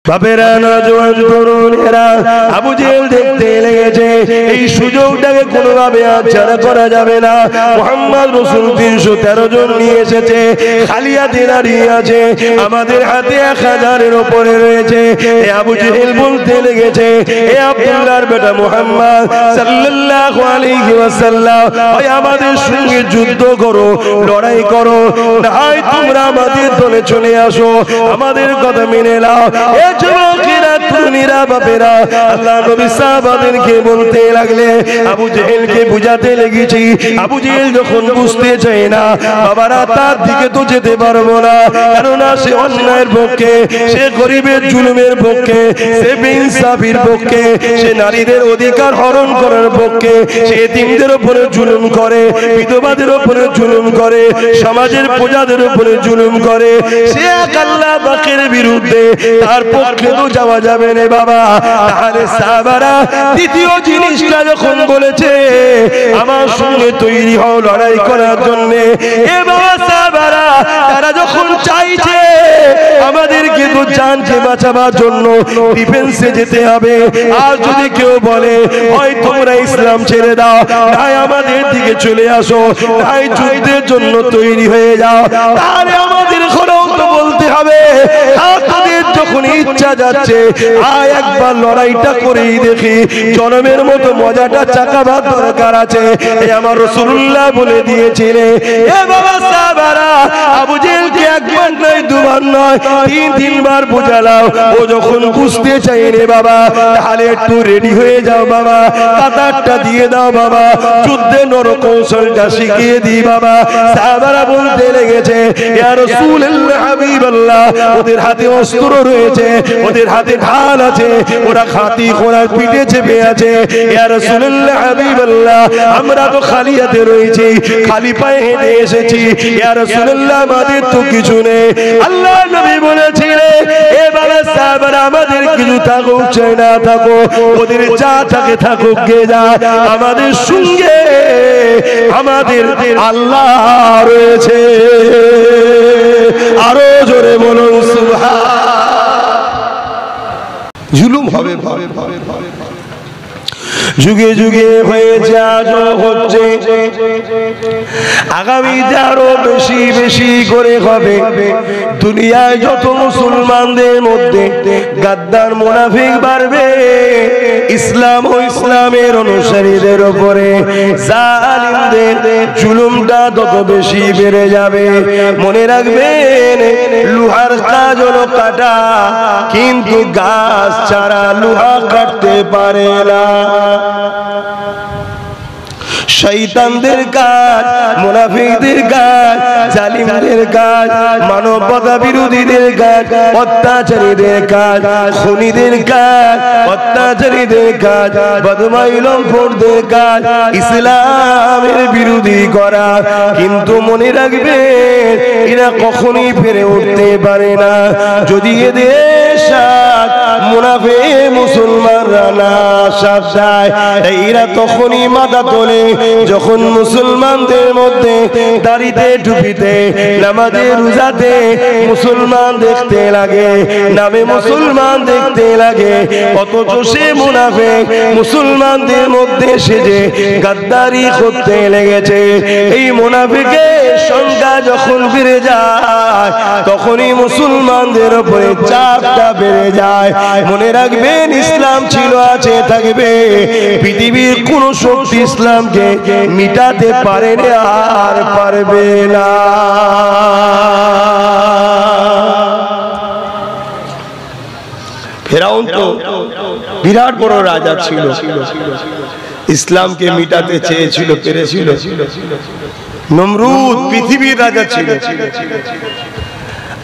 বাপেরা নওজোয়ান তরুণেরা আবু জেহেল দেখতে লেগেছে এই সুযোগটাকে কোনোভাবে হাতছাড়া করা যাবে না। মুহাম্মদ রাসূল 313 জন নিয়ে এসেছে, খালি হাতে দাঁড়িয়ে আছে, আমাদের হাতে 1000-এর উপরে রয়েছে। এই আবু জেহেল বলতে লেগেছে, এ আব্দুল্লাহর বেটা মুহাম্মদ সাল্লাল্লাহু আলাইহি ওয়াসাল্লাম, ওই আমাদের সঙ্গে যুদ্ধ করো, লড়াই করো, না হয় তোমরা আমাদের দলে চলে আসো, আমাদের কথা মেনে নাও। যুবকেরা তরুণীরা বাপেরা আল্লাহ নবী সাহাবাদেরকে বলতে লাগলে আবু জেহেলকে বুঝাতে লেগেছি। আবু জেহেল যখন বুঝতে চায় না বাবারা তার দিকে তো যেতে পারবো না, কেননা সে অন্যায়ের পক্ষে, সে গরিবের জুলুমের পক্ষে, সে বেইনসাফির পক্ষে, সে নারীদের অধিকার হরণ করার পক্ষে, সে এতিমদের উপরে জুলুম করে, বিধবাদের উপরে জুলুম করে, সমাজের প্রজাদের উপরে জুলুম করে, সে এক আল্লাহ পাকের বিরুদ্ধে, তার পক্ষে তো যাওয়া যাবে না বাবা। তাহলে সাহাবারা দ্বিতীয় জিনিসটা যখন বলেছে আমার সঙ্গে তৈরি হও লড়াই করার জন্য, এ বাবা সাহাবারা তারা যখন চাইছে আমাদেরকে তো জানকে বাঁচাবার জন্য ডিফেন্সে যেতে হবে, আর যদি কেউ বলে হয় তোমরা ইসলাম ছেড়ে দাও, তাই আমাদের দিকে চলে আসো, তাই যুদ্ধের জন্য তৈরি হয়ে যাও, তাহলে আমাদের ঘরেও তো বলতে হবে আপনাদের যখন ইচ্ছা যাচ্ছে আয় একবার লড়াইটা করেই দেখি, জনমের মতো মজাটা চাকাবার দরকার আছে। এই আমার রাসূলুল্লাহ বলে দিয়েছিলেন। এ বাবা সাহাবারা আবু জেহেলকে একবার নয় দুবার নয় 3 বার বুঝালাম, ও যখন বুঝতে চাই রে বাবা তাহলে একটু রেডি হয়ে যাও বাবা, কাতারটা দিয়ে দাও বাবা, যুদ্ধে নরকৌশলটা শিখিয়ে দিই বাবা। সাহাবারা বলতে লেগেছে ইয়া রাসূলুল্লাহ হাবিবাল্লাহ, ওদের হাতে অস্ত্র রয়েছে, ওদের হাতে ঢাল আছে, ওরা খাতি ঘোড়ার পিঠে চেপে আছে। ইয়া রাসূলুল্লাহ হাবিবাল্লাহ, আমরা তো খালি হাতে রয়েছি, খালি পায়ে হেঁটে এসেছি, ইয়া রাসূলুল্লাহ আমাদের তো কিছু নেই। আল্লাহ নবী বলেছিলেন এ বাবা সাহাবারা আমাদের কিছু থাকুক চাই না থাকুক, ওদের যা থাকে থাকুক গে যা, আমাদের সঙ্গে আমাদের আল্লাহ রয়েছে। আরো জোরে বলুন সুবহান। জুলুম হবে যুগে যুগে হয়েছে, আজও হচ্ছে, আগামীতে আরো বেশি বেশি করে হবে। দুনিয়ায় যত মুসলমানদের মধ্যে গাদ্দার মুনাফিক বাড়বে, ইসলাম ও ইসলামের অনুসারীদের উপরে জালিমদের জুলুমটা তত বেশি বেড়ে যাবে। মনে রাখবেন লোহার কাজ হলো কাটা, কিন্তু গাছ ছাড়া লোহা কাটতে পারে না। শয়তানদের কাজ, মুনাফিকদের কাজ, জালিমদের কাজ, মানবতা বিরোধীদের কাজ, অত্যাচারীদের কাজ, খুনিদের কাজ, অত্যাচারীদের কাজ, বদমাইলমখোরদের কাজ ইসলামের বিরোধী করা। কিন্তু মনে রাখবেন এরা কখনোই ফিরে উঠতে পারে না যদি এদের মুনাফিক মুসলমানরা না সাথ দেয়। এরা তখনই মাথা তোলে যখন মুসলমানদের মধ্যে দাড়িতে টুপিতে নামাজে রোজাতে মুসলমান দেখতে লাগে, নামে মুসলমান দেখতে লাগে, অথচ সে মুনাফিক মুসলমানদের মধ্যে সেজে গাদ্দারি করতে লেগেছে। এই মুনাফিকের সংখ্যা যখন বেড়ে যায় তখনই মুসলমানদের উপরে চাপটা বেড়ে যায়। মনে রাখবেন ইসলাম ছিল, আছে, থাকবে, পৃথিবীর কোন শক্তি ইসলামকে মিটাতে পারে না আর পারবে না। ফেরাউন তো বিরাট বড় রাজা ছিল, ইসলামকে মিটাতে চেয়েছিল, পেরেছিল। নমরুদ পৃথিবীর রাজা ছিল।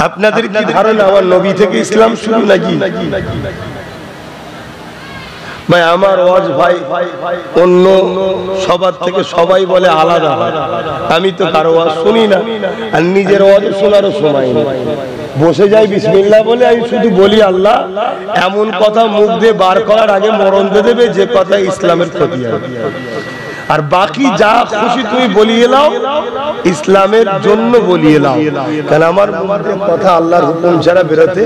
আপনাদের কি ধারণা আমার নবী থেকে ইসলাম শুরু নাকি? ভাই আমার ওয়াজ ভাই অন্য সবার থেকে সবাই বলে আলাদা, আমি তো কারো ওয়াজ শুনি না, আর নিজের ওয়াজ শোনারও সময় নেই। বসে যাই বিসমিল্লাহ বলে, আমি শুধু বলি আল্লাহ। এমন কথা মুখ দিয়ে বার করার আগে মরণ দিয়ে দেবে যে কথা ইসলামের ক্ষতি হবে। আর বাকি যা খুশি তুমি বলিয়ে নাও, ইসলামের জন্য বলিয়ে নাও, কারণ আমার কথা আল্লাহর হুকুম ছাড়া বেরোতে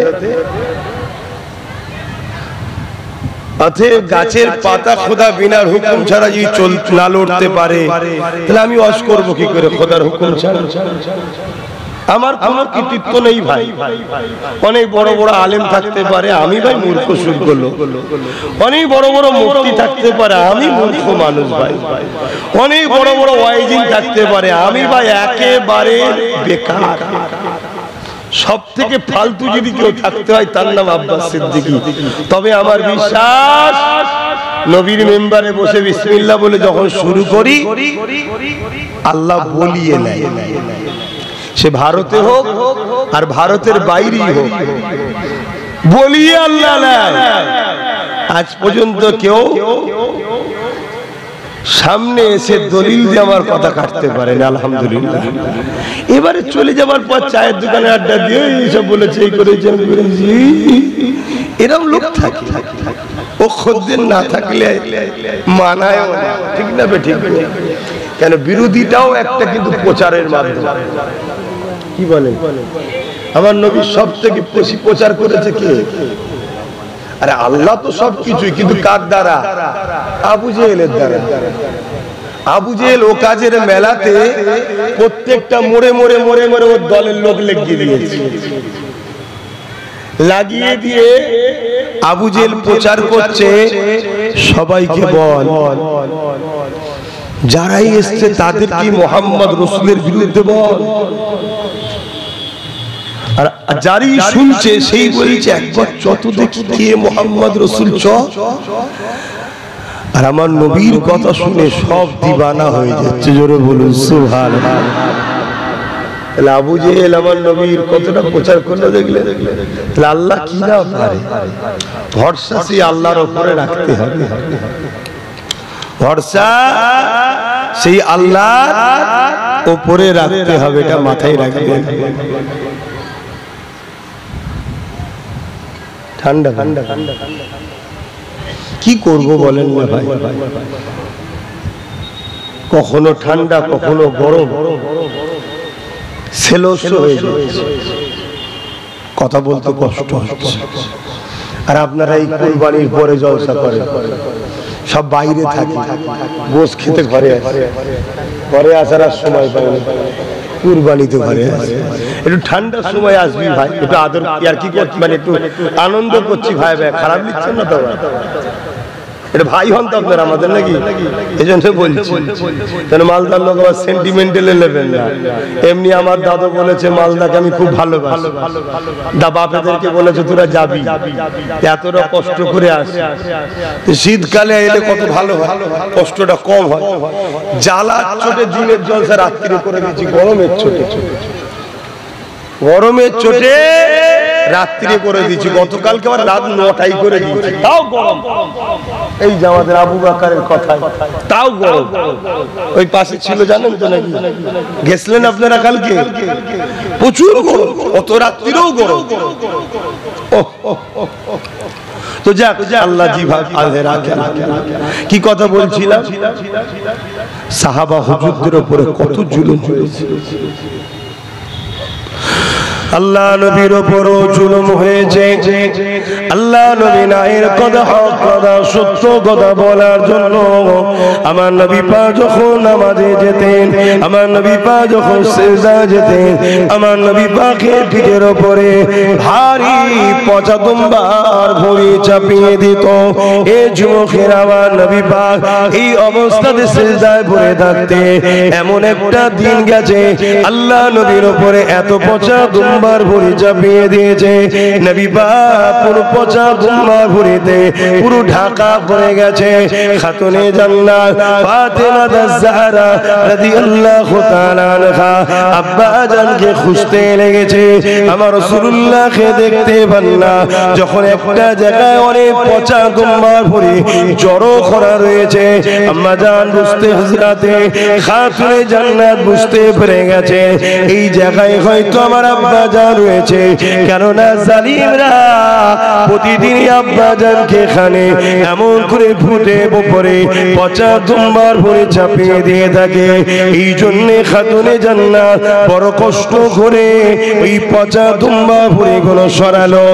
অতএব গাছের পাতা খোদা বিনার হুকুম ছাড়া যদি না লড়তে পারে তাহলে আমি ওয়াজ করবো কি করে খোদার হুকুম ছাড়া? আমার কোনো কৃতিত্ব নেই ভাই। অনেক বড় বড় আলেম থাকতে পারে, আমি ভাই মূর্খ শুরু করলো। অনেক বড় বড় মুফতি থাকতে পারে, আমি মূর্খ মানুষ ভাই। অনেক বড় বড় ওয়াইজিন থাকতে পারে, আমি ভাই একেবারে বেকার। সব থেকে ফালতু যদি কেউ থাকতে হয় তার নাম আব্বাস সিদ্দিকী। তবে আমার বিশ্বাস নবীর মেম্বারে বসে বিসমিল্লাহ বলে যখন শুরু করি আল্লাহ বলিয়ে নেয়, সে ভারতে হোক আর ভারতের বাইরেই হোক, বলিয়ে আল্লাহ নেয়। আজ পর্যন্ত কেউ সামনে এসে দলিল দিয়ে আমার কথা কাটতে পারেন, আলহামদুলিল্লাহ। এবারে চলে যাবার পর চায়ের দোকানে আড্ডা দিয়ে এইসব বলেছে, এই করেছেন, এরকম লোক থাকে। ও খদ্দের না থাকলে মানায়, ঠিক না? ঠিক কেন? বিরোধীটাও একটা কিন্তু প্রচারের মাধ্যম। কি বলেন? আমার নবী সব থেকে বেশি প্রচার করেছে কে? আরে আল্লাহ তো সবকিছুই, কিন্তু কার দ্বারা? আবু জেহেলের দ্বারা। আবু জেহেল ও কাজের মেলাতে প্রত্যেকটা মোড়ে মোড়ে মোড়ে মোড়ে ওর দলের লোক লাগিয়ে দিয়েছে। লাগিয়ে দিয়ে আবু জেহেল প্রচার করছে, সবাইকে বল যারাই এসছে তাদের কি মোহাম্মদ রসুলের বিরুদ্ধে বল। আর যারই শুনছে সেই বলছে একবার চত দেখি কে মোহাম্মদ রসুল চ। আর আমার নবীর কথা শুনে সব দিবানা হয়ে যাচ্ছে, জোরে বলুন সুবহানাল্লাহ। তাহলে আবু জেহেল আমার নবীর কতটা প্রচার করলো দেখলে? তাহলে আল্লাহ কি না পারে? ভরসা সেই আল্লাহর উপরে রাখতে হবে। ভরসা সেই আল্লাহর উপরে রাখতে হবে, এটা মাথায় রাখবেন। ঠান্ডা ঠান্ডা ঠান্ডা কি করবো বলেন না ভাই? কখনো ঠান্ডা কখনো গরম, সেলস হয়ে যাচ্ছে, কথা বলতে কষ্ট হচ্ছে। আর আপনারা এই কুরবানির পরে জলসা করেন, সব বাইরে থাকে, গোশ খেতে ঘরে আসে, ঘরে আসার আর সময় পায় না। কুরবানিতে ঘরে আসে, একটু ঠান্ডার সময় আসবি ভাই, একটু আদর আর কি করছি, মানে একটু আনন্দ করছি ভাই। ভাই খারাপ নিচ্ছেন না তো? এটা ভাই হন তো আপনারা আমাদের, নাকি? এই জন্য বলছি, কেন মালদার লোক আবার সেন্টিমেন্টালে নেবেন না। এমনি আমার দাদু বলেছে মালদাকে আমি খুব ভালোবাসি, দা বাপেদেরকে বলেছে তোরা যাবি, এতটা কষ্ট করে আসে। শীতকালে এলে কত ভালো হয়, কষ্টটা কম হয়। জ্বালা চোটে দিনের জলসা রাত্রি করে দিয়েছি, গরমের চোটে, গরমের চোটে রাত্রি করে দিয়েছি। গতকালকে আবার রাত 9টায় করে দিয়েছি, তাও গরম। এই যে আমাদের আবু বকরের কথা, তাও গরম। ওই পাশে ছিল জানেন তো নাকি? গেছিলেন আপনারা কালকে? প্রচুর গরম, অত রাত্রিও গরম। তো যাক, আল্লাহ জিভাবে আল্লাহ রাখেন। কি কথা বলছিলাম? সাহাবা হুজুরদের উপরে কত জুলুম হয়েছে। আল্লাহ নবীর উপরও জুলুম হয়েছে। আল্লাহ নবী নায়ের কথা হক কথা সত্য কথা বলার জন্য আমার নবী পাক যখন নামাজে যেতেন, আমার নবী পাক যখন সিজদা যেতেন, আমার নবী পাকের পিঠের উপরে ভারী পচা দুম্বার ভরি চাপিয়ে দিত। এই যুবকের আমার নবী পাক এই অবস্থাতে সিজদায় পড়ে থাকতে এমন একটা দিন গেছে আল্লাহ নবীর উপরে এত পচা দুম্বার ভরি চাপিয়ে দিয়েছে, নবী পাক পুরো পচা দুম্বার ভরিতে পুরো ঢাকা পড়ে গেছে। খাতুনে জান্নাত ফাতেমা আয-জাহরা রাদিয়াল্লাহু তাআলা আনহা আব্বা জানকে খুঁজতে লেগেছে, আমার রাসূলুল্লাহকে দেখতে পান না। যখন একটা জায়গায় অনেক পচা দুম্বার ভরি জড়ো করা রয়েছে, আম্মা জান বুঝতে হযরতে খাতুনে জান্নাত বুঝতে পেরে গেছে এই জায়গায় হয়তো আমার আব্বা জান রয়েছে। কেননা জালিমরা প্রতিদিনই আব্বা জানকে এখানে এমন করে ফুটে উপরে পচা দুম্বার ভরে চাপিয়ে দিয়ে থাকে। এই জন্য খাতুনে জান্নাত বড় কষ্ট করে ওই পচা দুম্বা ভরে গুলো সরালো,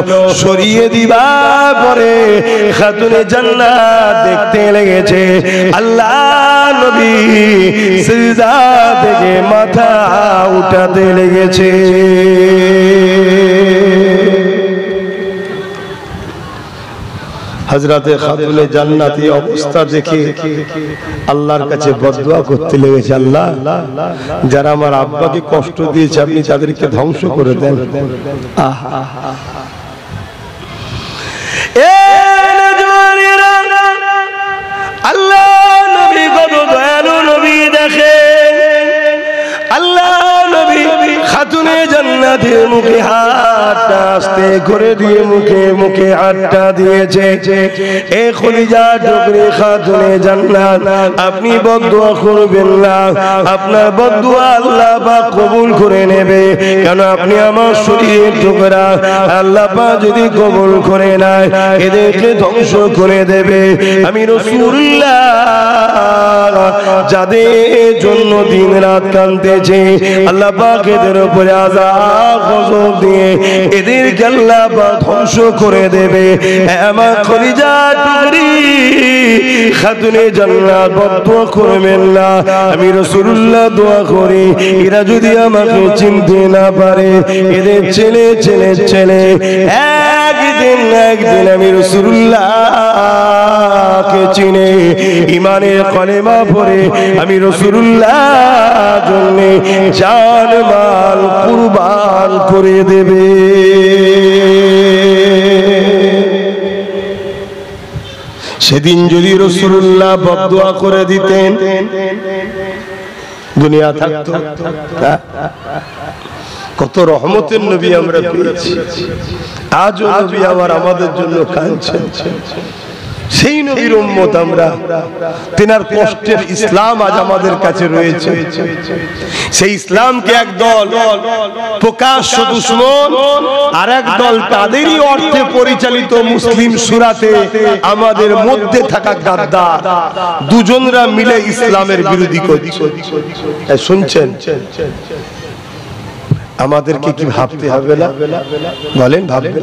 সরিয়ে দিবা পরে খাতুনে জান্নাত দেখতে লেগেছে আল্লাহ নবী সিজদা থেকে মাথা উঠাতে লেগেছে। হযরতে খাতুনে জান্নাতি অবস্থা দেখে আল্লাহর কাছে বদদুয়া করতে লেগেছে, আল্লাহ যারা আমার আব্বাকে কষ্ট দিয়েছে আপনি তাদেরকে ধ্বংস করে দেন। আহা আল্লাহ নবী কত দয়ালু নবী দেখেন, আল্লাহ নবী খাতুনে জান্নাতের মুখে হাতটা আস্তে করে দিয়ে মুখে মুখে হাতটা দিয়েছে। এ খলিজা টুকরি খাতুনে জান্নাত, আপনি বদদুয়া করবেন না, আপনার বদদুয়া আল্লাহ পাক কবুল করে নেবে, কেন আপনি আমার শরীরের টুকরা। আল্লাহ পাক যদি কবুল করে নেয় এদেরকে ধ্বংস করে দেবে। আমি রাসূলুল্লাহ যাদের জন্য দিন রাত কাঁদতেছে আল্লাহ পাক এদের উপরে আযাব গজব দিয়ে এদেরকে আল্লাহ পাক ধ্বংস করে দেবে। আমার খলিজা টুকরি খাতুনে জান্নাত বদদুয়া করবেন না। আমি রাসূলুল্লাহ দোয়া করি এরা যদি আমাকে চিনতে না পারে, এদের ছেলে ছেলে ছেলে একদিন আমি রাসূলুল্লাহকে চিনে ঈমানের কলেমা পড়ে আমি রাসূলুল্লাহ জন্য জান মাল কুরবান করে দেবে। সেদিন যদি রাসূলুল্লাহ বদদুয়া করে দিতেন দুনিয়া থাকতো। কত রহমতের নবী আমরা পেয়েছি, আজও নবী আবার আমাদের জন্য কাঁদছেন। সেই নবীর উম্মত আমরা, তিনার কষ্টের ইসলাম আজ আমাদের কাছে রয়েছে। সেই ইসলামকে একদল প্রকাশ্য দুশমন আর একদল তাদেরই অর্থে পরিচালিত মুসলিম সুরাতে আমাদের মধ্যে থাকা গাদ্দার দুজনরা মিলে ইসলামের বিরোধী করছে। শুনছেন আমাদেরকে কি ভাবতে হবে না? বলেন ভাববেন?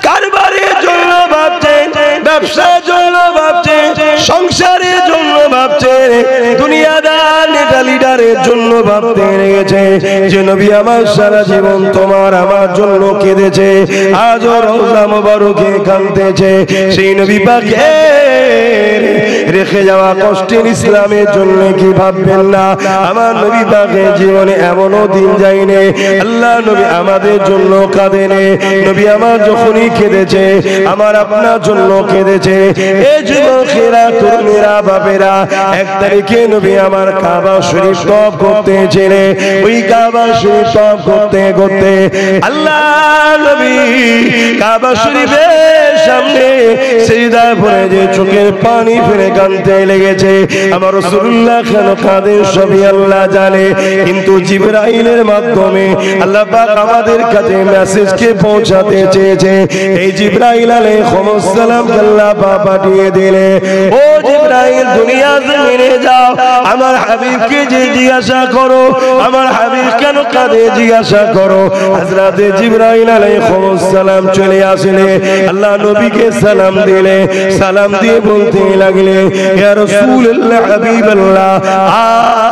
কারবারের জন্য ভাবছেন, ব্যবসার জন্য ভাবছেন, সংসারের জন্য ভাবছেন, দুনিয়াদার নেতা লিডারের জন্য ভাবতে লেগেছে। যে নবী আমার সারা জীবন তোমার আমার জন্য কেঁদেছে, আজও রওজা মোবারকে কাঁদতেছে। সেই নবী পাকের রেখে যাওয়া কষ্টের ইসলামের জন্য কি ভাববেন না? আমার নবী পাকের জীবনে এমনও দিন যায়নি আল্লাহ নবী আমাদের জন্য কাঁদেনে। নবী আমার যখনই কেঁদেছে আমার আপনার জন্য কেঁদেছে। এই যুবকেরা তরুণীরা বাপেরা 1 তারিখে নবী আমার কাবা শরীফ তওয়াফ করতেছিলেন। ওই কাবা শরীফ তওয়াফ করতে করতে আল্লাহ নবী কাবা শরীফের সামনে সিজদায় পড়ে যে চোখের পানি ফেলে কাঁদতে লেগেছে। আমার রাসূলুল্লাহ কেন কাঁদেন সবই আল্লাহ জানে, কিন্তু জিবরাইলের মাধ্যমে আল্লাহ পাক আমাদের কাছে মেসেজকে পৌঁছাতে চেয়েছে। এই জিবরাইল আলাইহিস সালাম আল্লাহ পাক পাঠিয়ে দিলে, ও জিবরাইল দুনিয়া জমিনে যাও, আমার হাবিবকে যে জিজ্ঞাসা করো আমার হাবিব কেন কাঁদে জিজ্ঞাসা করো। হযরত জিবরাইল আলাইহিস সালাম চলে আসলে আল্লাহ নবীকে সালাম দিলে, সালাম দিয়ে বলতে লাগলে, ইয়া রাসূলুল্লাহ হাবিবাল্লাহ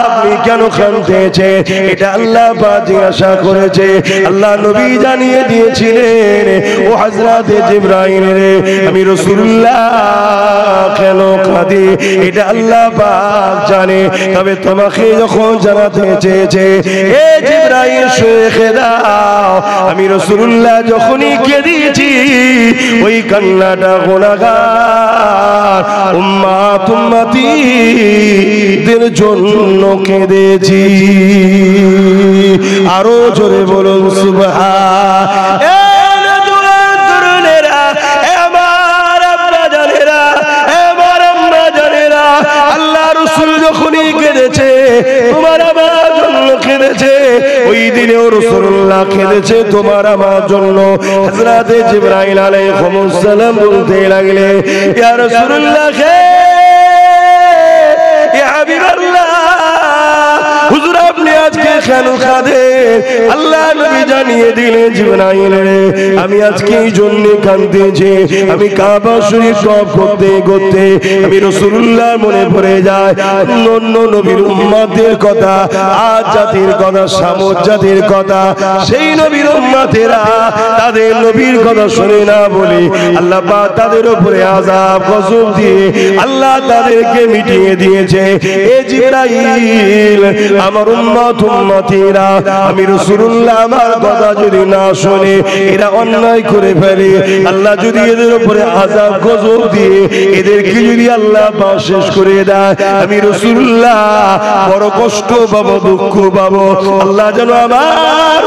আপনি কেন কাঁদতেছেন? এটা আল্লাহ পাক জিজ্ঞাসা করেছে। আল্লাহ নবী জানিয়ে দিয়েছিলেন, ও হযরত জিবরাইল রে আমি রাসূলুল্লাহ কেন কাঁদি এটা আল্লাহ পাক জানে, তবে তোমাকে যখন জানাতে চেয়েছে এ জিবরাইল শেখে দাও আমি রাসূলুল্লাহ যখনই কেঁদেছি ওই কান্নাটা গুনাহগার উম্মত উম্মতীদের জন্য কেঁদেছি। আরো জোরে বলুন সুবহান। যখনই কেঁদেছে তোমার আমার জন্য কেঁদেছে, ওই দিনেও রাসূলুল্লাহ কেঁদেছে তোমার আমার জন্য। হযরত জিবরাইল আলাইহিস সালাম বলতে লাগলে, ইয়া রাসূলুল্লাহ ইয়া হাবিবাল্লাহ হুজুর আপনি আজকে কেন কাঁদেন? জানিয়ে দিলেন জিবরাইল রে আমি আজকে এই জন্য কাঁদতেছি আমি কাবা শরীফ তওয়াফ করতে করতে আমি রাসূলুল্লাহর মনে পড়ে যায় অন্য নবীর উম্মতের কথা আজ জাতির কথা সামুদ জাতির কথা সেই নবীর উম্মতেরা তাদের নবীর কথা শুনে না বলে আল্লাহ পাক তাদের উপরে আযাব গজব দিয়ে আল্লাহ তাদেরকে মিটিয়ে দিয়েছে এ জিবরাইল আমার উম্মতিরা আমি রাসূলুল্লাহ আমার কথা যদি না শুনে এরা অন্যায় করে ফেলে আল্লাহ যদি এদের উপরে আযাব গজব দিয়ে এদেরকে যদি আল্লাহ পাক শেষ করে দেয় আমি রাসূলুল্লাহ বড় কষ্ট পাবো দুঃখ পাবো আল্লাহ যেন আমার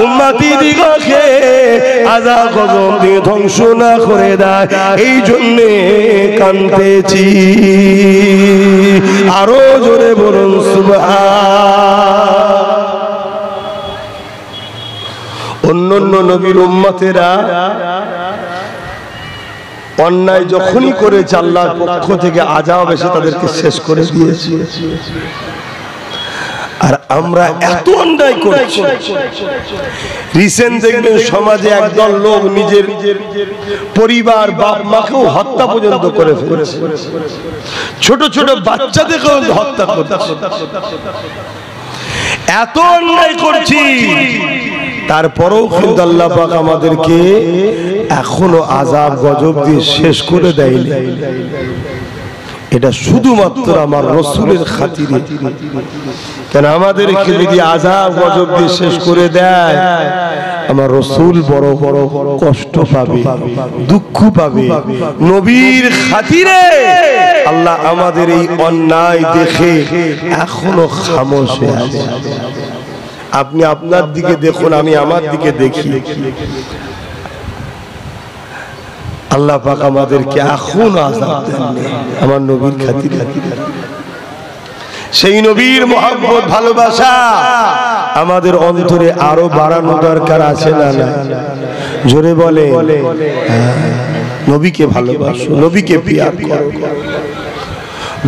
উম্মতি দিগকে আযাব গজব দিয়ে ধ্বংস না করে দেয় এই জন্য কাঁদতেছি আরো জোরে বলুন সুবহান। অন্যান্য নবীর উম্মতেরা অন্যায় যখনই করেছে আল্লাহর পক্ষ থেকে আযাব এসে তাদেরকে শেষ করে দিয়েছে আর আমরা এত অন্যায় করছি রিসেন্ট দেখবেন সমাজে একদল লোক নিজের পরিবার বাপ মাকেও হত্যা পর্যন্ত করে ফেলেছে ছোট ছোট বাচ্চাদেরকেও হত্যা করছে এত অন্যায় করছি তারপরেও কিন্তু আল্লাহ পাক আমাদেরকে এখনো আযাব গজব দিয়ে শেষ করে দেয়নি এটা শুধুমাত্র আমার রাসূলের খাতিরে কেন আমাদেরকে যদি আযাব গজব দিয়ে শেষ করে দেয় আমার রাসূল বড় বড় কষ্ট পাবে দুঃখ পাবে নবীর খাতিরে আল্লাহ আমাদের এই অন্যায় দেখে এখনো খামোশ আছে আপনি আপনার দিকে দেখুন আমি আমার দিকে দেখি আল্লাহ পাক আমাদেরকে এখন আযাব দেন আমার নবীর খাতিরে সেই নবীর মহব্বত ভালোবাসা আমাদের অন্তরে আরো বাড়ানো দরকার আছে না না জোরে বলে নবীকে ভালোবাসো নবীকে পিয়ার করো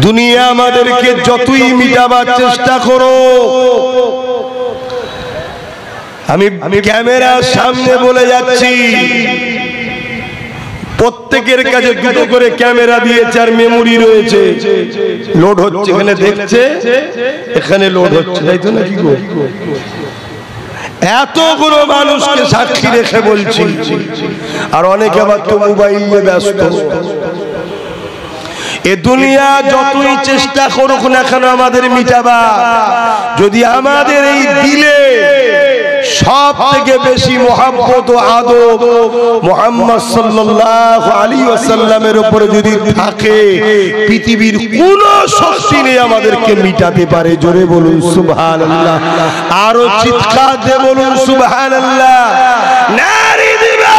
দুনিয়া আমাদেরকে যতই মিটাবার চেষ্টা করো আমি ক্যামেরার সামনে বলে যাচ্ছি প্রত্যেকের কাছে দুটো করে ক্যামেরা দিয়েছে আর মেমোরি রয়েছে লোড হচ্ছে এখানে দেখছে এখানে লোড হচ্ছে তাই তো নাকি গো এতগুলো মানুষকে সাক্ষী রেখে বলছি আর অনেকে আবার তো মোবাইল নিয়ে ব্যস্ত এ দুনিয়া যতই চেষ্টা করুক না কেন আমাদের মিটাবা যদি আমাদের এই দিলে সব থেকে বেশি মহব্বত ও আদব মুহাম্মদ সাল্লাল্লাহু আলাইহি ওয়াসাল্লামের উপরে যদি থাকে পৃথিবীর কোন শক্তি নেই আমাদেরকে মিটাতে পারে জোরে বলুন সুবহানাল্লাহ আরো চিৎকার দিয়ে বলুন সুবহানাল্লাহ নারী দিবে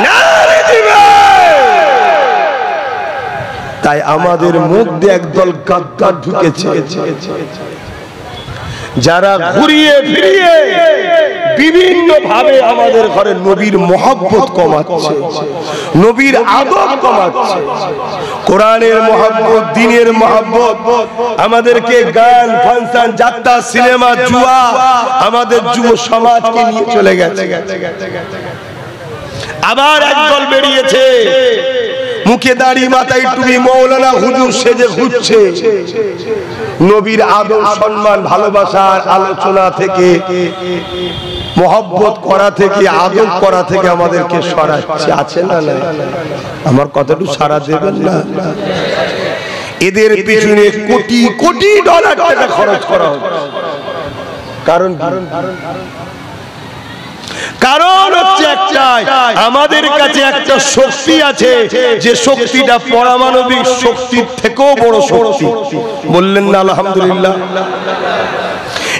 নারী দিবে তাই আমাদের মধ্যে একদল গাদ্দার ঢুকেছে যারা ঘুরিয়ে ফিরিয়ে বিভিন্ন ভাবে আমাদের ঘরে নবীর মহব্বত কমাচ্ছে নবীর আদব কমাচ্ছে কোরআনের মহব্বত দ্বীনের মহব্বত আমাদেরকে গান ফাংশন যাত্রা সিনেমা জুয়া আমাদের যুব সমাজকে নিয়ে চলে গেছে আবার একদল বেরিয়েছে মুখে দাড়ি মাথায় টুপি মৌলানা হুজুর সেজে ঘুরছে নবীর আদব সম্মান ভালোবাসার আলোচনা থেকে মহব্বত করা থেকে আদব করা থেকে আমাদেরকে সরাচ্ছে আছে না না আমার কতটুকু সারা দেবেন না এদের পিছনে কোটি কোটি ডলার টাকা খরচ করা হচ্ছে কারণ হচ্ছে একটাই আমাদের কাছে একটা শক্তি আছে যে শক্তিটা পারমাণবিক শক্তির থেকেও বড় শক্তি বললেন না আলহামদুলিল্লাহ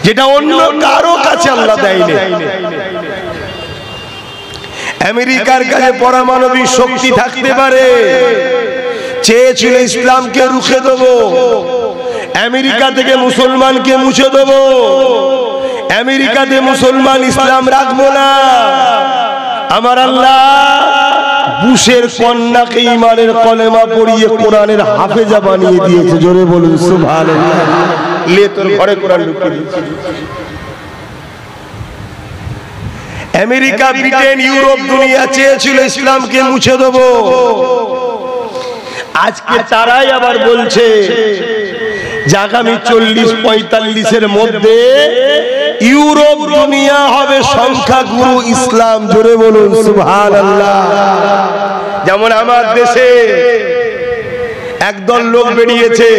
যেটা অন্য কারো কাছে আল্লাহ দেয়নি আমেরিকার কাছে পারমাণবিক শক্তি থাকতে পারে চেয়েছিল ইসলামকে রুখে দেবো আমেরিকা থেকে মুসলমানকে মুছে দেবো আমেরিকাতে মুসলমান ইসলাম রাখবো না আমার আল্লাহ বুশের কন্যাকে ঈমানের কলেমা পড়িয়ে কোরআনের হাফেজা বানিয়ে দিয়েছে জোরে বলুন সুবহানাল্লাহ লে তোর ঘরে কোরআন ঢুকিয়ে দিয়েছে আমেরিকা, ব্রিটেন, ইউরোপ দুনিয়া চেয়েছিল ইসলামকে মুছে দেব। আজকে তারাই আবার বলছে যে আগামী 40-45-এর মধ্যে ইউরোপ দুনিয়া হবে সংখ্যাগুরু ইসলাম। জোরে বলুন সুবহানাল্লাহ। যেমন আমার দেশে একদল লোক বেরিয়েছে,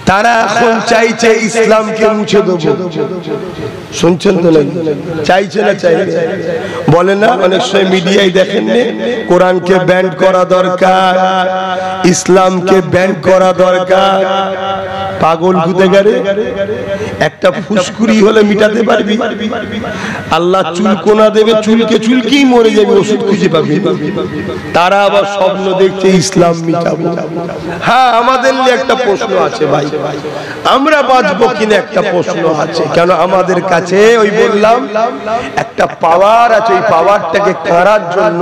তারা এখন চাইছে ইসলামকে মুছে দেবো। শুনছেন তো নাকি? চাইছে না চাইছে? বলে না অনেক সময় মিডিয়ায় দেখেন না, কোরআনকে ব্যান করা দরকার, ইসলামকে ব্যান করা দরকার। পাগল গুতে গেলে একটা ফুসকুড়ি হলে মিটাতে পারবি? আল্লাহ চুলকোনা দেবে, চুলকে চুলকেই মরে যাবে, ওষুধ খুঁজে পাবি। তারা আবার স্বপ্ন দেখছে ইসলাম মিটাবো। হ্যাঁ, আমাদের নিয়ে একটা প্রশ্ন আছে ভাই, আমরা বাঁচবো কিনা একটা প্রশ্ন আছে। কেন আমাদের কাছে ওই বললাম একটা পাওয়ার আছে, ওই পাওয়ারটাকে করার জন্য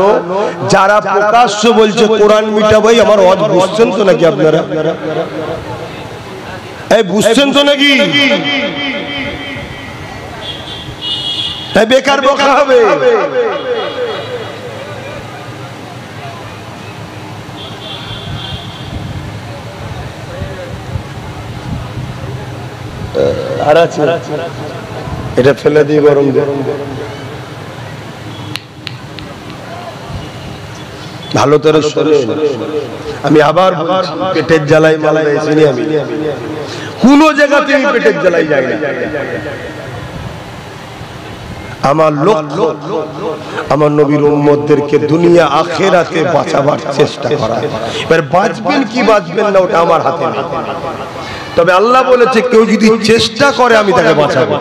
যারা প্রকাশ্য বলছে কোরআন মিটাবোই, আমার ওয়াজ বুঝছেন তো নাকি আপনারা? এই বুঝছেন তো নাকি? বেকার বকা হবে। আর আছে এটা ফেলে দিয়ে গরম গরম ভালো করে আমি আবার পেটের জ্বালাই মালাই এসেনি, আমি কোন জায়গাতে পেটের জ্বালাই যাই না। আমার লক্ষ্য আমার নবীর উম্মতদেরকে দুনিয়া আখিরাতে বাঁচাবার চেষ্টা করা। এবার বাঁচবেন কি বাঁচবেন না ওটা আমার হাতে নেই, তবে আল্লাহ বলেছে কেউ যদি চেষ্টা করে আমি তাকে বাঁচাবো।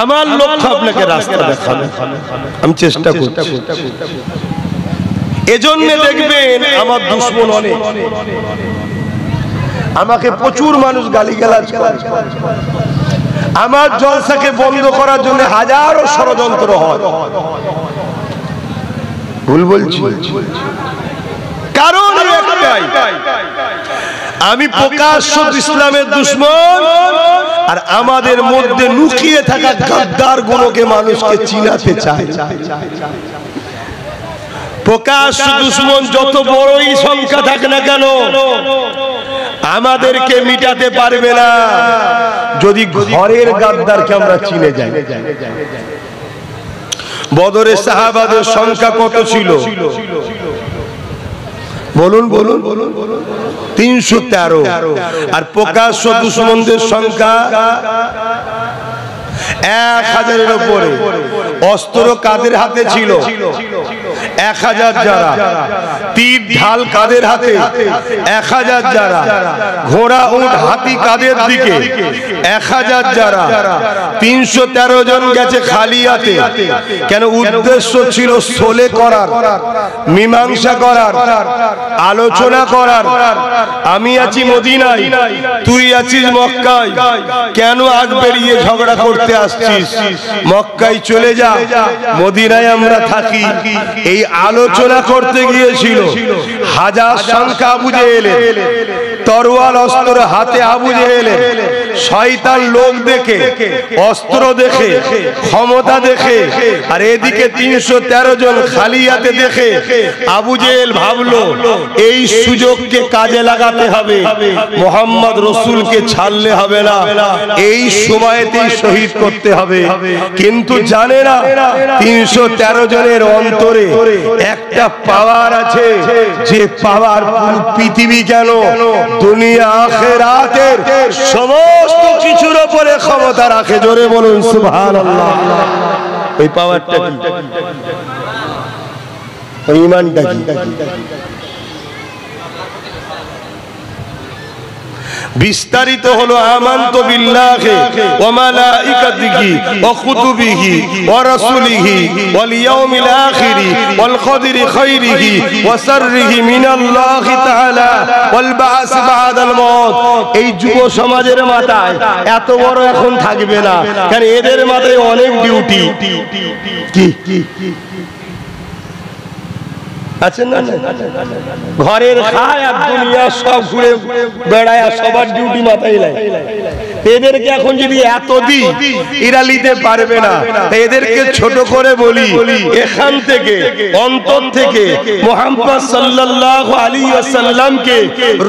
আমার লক্ষ্য আপনাকে রাস্তা দেখানো, আমি চেষ্টা করছি। এজন্য দেখবেন আমার দুশমন অনেক, আমাকে প্রচুর মানুষ গালিগালাজ করে, আমার জলসাকে বন্ধ করার জন্য হাজারো ষড়যন্ত্র হয়। ভুল বলছি? কারণ একটাই, আমি প্রকাশ্য ইসলামের দুশমন, আর আমাদের মধ্যে লুকিয়ে থাকা গাদ্দার গুলোকে মানুষকে চিনাতে চাই। প্রকাশ্য দুশমন যত বড়ই সংখ্যা থাকে না কেন, আমাদেরকে মিটাতে পারবে না যদি ঘরের গাদ্দারকে আমরা চিনে যাই। বদরের সাহাবাদের সংখ্যা কত ছিল? বলুন বলুন, 313। আর প্রকাশ্য দুশমনদের সংখ্যা 1000-এর উপরে। অস্ত্র কাদের হাতে ছিল? 1000 যারা। তীর ঢাল কাদের হাতে? 1000 যারা। ঘোড়া উট হাতি কাদের দিকে? 1000 যারা। 313 জন গেছে খালি হাতে। কেন? উদ্দেশ্য ছিল সোলে করার, মীমাংসা করার, আলোচনা করার। আমি আছি মদিনায়, তুই আছিস মক্কায়, কেন আগ বেরিয়ে ঝগড়া করতে আসছিস? মক্কায় চলে যা, মদিনায় আমরা থাকি। এই আলোচনা করতে গিয়েছিল। হাজার সংখ্যা আবু জেহেলের, তরোয়াল অস্ত্র হাতে আবু জেহেলের। শয়তান লোক দেখে, অস্ত্র দেখে, ক্ষমতা দেখে, আর এদিকে 313 জন খালি হাতে দেখে আবু জেহেল ভাবলো এই সুযোগকে কাজে লাগাতে হবে, মুহাম্মদ রাসূলকে ছাড়লে হবে না, এই সময়তেই শহীদ করতে হবে। কিন্তু জানে না 313 জনের অন্তরে একটা পাওয়ার আছে, যে পাওয়ার পৃথিবী কেন দুনিয়া আখিরাতের সমস্ত কিছুর উপরে ক্ষমতা রাখে। জোরে বলুন সুবহানাল্লাহ। ওই পাওয়ারটা কি? ওই ঈমানটা কি? বিস্তারিত হলো আমানতু বিল্লাহি ওয়া মালাইকাতিহি ওয়া কুতুবিহি ওয়া রাসূলিহি ওয়াল ইয়াউমিল আখিরি ওয়াল কদরি খাইরিহি ওয়া শাররিহি মিনাল্লাহি তাআলা ওয়াল বা'স বা'দাল মাউত। এই যুব সমাজের মাথায় এত বড় এখন থাকবে না, কারণ এদের মাথায় অনেক ডিউটি। কি আছেন না? ঘরের খায় আর দুনিয়া সব ঘুরে বেড়ায়, আর সবার ডিউটি মাথায় লাগে। এদেরকে এখন যদি এত দিই এরা নিতে পারবে না, এদেরকে ছোট করে বলি, এখান থেকে অন্তর থেকে মুহাম্মদ সাল্লাল্লাহু আলাইহি ওয়াসাল্লামকে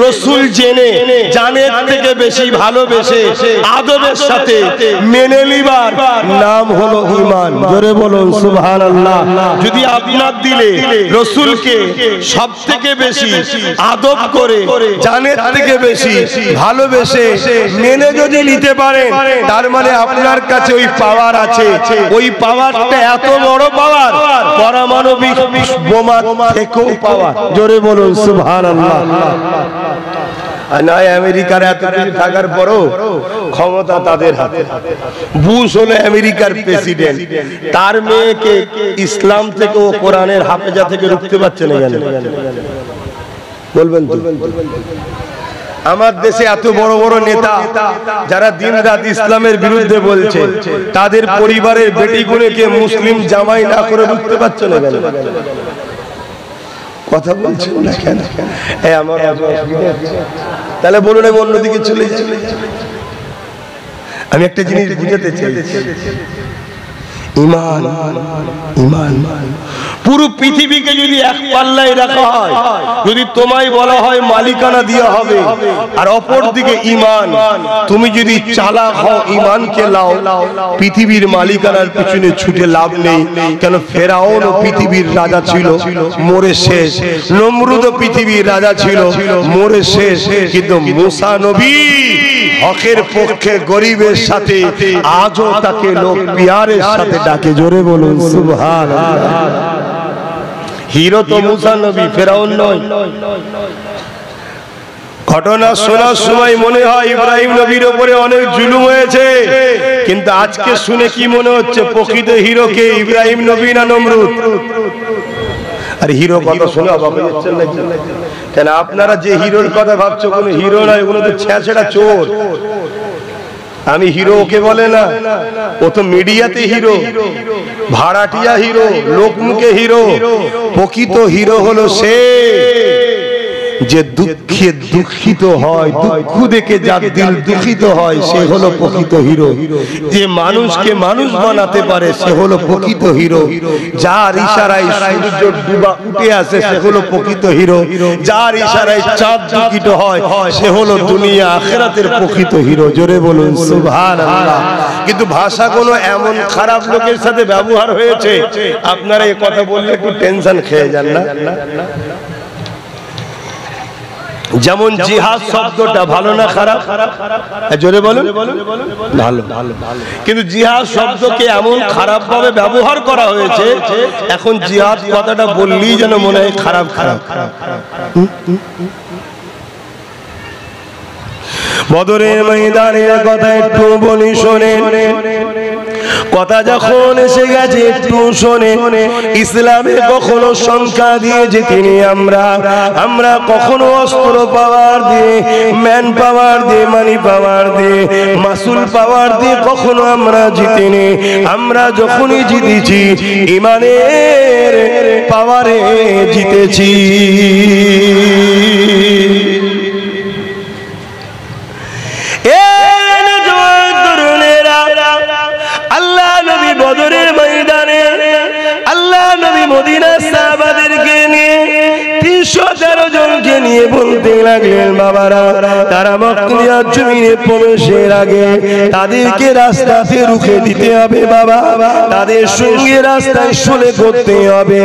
রাসূল জেনে জানের থেকে বেশি ভালোবেসে আদবের সাথে মেনে নিবার নাম হলো ঈমান। জোরে বলুন সুবহানাল্লাহ। যদি আপনার দিলে রাসূলকে সবথেকে বেশি আদব করে জানের থেকে বেশি ভালোবেসে মেনে যদি নিতে পারেন, তার মানে আপনার কাছে ওই পাওয়ার আছে। ওই পাওয়ারটা এত বড় পাওয়ার, পারমাণবিক বোমা থেকেও পাওয়ার। জোরে বলুন সুবহানাল্লাহ। নয় আমেরিকার এত কিছু থাকার পরও ক্ষমতা তাদের হাতে। বুশ হলো আমেরিকার প্রেসিডেন্ট, তার মেয়েকে ইসলাম থেকে ও কোরআনের হাফেজা থেকে রুখতে পারছে না কেন বলবেন তো? আমার দেশে এত বড় বড় নেতা যারা দিন রাত ইসলামের বিরুদ্ধে বলছে, তাদের পরিবারের বেটি গুণেকে মুসলিম জামাই না করে রুখতে পারছে না কেন? কথা বলছেন না কেন? আমার তাহলে বলুন আমি অন্যদিকে চলে যাই। আমি একটা জিনিস বুঝাতে চাই, ঈমান ঈমান পুরো পৃথিবীকে যদি এক পাল্লায় রাখা হয়, যদি তোমায় বলা হয় মালিকানা দেওয়া হবে, আর অপর দিকে ঈমান, তুমি যদি চালাক হও ঈমানকে লাও, পৃথিবীর মালিকানার পিছনে ছুটে লাভ নেই। কেন ফেরাউন পৃথিবীর রাজা ছিল, মরে শেষ। নমরুদ পৃথিবীর রাজা ছিল, মরে শেষ। কিন্তু মুসা নবী হকের পক্ষে গরিবের সাথে আজও তাকে লোক পিয়ারের সাথে ডাকে। জোরে বলুন সুবহানাল্লাহ। হিরো তো মুসা নবী, ফেরাউন নয়। ঘটনা শোনার সময় মনে হয় ইব্রাহিম নবীর উপরে অনেক জুলুম হয়েছে, কিন্তু আজকে শুনে কি মনে হচ্ছে প্রকৃত হিরো কে, ইব্রাহিম নবী না নমরুদ? আর হিরো কথা শুনে অবাক হচ্ছেন নাকি? কেন আপনারা যে হিরোর কথা ভাবছো, কোনো হিরো নয়, ওগুলো তো ছেঁচড়া চোর। আমি হিরো ওকে বলে না, ও তো মিডিয়াতে হিরো, ভাড়াটিয়া হিরো, লোকমুখে হিরো। প্রকৃত হিরো হলো সে যে দুঃখে দুঃখিত হয়, দুঃখ দেখে যার দিল দুঃখিত হয়, সে হলো প্রকৃত হিরো। যে মানুষকে মানুষ বানাতে পারে, সে হলো প্রকৃত হিরো। যার ইশারায় সূর্য ডুবা উঠে আসে, সে হলো প্রকৃত হিরো। যার ইশারায় চাঁদ দুঃখিত হয়, সে হলো দুনিয়া আখিরাতের প্রকৃত হিরো। জোরে বলুন সুবহানাল্লাহ। কিন্তু ভাষাগুলো এমন খারাপ লোকের সাথে ব্যবহার হয়েছে, আপনারা এই কথা বললে একটু টেনশন খেয়ে যান না? যেমন জিহাদ শব্দটা ভালো না খারাপ? জোরে বলুন ভালো। কিন্তু জিহাদ শব্দকে এমন খারাপ ভাবে ব্যবহার করা হয়েছে, এখন জিহাদ কথাটা বললেই যেন মনে হয় খারাপ খারাপ। বদরের ময়দানের কথা একটু বলি শোনেন। কথা যখন এসে গেছে একটু শোনেন। ইসলামে কখনো সংখ্যা দিয়ে জিতিনি আমরা কখনো অস্ত্র পাওয়ার দিয়ে, ম্যান পাওয়ার দিয়ে, মানি পাওয়ার দিয়ে, মাসুল পাওয়ার দিয়ে কখনো আমরা জিতিনি। আমরা যখনই জিতেছি ঈমানের পাওয়ারে জিতেছি। আল্লাহ নবী বদরের ময়দানে, আল্লাহ নবী মদিনার সাহাবাদেরকে নিয়ে 313 জনকে নিয়ে বলতে লাগলেন, বাবারা তারা মক্কার জমিনে প্রবেশের আগে তাদেরকে রাস্তাতে রুখে দিতে হবে বাবা, তাদের সঙ্গে রাস্তায় শুলে করতে হবে,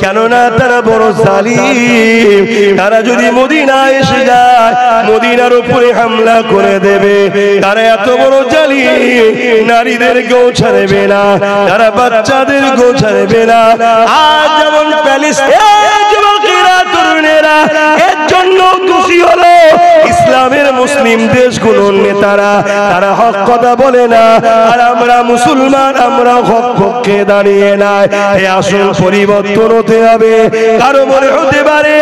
কেননা তারা বড় জালিম। তারা যদি মদিনায় এসে যায়, মদিনার উপরে হামলা করে দেবে। তারা এত বড় জালিম, নারীদেরকেও ছাড়বে না, তারা বাচ্চাদেরকেও ছাড়বে না। আজ যেমন তরুণেরা এর জন্য খুশি হলো ইসলামের মুসলিম দেশগুলোর নেতারা, তারা হক কথা বলে না, আর আমরা মুসলমান আমরা হক পক্ষে দাঁড়িয়ে না। এই আসল পরিবর্তন হতে হবে। কারো মনে হতে পারে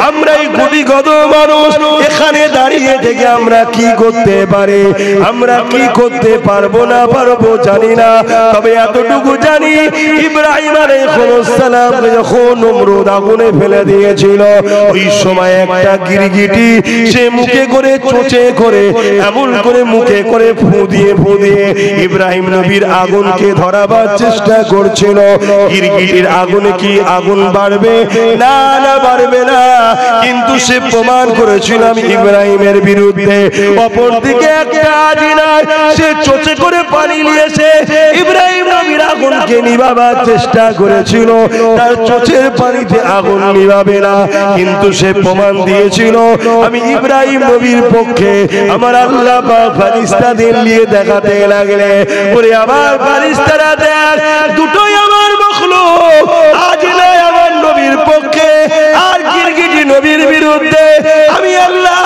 আমরা এই গুটিগত মানুষ, এখানে দাঁড়িয়ে থেকে আমরা কি করতে পারি, আমরা কি করতে পারবো না পারবো জানি না, তবে এতটুকু জানি ইব্রাহিম আলাইহিস সালাম যখন নমরুদ আগুনে ফেলে দিয়েছিল, ওই সময় একটা গিরগিটি সে মুখে করে চোঁচে করে এমন করে মুখে করে ফু দিয়ে ইব্রাহিম নবীর আগুনকে ধরাবার চেষ্টা করছিল। গিরগিটির আগুনে কি আগুন বাড়বে? না না, বাড়বে না। কিন্তু সে প্রমাণ করেছিল আমি ইব্রাহিমের বিরুদ্ধে। অপরদিকে একটা আজিনায় সে চোচে করে পানি নিয়েছে ইব্রাহিম নবীর আগুনকে নিভাবার চেষ্টা করেছিল। তার চোচের পানিতে আগুন নিভাবে না, কিন্তু সে প্রমাণ দিয়েছিল আমি ইব্রাহিম নবীর পক্ষে। আমার আল্লাহ পাক ফেরেশতাদের নিয়ে দেখাতে লাগলে, ওরে আমার ফেরেশতারা দেখ, দুটোই আমার মাখলুক, আজ নয় আমার নবীর পক্ষে আর গিরগিটি নবীর বিরুদ্ধে। আমি আল্লাহ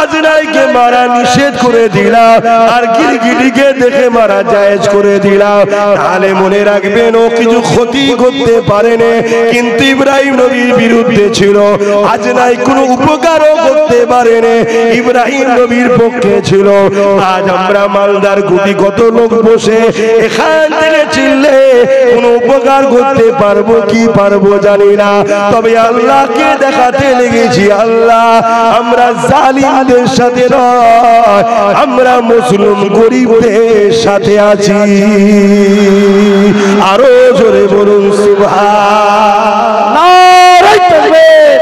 আজরাইলকে মারা নিষেধ করে দিলাম আর গিরগিটিকে দেখে মারা জায়েজ করে দিলাম। তাহলে মনে রাখবেন ও কিছু ক্ষতি করতে পারেনি, কিন্তু ইব্রাহিম নবীর বিরুদ্ধে ছিল। আজরাইল কোনো উপকারও করতে পারেনি, ইব্রাহিম নবীর পক্ষে ছিল। আজ আমরা মালদার গুটি কত লোক বসে এখান থেকে চিল্লে কোনো উপকার করতে পারবো কি পারবো জানি না, তবে আল্লাহকে দেখাতে লেগেছি আল্লাহ আমরা জালিমদের সাথে নয়, আমরা মুসলিম গরিবদের সাথে আছি। আরো জোরে বলুন সুবহান। নারে তাকবীর,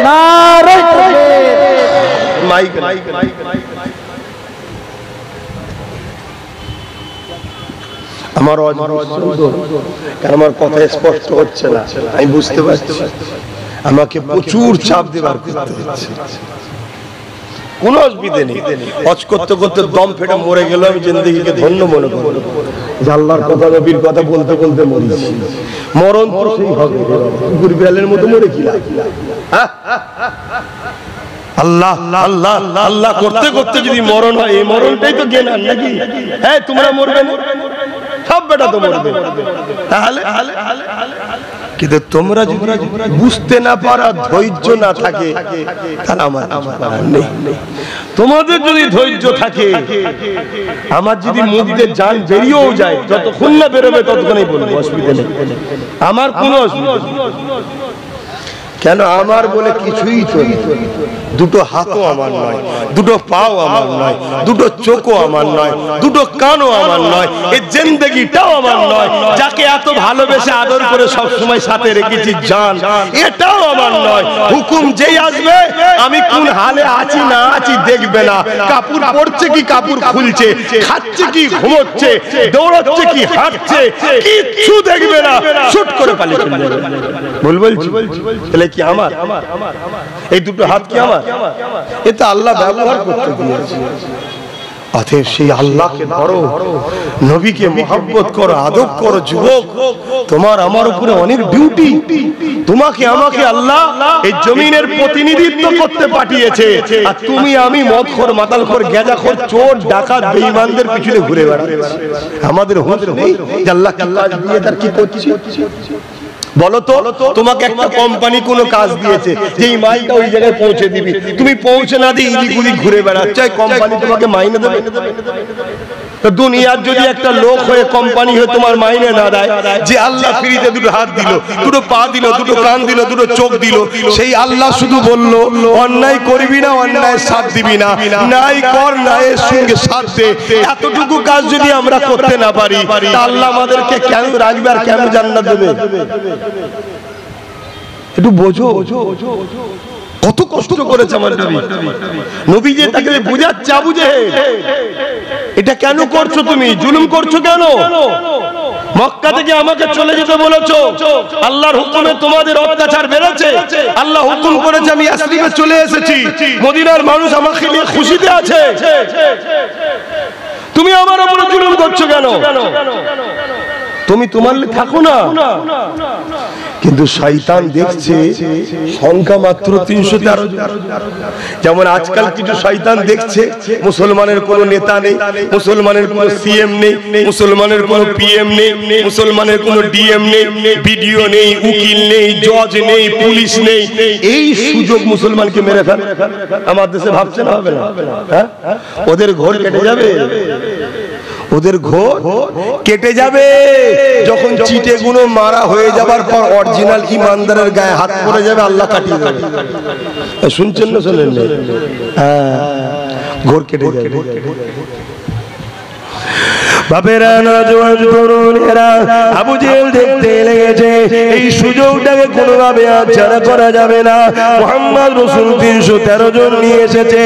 নারে তাকবীর। মাইক আমার আমার কথা স্পষ্ট হচ্ছে না, আমি বুঝতে পারছি। আমাকে প্রচুর চাপ দেবার করতে হচ্ছে, কোনো অসুবিধে নেই। হজ করতে করতে দম ফেটে মরে গেল, আমি জিন্দেগিকে ধন্য মনে করব। আল্লাহর কথা নবীর কথা বলতে বলতে মরেছি, মরণ তো সেই হবে, কুকুর বিড়ালের মতো মরে কি লাভ? আল্লাহ আল্লাহ আল্লাহ করতে করতে যদি মরণ হয়, এই মরণটাই তো জ্ঞান নাকি? হ্যাঁ, তোমরা মরবে না, সব বেটা তো মরবে। তাহলে কিন্তু তোমরা যদি বুঝতে না পারা, ধৈর্য না থাকে, তাহলে আমার নেই। তোমাদের যদি ধৈর্য থাকে, আমার যদি মুখ দিয়ে জান বেরিয়েও যায়, যতক্ষণ না বেরোবে ততক্ষণই বলবো, অসুবিধা নেই, আমার কোনো অসুবিধা নেই। কেন আমার বলে কিছুই চলে, দুটো হাতও আমার নয়, দুটো পাও আমার নয়, দুটো চোখও আমার নয়, দুটো কানও আমার নয়, এই জিন্দেগিটাও আমার নয়। যাকে এত ভালোবেসে আদর করে সব সময় সাথে রেখেছি জান, এটাও আমার নয়। হুকুম যেই আসবে, আমি কোন হালে আছি না আছি দেখবে না, কাপড় পরছে কি কাপড় খুলছে, খাচ্ছে কি ঘুমোচ্ছে, দৌড়াচ্ছে কি হাঁটছে, কিচ্ছু দেখবে না, শুট করে পালিয়ে চলে যাবে। ভুল বলছি? তাহলে কি আমার এই দুটো হাত কি আমার? এটা আল্লাহ ব্যবহার করতে দিয়েছে। অতএব সেই আল্লাহকে ধরো, নবীকে মহব্বত করো, আদব করো। যুবক, তোমার আমার উপরে অনেক ডিউটি। তোমাকে আমাকে আল্লাহ এই জমিনের প্রতিনিধিত্ব করতে পাঠিয়েছে, আর তুমি আমি মদখোর, মাতালখোর, গেজাখোর, চোর, ডাকাত, বেঈমানদের পিছনে ঘুরে বেড়াচ্ছি। আমাদের হুঁশ নেই যে আল্লাহ কাজ দিয়ে তার কি করছি? বলো তো, তোমাকে একটা কোম্পানি কোনো কাজ দিয়েছে যে এই মালটা ওই জায়গায় পৌঁছে দিবি, তুমি পৌঁছে না দিয়ে ইদিক উদিক ঘুরে বেড়াচ্ছ, কোম্পানি তোমাকে মাইনে দেবে? তো দুনিয়ার যদি একটা লোক হয়ে কোম্পানি হয়ে তোমার মাইনে না দেয়, যে আল্লাহ ফ্রিতে দুটো হাত দিল, দুটো পা দিল, দুটো কান দিল, দুটো চোখ দিল, সেই আল্লাহ শুধু বললো অন্যায় করবি না, অন্যায় সাথ দিবি না, নাই কর, ন্যায়ের সঙ্গে সাথ দে, এতটুকু কাজ যদি আমরা করতে না পারি, তা আল্লাহ আমাদেরকে কেন রাখবে আর কেন জান্নাত দেবে? একটু বোঝো কত কষ্ট করেছে আমার নবী। নবী যে তাকে বুঝাচ্ছে, আবু জেহেল এটা কেন করছো, তুমি জুলুম করছো কেন? মক্কা থেকে আমাকে চলে যেতে বলেছো, আল্লাহর হুকুমে তোমাদের অত্যাচার বেড়েছে, আল্লাহ হুকুম করেছে আমি ইয়াসরিবে চলে এসেছি, মদিনার মানুষ আমাকে নিয়ে খুশিতে আছে, তুমি আমার উপরে জুলুম করছো কেন? তুমি তোমার থাকো না। কিন্তু শয়তান দেখছে সংখ্যা মাত্র 313 জন। যেমন আজকাল কিছু শয়তান দেখছে মুসলমানের কোনো নেতা নেই, মুসলমানের কোনো সিএম নেই, মুসলমানের কোনো পিএম নেই, মুসলমানের কোনো ডিএম নেই, বিডিও নেই, উকিল নেই, জজ নেই, পুলিশ নেই, এই সুযোগ মুসলমানকে মেরে ফেলে। আমার দেশে ভাবছে না হবে না? হ্যাঁ, ওদের ঘোর কেটে যাবে, ওদের ঘোর কেটে যাবে যখন চিটে গুলো মারা হয়ে যাবার পর অরিজিনাল ইমানদারের গায়ে হাত পড়ে যাবে, আল্লাহ কাটিয়ে দেবে। শুনছেন না? শোনেন না? ঘোর কেটে যাবে। বাপেরা নওজোয়ান তরুণেরা আবু জেহেল দেখতে লেগেছে এই সুযোগটাকে কোনোভাবে হাতছাড়া করা যাবে না। মুহাম্মদ রাসূল 313 জন নিয়ে এসেছে,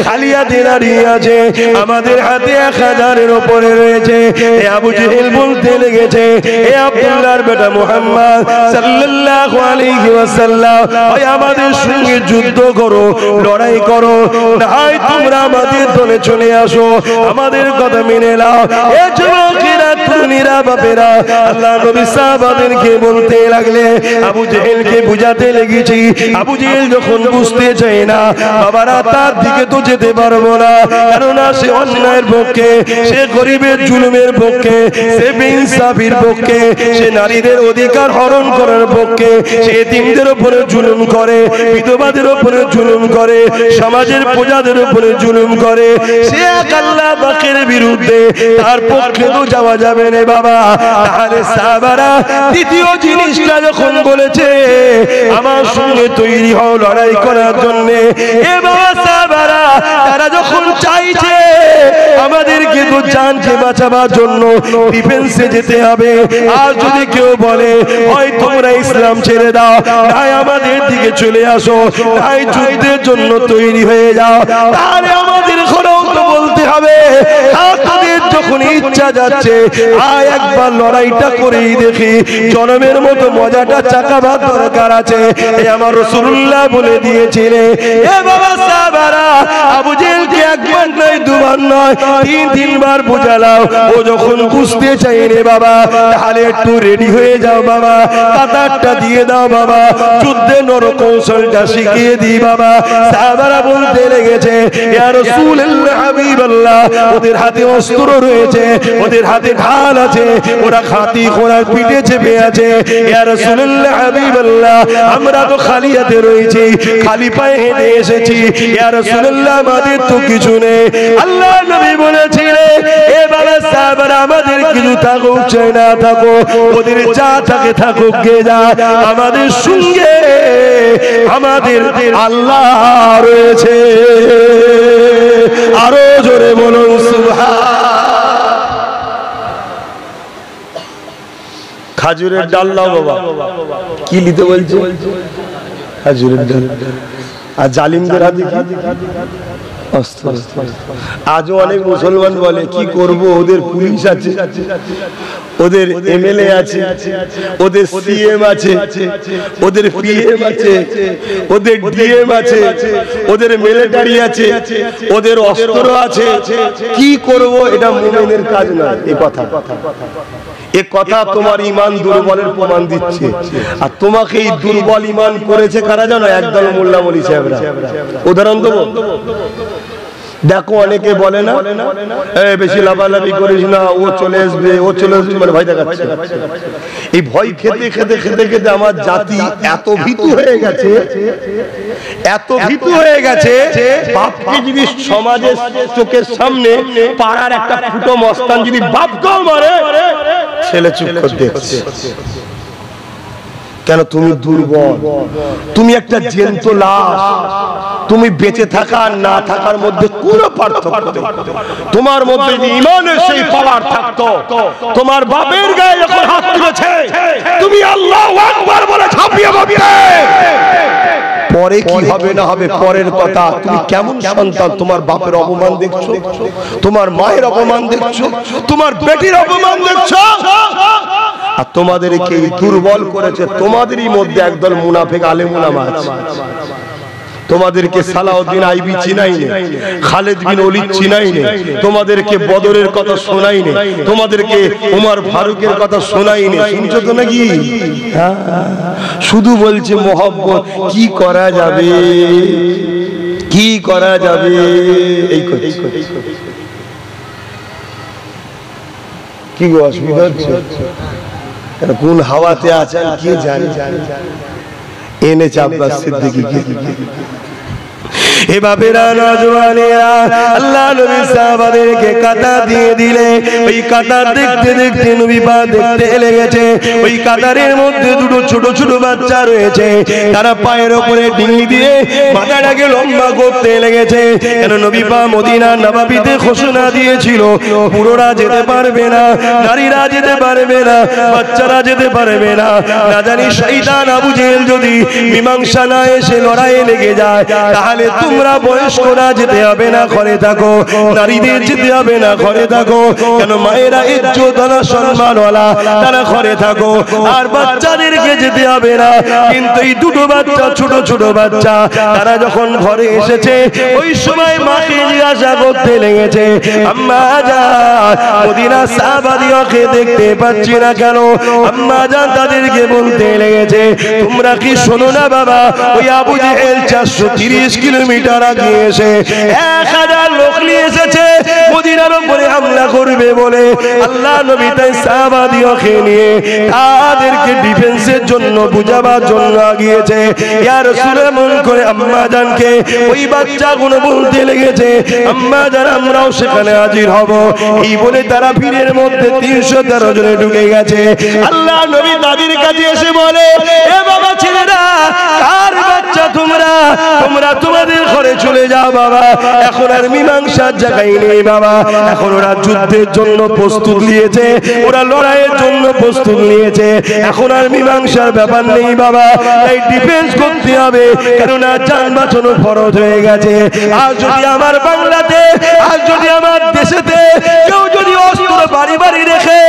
খালি হাতে দাঁড়িয়ে আছে, আমাদের হাতে 1000-এর উপরে রয়েছে। এ আবু জেহেল বলতে লেগেছে, এ আব্দুল্লাহর বেটা মুহাম্মদ সাল্লাল্লাহু আলাইহি ওয়াসাল্লাম, ওই আমাদের সঙ্গে যুদ্ধ করো, লড়াই করো, নাই তোমরা আমাদের দলে চলে আসো, আমাদের কথা মেনে নাও। যুবকেরা তরুণীরা বাপেরা আল্লাহ নবী সাহাবাদেরকে বলতে লাগলে, আবু জেহেলকে বুঝাতে লেগেছি। আবু জেহেল যখন বুঝতে চায় না, বাবারা তার দিকে তো যেতে পারবো না, কেননা সে অন্যায়ের পক্ষে, সে গরিবের জুলুমের পক্ষে, সে বেইনসাফির পক্ষে, সে নারীদের অধিকার হরণ করার পক্ষে, সে এতিমদের উপরে জুলুম করে, বিধবাদের উপরে জুলুম করে, সমাজের প্রজাদের উপরে জুলুম করে, সে এক আল্লাহ পাকের বিরুদ্ধে, তার পক্ষে তো যাওয়া যাবে না বাবা। তাহলে সাহাবারা দ্বিতীয় জিনিসটা যখন বলেছে, আমার সঙ্গে তৈরি হও লড়াই করার জন্য, এ বাবা সাহাবারা তারা যখন চাইছে আমাদেরকে তো জানকে বাঁচাবার জন্য ডিফেন্সে যেতে হবে, আর যদি কেউ বলে হয় তোমরা ইসলাম ছেড়ে দাও, তাই আমাদের দিকে চলে আসো, তাই যুদ্ধের জন্য তৈরি হয়ে যাও, তাহলে আমাদের ঘরেও তো বলতে হবে, তাদের যখন ইচ্ছা যাচ্ছে আয় একবার লড়াইটা করেই দেখি, জনমের মতো মজাটা চাকাবার দরকার আছে। এই আমার রাসূলুল্লাহ বলে দিয়েছিলেন। এ বাবা সাহাবারা আবু জেহেলকে একবার নয়, দুবার নয়, 3 বার বোঝালাও, ও যখন বুঝতে চাই রে বাবা, তাহলে একটু রেডি হয়ে যাও বাবা, কাতারটা দিয়ে দাও বাবা, যুদ্ধে নরকৌশলটা শিখিয়ে দিই বাবা। সাহাবারা বলতে লেগেছে, ইয়া রাসূলুল্লাহ হাবিবাল্লাহ, ওদের হাতে অস্ত্র রয়েছে, ওদের হাতে ঢাল আছে, ওরা খাতি ঘোড়ার পিঠে চেপে আছে। ইয়া রাসূলুল্লাহ হাবিবাল্লাহ, আমরা তো খালি হাতে রয়েছি, খালি পায়ে হেঁটে এসেছি, ইয়া রাসূলুল্লাহ আমাদের তো কিছু নেই। আল্লাহ নবী বলেছিলেন, এ বাবা সাহাবারা আমাদের কিছু থাকুক চাই না থাকুক, ওদের যা থাকে থাকুক গে যা, আমাদের সঙ্গে আমাদের আল্লাহ রয়েছে। আরো জোরে বলুন সুবহান। খাজুরের ডাল দাও বাবা, কি নিতে বলছে? খাজুরের ডাল। আর জালিমদের হাতে আজও অনেক মুসলমান বলে কি করব, ওদের পুলিশ আছে, ওদের এমএলএ আছে, ওদের সিএম আছে, ওদের পিএম আছে, ওদের ডিএম আছে, ওদের মিলিটারি আছে, ওদের অস্ত্র আছে, কি করব? এটা মুমিনের কাজ নয়। এই কথা তোমার ঈমান দুর্বলের প্রমাণ দিচ্ছে। আর তোমাকে এই দুর্বল ঈমান করেছে কারা জানো? একদল মোল্লা মৌলভী সাহেবরা। উদাহরণ দেবো, দেখো অনেকে বলে না, বেশি লাফালাফি করিস না, ও চলে আসবে, ও চলে আসবে, মানে ভয় দেখাচ্ছে। এই ভয় খেতে খেতে খেতে খেতে আমার জাতি এত ভীতু হয়ে গেছে, এত ভীতু হয়ে গেছে, বাপকে যদি সমাজের চোখের সামনে পাড়ার একটা ফুটো মস্তান যদি বাপকেও মারে, ছেলে চুপ করে দেখছে। কেন? তুমি দুর্বল, তুমি একটা জ্যান্ত লাশ, তুমি বেঁচে থাকা আর না থাকার মধ্যে কোনো পার্থক্য নেই। তোমার মধ্যে যদি ঈমানের সেই পাওয়ার থাকতো, তোমার বাপের গায়ে যখন হাত তুলেছে তুমি আল্লাহু আকবার বলে ঝাঁপিয়ে পড়তে। পরে কি হবে না হবে পরের কথা। তুমি কেমন সন্তান, তোমার বাপের অপমান দেখছো, তোমার মায়ের অপমান দেখছো, তোমার বেটির অপমান দেখছো, আর তোমাদেরকে দুর্বল করেছে। তোমাদেরই মধ্যে একদল মুনাফিক আলেম উলামা আছে। তোমাদেরকে সালাউদ্দিন আইবি চিনাই নে, খালিদ বিন ওলীদ চিনাই নে, তোমাদেরকে বদরের কথা শোনাই নে, তোমাদেরকে ওমর ফারুকের কথা শোনাই নে। শুনছো তো নাকি? শুধু বলছে মোহাব্বত। কি করা যাবে, কি করা যাবে? এই কি গো অসুবিধা হচ্ছে? কোন হাওয়াতে আছেন কি জানি, এনেছে আব্বাস সিদ্দিকীকে। এবাবেরা নওজওয়ানেরা আল্লাহ নবী সাহাবাদেরকে কাঁটা দিয়ে দিলে ওই কাঁটা দেখতে দেখতে নবী পাক দেখতে লেগেছে ওই কাঁটারের মধ্যে দুটো ছোট ছোট বাচ্চা রয়েছে তারা পায়ের উপরে ডিঙি দিয়ে মাথাটাকে লম্বা করতে লেগেছে কেন নবী পাক মদিনা নববীতে ঘোষণা দিয়েছিল পুরোরা যেতে পারবে না নারীরা যেতে পারবে না বাচ্চারা যেতে পারবে না না জানি শয়তান আবু জেহেল যদি মীমাংসা না এসে লড়াইয়ে লেগে যায় তাহলে তোমরা বয়স্করা যেতে হবে না ঘরে থাকো নারীদের যেতে হবে না ঘরে থাকো কেন মায়েরা ইজ্জত আর সম্মানওয়ালা তারা ঘরে থাকো আর বাচ্চাদেরকে যেতে হবে না কিন্তু এই দুটো বাচ্চা ছোট ছোট বাচ্চা তারা যখন ঘরে এসেছে ওই সময় মাকে জিজ্ঞাসা করতে লেগেছে আম্মা জান মদিনা সাহাবাদিওকে দেখতে পাচ্ছি না কেন আম্মা জান তাদেরকে বলতে লেগেছে তোমরা কি শোনো না বাবা ওই আবু জেহেল 430 কিলোমিটার আগে এসে 1000 লোক নিয়ে এসেছে মদিনার উপরে হামলা করবে বলে আল্লাহ নবী তাই সাহাবাদিওকে নিয়ে তাদেরকে ডিফেন্সের জন্য বুঝাবার জন্য গিয়েছে ইয়া রাসূলুল্লাহ মন করে আম্মা জানকে ওই বাচ্চাগুলো বলতে লেগেছে আম্মা জান আমরাও সেখানে হাজির হব এই বলে তারা ভিড়ের মধ্যে 313 জনে ঢুকে গেছে আল্লাহ নবী তাদের কাছে এসে বলে এ বাবা ছেলেরা কার বাচ্চা তোমরা তোমরা তোমাদের ঘরে চলে যাও বাবা এখন আর মীমাংসার জায়গায় নেই বাবা এখন ওরা যুদ্ধের জন্য প্রস্তুত নিয়েছে ওরা লড়াইয়ের জন্য প্রস্তুত নিয়েছে এখন আর মীমাংসার ব্যাপার নেই বাবা এই ডিফেন্স করতে হবে কারণ জান বাঁচানো ফরজ হয়ে গেছে আর যদি আমার বাংলাতে আর যদি আমার দেশেতে কেউ যদি অস্ত্র বাড়ি বাড়ি রেখে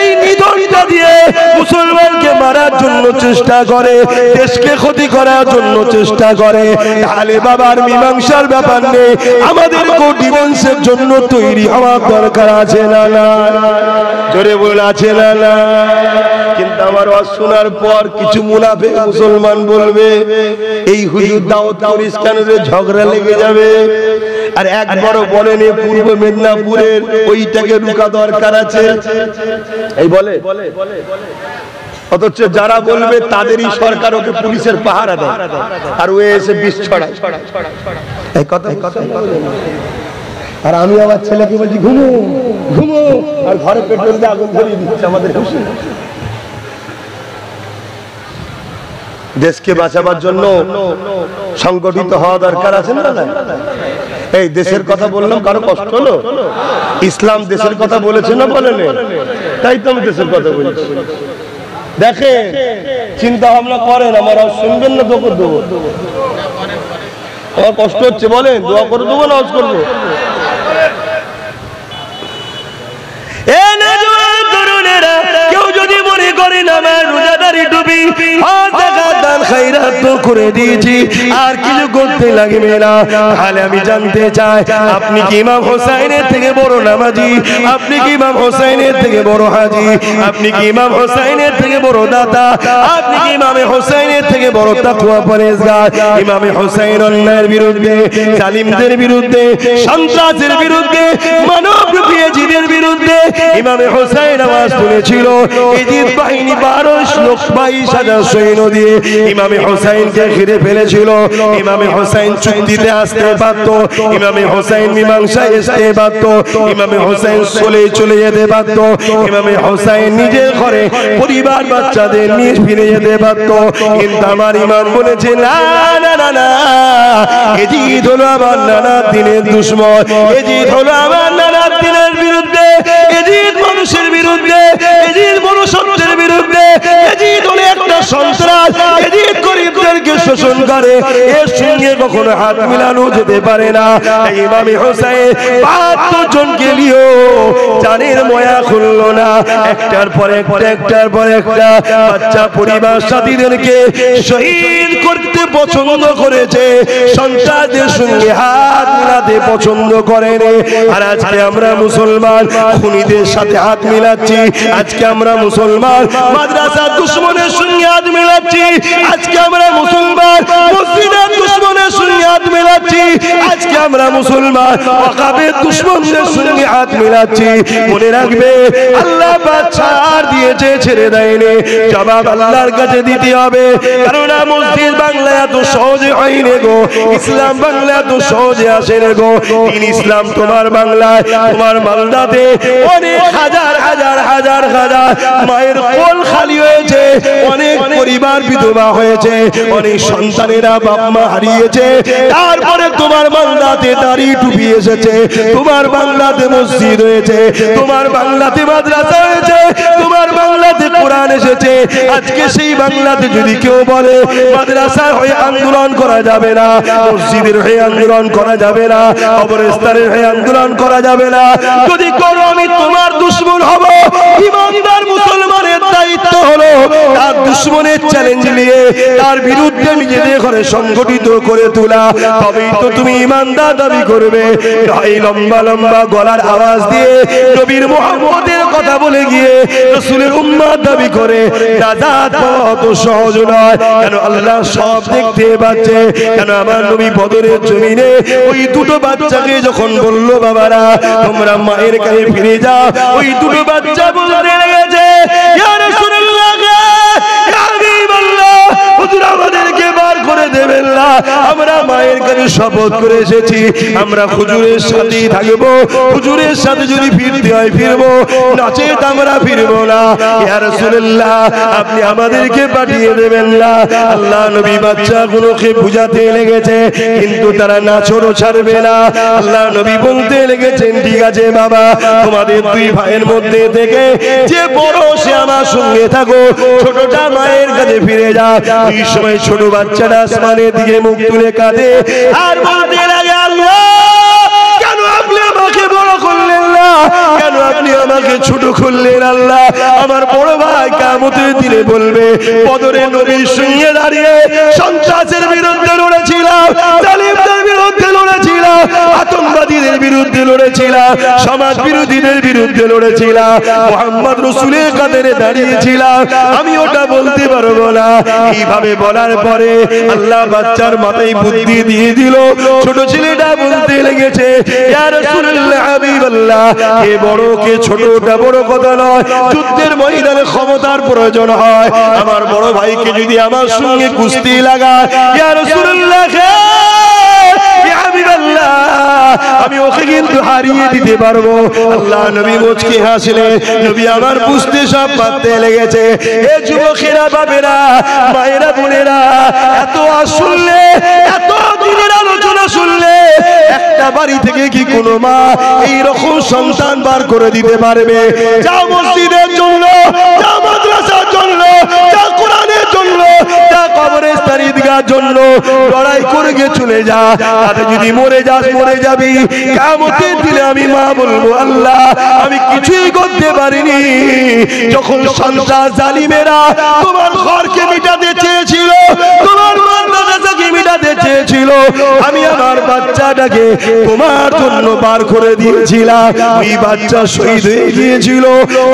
এই নিধনটা দিয়ে মুসলমানকে মারার জন্য চেষ্টা করে দেশকে ক্ষতি করার জন্য চেষ্টা করে তাহলে বাবার মীমাংসার ব্যাপার নেই আমাদেরকেও ডিফেন্সের জন্য তৈরি হওয়ার দরকার আছে না না জোরে বলে আছে না না কিন্তু আমার ওয়াজ শোনার পর কিছু মুনাফিক মুসলমান বলবে এই হুজুর দাওয়াত করিস কেন রে ঝগড়া লেগে যাবে আর একবারও বলেনি পূর্ব মেদিনীপুরের ওইটাকে রুকা দরকার আছে এই বলে অথচ যারা বলবে তাদেরই সরকার ওকে পুলিশের পাহারা দেয় আর ও এসে বিষ ছড়ায় এই কথা আর আমি আমার ছেলেকে বলছি ঘুমো ঘুমো আর ঘরে পেট্রোল দিয়ে আগুন ধরিয়ে দিচ্ছে আমাদের খুশি দেশকে বাঁচাবার জন্য সংগঠিত হওয়া দরকার আছে না এই দেশের কথা বললাম কারো কষ্ট হলো ইসলাম দেশের কথা বলেছে না বলেন তাই তো আমি দেশের কথা বলছি দেখেন চিন্তা ভাবনা করেন আমার শুনবেন না দোয়া করে দেবো আমার কষ্ট হচ্ছে বলেন দোয়া করে দেবো না আওয়াজ করবো কেউ যদি মনে করেন আমার রোজাদারি ডুবি করে দিয়েছি আর কিছু করতে লাগবে না তাহলে আমি জানতে চাই আপনি কি ইমাম হোসেনের থেকে বড় নামাজি আপনি কি ইমাম হোসেনের থেকে বড় হাজি আপনি কি ইমাম হোসেনের থেকে বড় দাতা আপনি কি ইমামে হোসেনের থেকে বড় তাকওয়া পরহেজগার ইমামে হোসেন অন্যায়ের বিরুদ্ধে জালিমদের বিরুদ্ধে সন্ত্রাসের বিরুদ্ধে মানবরূপী জিদের বিরুদ্ধে ইমামে হোসেন আওয়াজ তুলেছিল ইজিদ বাহিনী 12,22,000 সৈন্য দিয়ে ইমামে হোসেনকে ঘিরে ফেলেছিল ইমামে হোসেন চুক্তিতে আসতে পারত ইমামে হোসেন মীমাংসায় আসতে পারত ইমামে হোসেন চলে যেতে পারত ইমামে হোসেন নিজের ঘরে পরিবার বাচ্চাদের নিয়ে ফিরে যেতে পারত কিন্তু আমার ইমাম বলেছে না না না না ইজিদ হলো আমার নানা দিনের দুশমন ইজিদ হলো আমার নানা দিনের বিরুদ্ধে ইজিদ মানুষের বিরুদ্ধে ইজিদ মনুষ্যত্বের বিরুদ্ধে ইজিদ হলো একটা সন্ত্রাস ইজিদ গরিবদেরকে শোষণ করে এর সঙ্গে কখনো হাত মিলানো যেতে পারে না ইমাম হোসেন 72 জনকে নিয়েও জানের ময়া খুললো না একটার পর একটা বাচ্চা পরিবার সাথীদেরকে শহীদ করতে পছন্দ করেছে সন্তানদের সঙ্গে হাত মিলাতে পছন্দ করেনি আর আজকে আমরা মুসলমান খুনিদের সাথে হাত মিলাচ্ছি আজকে আমরা মুসলমান মাদ্রাসা দুশমনের সঙ্গে হাত মিলাচ্ছি আজকে আমরা মুসলমান মসজিদের দুশমনের সঙ্গে হাত মেলাচ্ছি, আজকে আমরা মুসলমান ওয়াকাবের দুশমনদের সঙ্গে হাত মেলাচ্ছি। মনে রাখবে আল্লাহ পাক ছাড় দিয়েছে, ছেড়ে দেয়নি। জবাব আল্লাহর কাছে দিতে হবে, কারণ মসজিদ বাংলায় এত সহজে হয়নি গো, ইসলাম বাংলায় এত সহজে আসে না গো। দিন ইসলাম তোমার বাংলায়, তোমার মালদাতে অনেক হাজার হাজার হাজার হাজার মায়ের কোল খালি হয়েছে, অনেক পরিবার বিধবা হয়েছে, অনেক সন্তানেরা বাপ মা হারিয়েছে। তারপরে তোমার বাংলাতে দাড়ি টুপি এসেছে, তোমার বাংলাতে মসজিদ হয়েছে, তোমার বাংলাতে মাদ্রাসা হয়েছে, তোমার বাংলাতে কোরআন এসেছে। আজকে সেই বাংলাতে যদি কেউ বলে মাদ্রাসার হয়ে আন্দোলন করা যাবে না, মসজিদের হয়ে আন্দোলন করা যাবে না, কবরস্থানের হয়ে আন্দোলন করা যাবে না, যদি করো আমি তোমার দুশমন হব। ইমানদার মুসলমানের দায়িত্ব হলো তার দুশমনের চ্যালেঞ্জ নিয়ে তার বিরুদ্ধে নিজেদের ঘরে সংগঠিত করে তোলা, তবেই তো তুমি ইমানদার দাবি করবে। তাই লম্বা লম্বা গলার আওয়াজ দিয়ে নবীর মুহাম্মদের কথা বলে গিয়ে রাসূলের উম্মত দাবি করে নাজাত পাওয়া তো সহজ নয়। কেন আল্লাহ সব দেখতে পাচ্ছে। কেন আমার নবী বদরের জমিনে ওই দুটো বাচ্চাকে যখন বলল বাবারা তোমরা মায়ের কাছে ফিরে যাও, ওই দুটো বাচ্চা বলতে লেগেছে ইয়া রাসূলুল্লাহ, ইয়া হাবিবাল্লাহ, হুজুর আমাদেরকে বার করে দেবেন না, আমরা মায়ের কাছে শপথ করে এসেছি, আমরা হুজুরের সাথেই থাকবো, হুজুরের সাথে যদি ফিরতে হয় ফিরবো, নচেত আমরা ফিরবো না। ইয়া রাসূলুল্লাহ আপনি আমাদেরকে পাঠিয়ে দেবেন না। আল্লাহ নবী বাচ্চাগুলোকে বুঝাতে লেগেছে, কিন্তু তারা নাছোড়ো ছাড়বে না। আল্লাহ নবী বলতে লেগেছেন ঠিক আছে বাবা, তোমাদের দুই ভাইয়ের মধ্যে থেকে যে বড় সে আমার সঙ্গে থাকো, ছোটটা মায়ের কাছে ফিরে যা। এই সময় ছোট বাচ্চাটা আসমানের দিকে মুখ তুলে কাঁদে আর বলতে লাগে আল্লাহ কেন আপনি আমাকে বড় করলেন না, কেন আপনি আমাকে ছোট করলেন। আল্লাহ আমার বড় ভাই কিয়ামতের দিনে বলবে বদরে নবীর সঙ্গে দাঁড়িয়ে সন্ত্রাসের বিরুদ্ধে লড়েছিলাম, জালিমদের বিরুদ্ধে লড়েছিলাম, আতঙ্কবাদীদের বিরুদ্ধে লড়েছিলাম, সমাজ বিরোধীদের বিরুদ্ধে লড়েছিলাম, মুহাম্মদ রাসূলের কাঁধে দাঁড়িয়েছিলাম, আমি ওটা বলতে পারবো না। এইভাবে বলার পরে আল্লাহ বাচ্চার মাথায় বুদ্ধি দিয়ে দিল। ছোট ছেলেটা বলতে লেগেছে ইয়া রাসূলুল্লাহ হাবিবাল্লাহ, কে বড় কে ছোট ওটা বড় কথা নয়, যুদ্ধের ময়দানে ক্ষমতার প্রয়োজন হয়। আমার বড় ভাইকে যদি আমার সঙ্গে কুস্তি লাগায় ইয়া রাসূলুল্লাহ আমি ওকে কিন্তু হারিয়ে দিতে পারবো। আল্লাহ নবী মুচকি হাসলেন। নবী আমার বুঝতে সব পারতে লেগেছে। এ যুবকেরা বাবেরা মায়েরা বোনেরা এত শুনলে, এত দিনের আলোচনা শুনলে একটা বাড়ি থেকে কি কোনো মা এইরকম সন্তান বার করে দিতে পারবে? যা মসজিদের জন্য, যা মাদ্রাসার জন্য, যা কোরআনের জন্য, যা কবরস্থান ঈদগাহর জন্য লড়াই করে গিয়ে চলে যা। আর যদি মরে যাস মরে যাবি, কিয়ামতের দিনে আমি মা বলবো আল্লাহ আমি কিছুই করতে পারিনি। যখন সন্ত্রাস জালিমেরা তোমার ঘরকে মিটাতে চেয়েছিল, তোমার মাদ্রাসাকে মিটাতে চেয়েছিল, আমি আমার বাচ্চাটাকে তোমার জন্য বার করে দিয়েছিলাম। ওই বাচ্চা শহীদ হয়ে গিয়েছিল,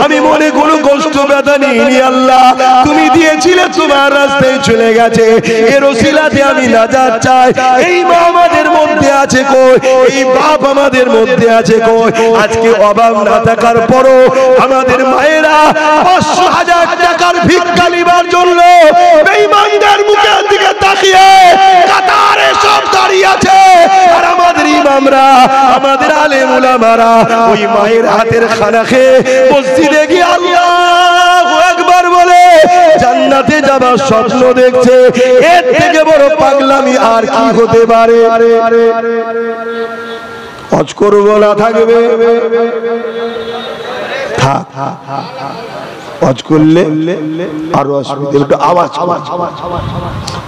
আমি মনে কোনো কষ্ট ব্যথা নিইনি। আল্লাহ তুমি দিয়েছিলে, তোমার রাস্তায় চলে গেছে, এর ওসিলাতে আমি নাজাত চাই। এই মা আমাদের মধ্যে আছে কই? এই বাপ আমাদের মধ্যে আছে কই? আজকে অভাব না থাকার পরও আমাদের মায়েরা ৫০০,০০০ টাকার ভিক্ষা নিবার জন্য বেঈমানদের মুখের দিকে তাকিয়ে কাতারে সব দাঁড়িয়ে আছে। আর আমাদের ইমামরা, আমাদের আলেম উলামারা ওই মায়ের হাতের খানা খেয়ে মসজিদে গিয়ে আল্লাহু আকবার বলে জান্নাতে যাবার স্বপ্ন দেখছে। এর থেকে বড় পাগলামি আর কি হতে পারে? হজ করবো না থাকবে, থাক হজ করলে আরো অসুবিধা। একটু আওয়াজ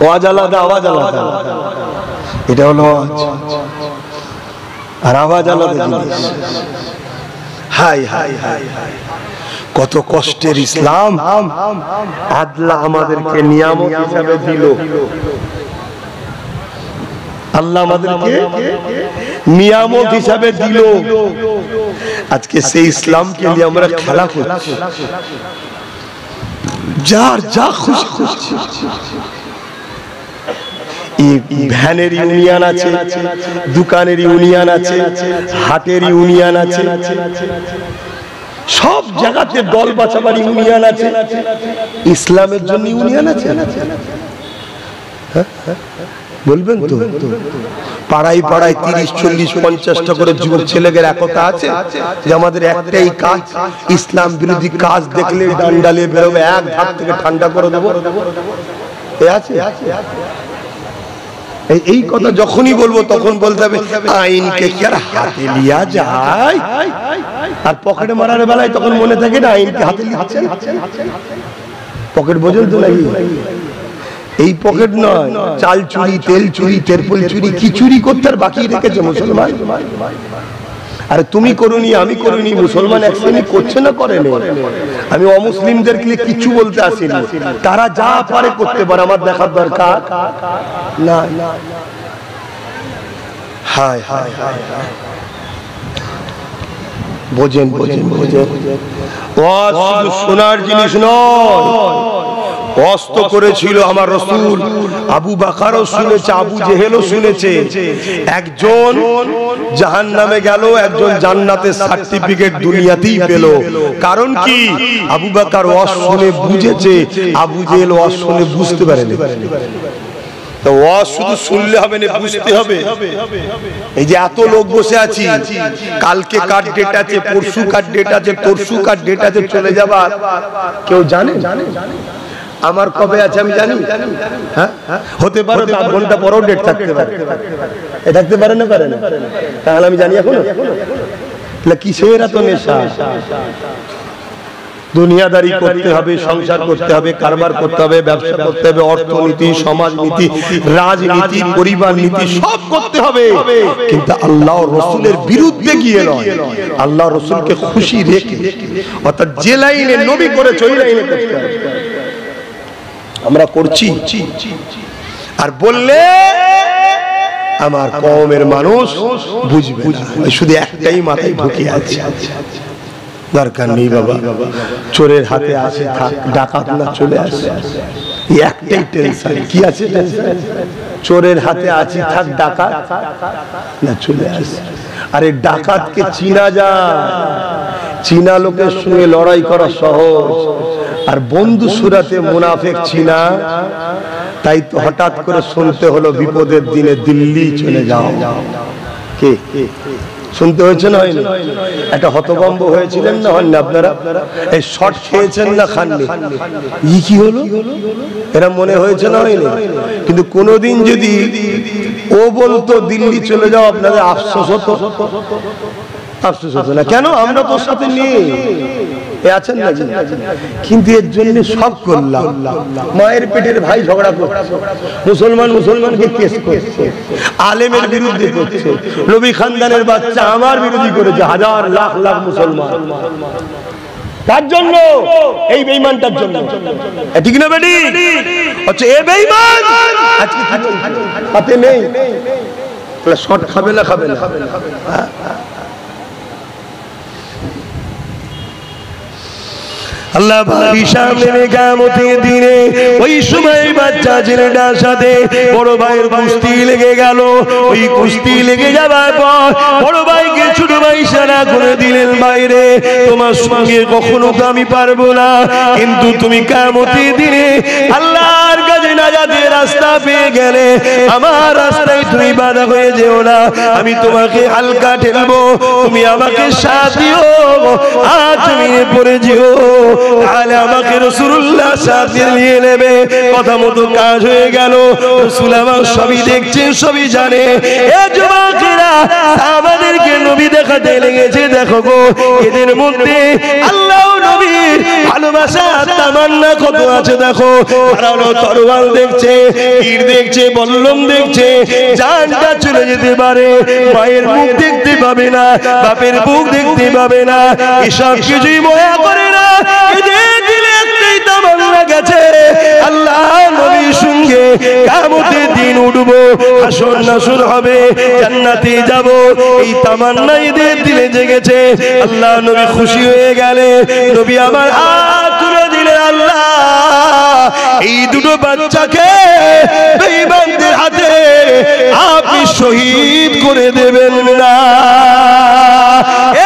আওয়াজ আলাদা, আওয়াজ আলাদা। এটা হলো হজ আর আওয়াজ আলাদা জিনিস। হাই হাই হাই হাই, কত কষ্টের ইসলাম আল্লাহ আমাদেরকে নিয়ামত হিসাবে দিল। আল্লাহ আমাদেরকে নিয়ামত হিসাবে দিল। আজকে সেই ইসলামকে নিয়ে আমরা খেলা করছি, যার যা খুশি করছি। ভ্যানের ইউনিয়ন আছে, দোকানের ইউনিয়ন আছে, হাটের ইউনিয়ন আছে, সব জায়গাতে দল বাঁচাবার ইউনিয়ন আছে। ইসলামের জন্য ইউনিয়ন আছে? বলবেন তো? পাড়ায় পাড়ায় 30, 40, 50টা করে যুবক ছেলেদের একতা আছে যে আমাদের একটাই কাজ, ইসলাম বিরোধী কাজ দেখলে ডান্ডালে বেরোবে, এক ধাপ থেকে ঠান্ডা করে দেবো। এই কথা যখনই বলবো তখন বলতে হবে আইনকে কি আর হাতে লিয়া যায়? আর পকেটে মারার বেলায় তখন মনে থাকে না আইনকে হাতে লিচ্ছে, পকেট বোঝেন তো নাকি? এই পকেট নয়, চাল চুরি, তেল চুরি, তেরপল চুরি, কি চুরি করতে আর বাকি রেখেছে মুসলমান? আরে তুমি করুনি, আমি করিনি, মুসলমান এক শ্রেণী করছে না করে না। আমি অমুসলিমদেরকে কিছু বলতে আসিনি, তারা যা পারে করতে পারে, আমার দেখার দরকার না। হায় হায় হায়, বোঝেন বোঝেন বোঝেন, শুধু শোনার জিনিস নয়, অস্ত করেছিল আমার রাসূল। আবু বকরও শুনেছে, আবু জেহেলও শুনেছে। একজন জাহান্নামে গেল, একজন জান্নাতের সার্টিফিকেট দুনিয়াতেই পেল। কারণ কি? আবু বকর ওয়াজ শুনে বুঝেছে, আবু জেহেল ওয়াজ শুনে বুঝতে পারেনি। তো ওয়াজ শুধু শুনলে হবে না, বুঝতে হবে। এই যে এত লোক বসে আছি, কালকে কার ডেট আছে, পরশু কার ডেট আছে, তরশু কার ডেট আছে চলে যাবার, কেউ জানে? আমার কবে আছে আমি জানি? হ্যাঁ, হতে পারে 7 ঘন্টা পরেও ডেট থাকতে পারে, থাকতে পারে না, পারে না? তাহলে আমি জানি এখনো? কিসের এত নেশা? দুনিয়াদারি করতে হবে, সংসার করতে হবে, কারবার করতে হবে, ব্যবসা করতে হবে, অর্থনীতি, সমাজনীতি, রাজনীতি, পরিবার নীতি সব করতে হবে, কিন্তু আল্লাহ রাসূলের বিরুদ্ধে গিয়ে নয়, আল্লাহ রাসূলকে খুশি রেখে, অর্থাৎ যে লাইনে নবী করেছে ওই লাইনে করতে হবে। আমরা করছি আর বললে আমার কওমের মানুষ বুঝবে না, শুধু একটাই মাথায় ঢুকে আছে, দরকার নেই বাবা, চোরের হাতে আসে থাক, ডাকাত না চলে আসে, একটাই টেনশন। কি আছে টেনশন? চোরের হাতে আছে থাক, ডাকাত না চলে আসে। আরে ডাকাতকে চিনা যায়, চীনা লোকের সঙ্গে লড়াই করা সহজ, আর বন্ধু সুরাতে মুনাফিক চিনা। তাই তো হঠাৎ করে শুনতে হলো বিপদের দিনে দিল্লি চলে যাও। কে শুনতে হয়েছে না? হয়নি? একটা হতভম্ব হয়েছিলেন না, হন না আপনারা? এই শট খেয়েছেন না খাননি? কি হলো এরা মনে হয়েছে না? হয়নি? কিন্তু কোনদিন যদি ও বলতো দিল্লি চলে যাও, আপনাদের আফসোস হতো? আফসোস হতো না কেন? আমরা তোর সাথে নেই, আছেন না, কিন্তু এর জন্য সব করলাম। মায়ের পেটের ভাই ঝগড়া করছে, মুসলমান মুসলমানকে কেস করছে, আলেমের বিরুদ্ধে করছে, নবী খানদানের বাচ্চা আমার বিরোধী করেছে, হাজার লাখ লাখ মুসলমান। তার জন্য এই বেঈমানটার জন্য, ঠিক না বেটি? আচ্ছা এই বেঈমান আজকে হাতে নেই, তাহলে শট খাবে না? খাবে না। আল্লাহ ভাই সামনে কিয়ামতের দিনে ওই সময় বাচ্চা ছেলেটার সাথে বড় ভাইয়ের কুস্তি লেগে গেল। ওই কুস্তি লেগে যাবার পর বড় ভাইকে ছোট ভাই ইশারা করে দিলেন, বাইরে তোমার সঙ্গে কখনো তো আমি পারবো না, কিন্তু তুমি কিয়ামতের দিনে আল্লাহর কাছে নাজাতের রাস্তা পেয়ে গেলে আমার রাস্তায় তুমি বাধা হয়ে যেও না, আমি তোমাকে হালকা ঠেলবো, তুমি আমাকে সাথ দিও, আর তুমি পড়ে যেও, তাহলে আমাকে রাসূলুল্লাহ সাথে নিয়ে নেবে। কথা মতো কাজ হয়ে গেল। রাসূল আমার সবই দেখছেন, সবই জানে। এ যুবকেরা আমাদেরকে নবী দেখাতে লেগেছে। দেখো গো, এদের মধ্যে আল্লাহ নবীর ভালোবাসা তামান্না কত আছে দেখো। ধারালো তরোয়াল দেখছে, তীর দেখছে, বল্লম দেখছে, জানটা চলে যেতে পারে, মায়ের মুখ দেখতে পাবে না, বাপের মুখ দেখতে পাবে না, এসব কিছুই ময়া করে না। এদের দিলে একটাই তামান্না গেছে, আল্লাহ নবীর সঙ্গে কিয়ামতের দিন উঠবো, হাসর নাসর হবে, জান্নাতে যাব, এই তামান্না এদের দিলে জেগেছে। আল্লাহ নবী খুশি হয়ে গেলে নবী আমার হাত তুলে দিলেন, আল্লাহ এই দুটো বাচ্চাকে বেঈমানদের হাতে আপনি শহীদ করে দেবেন না।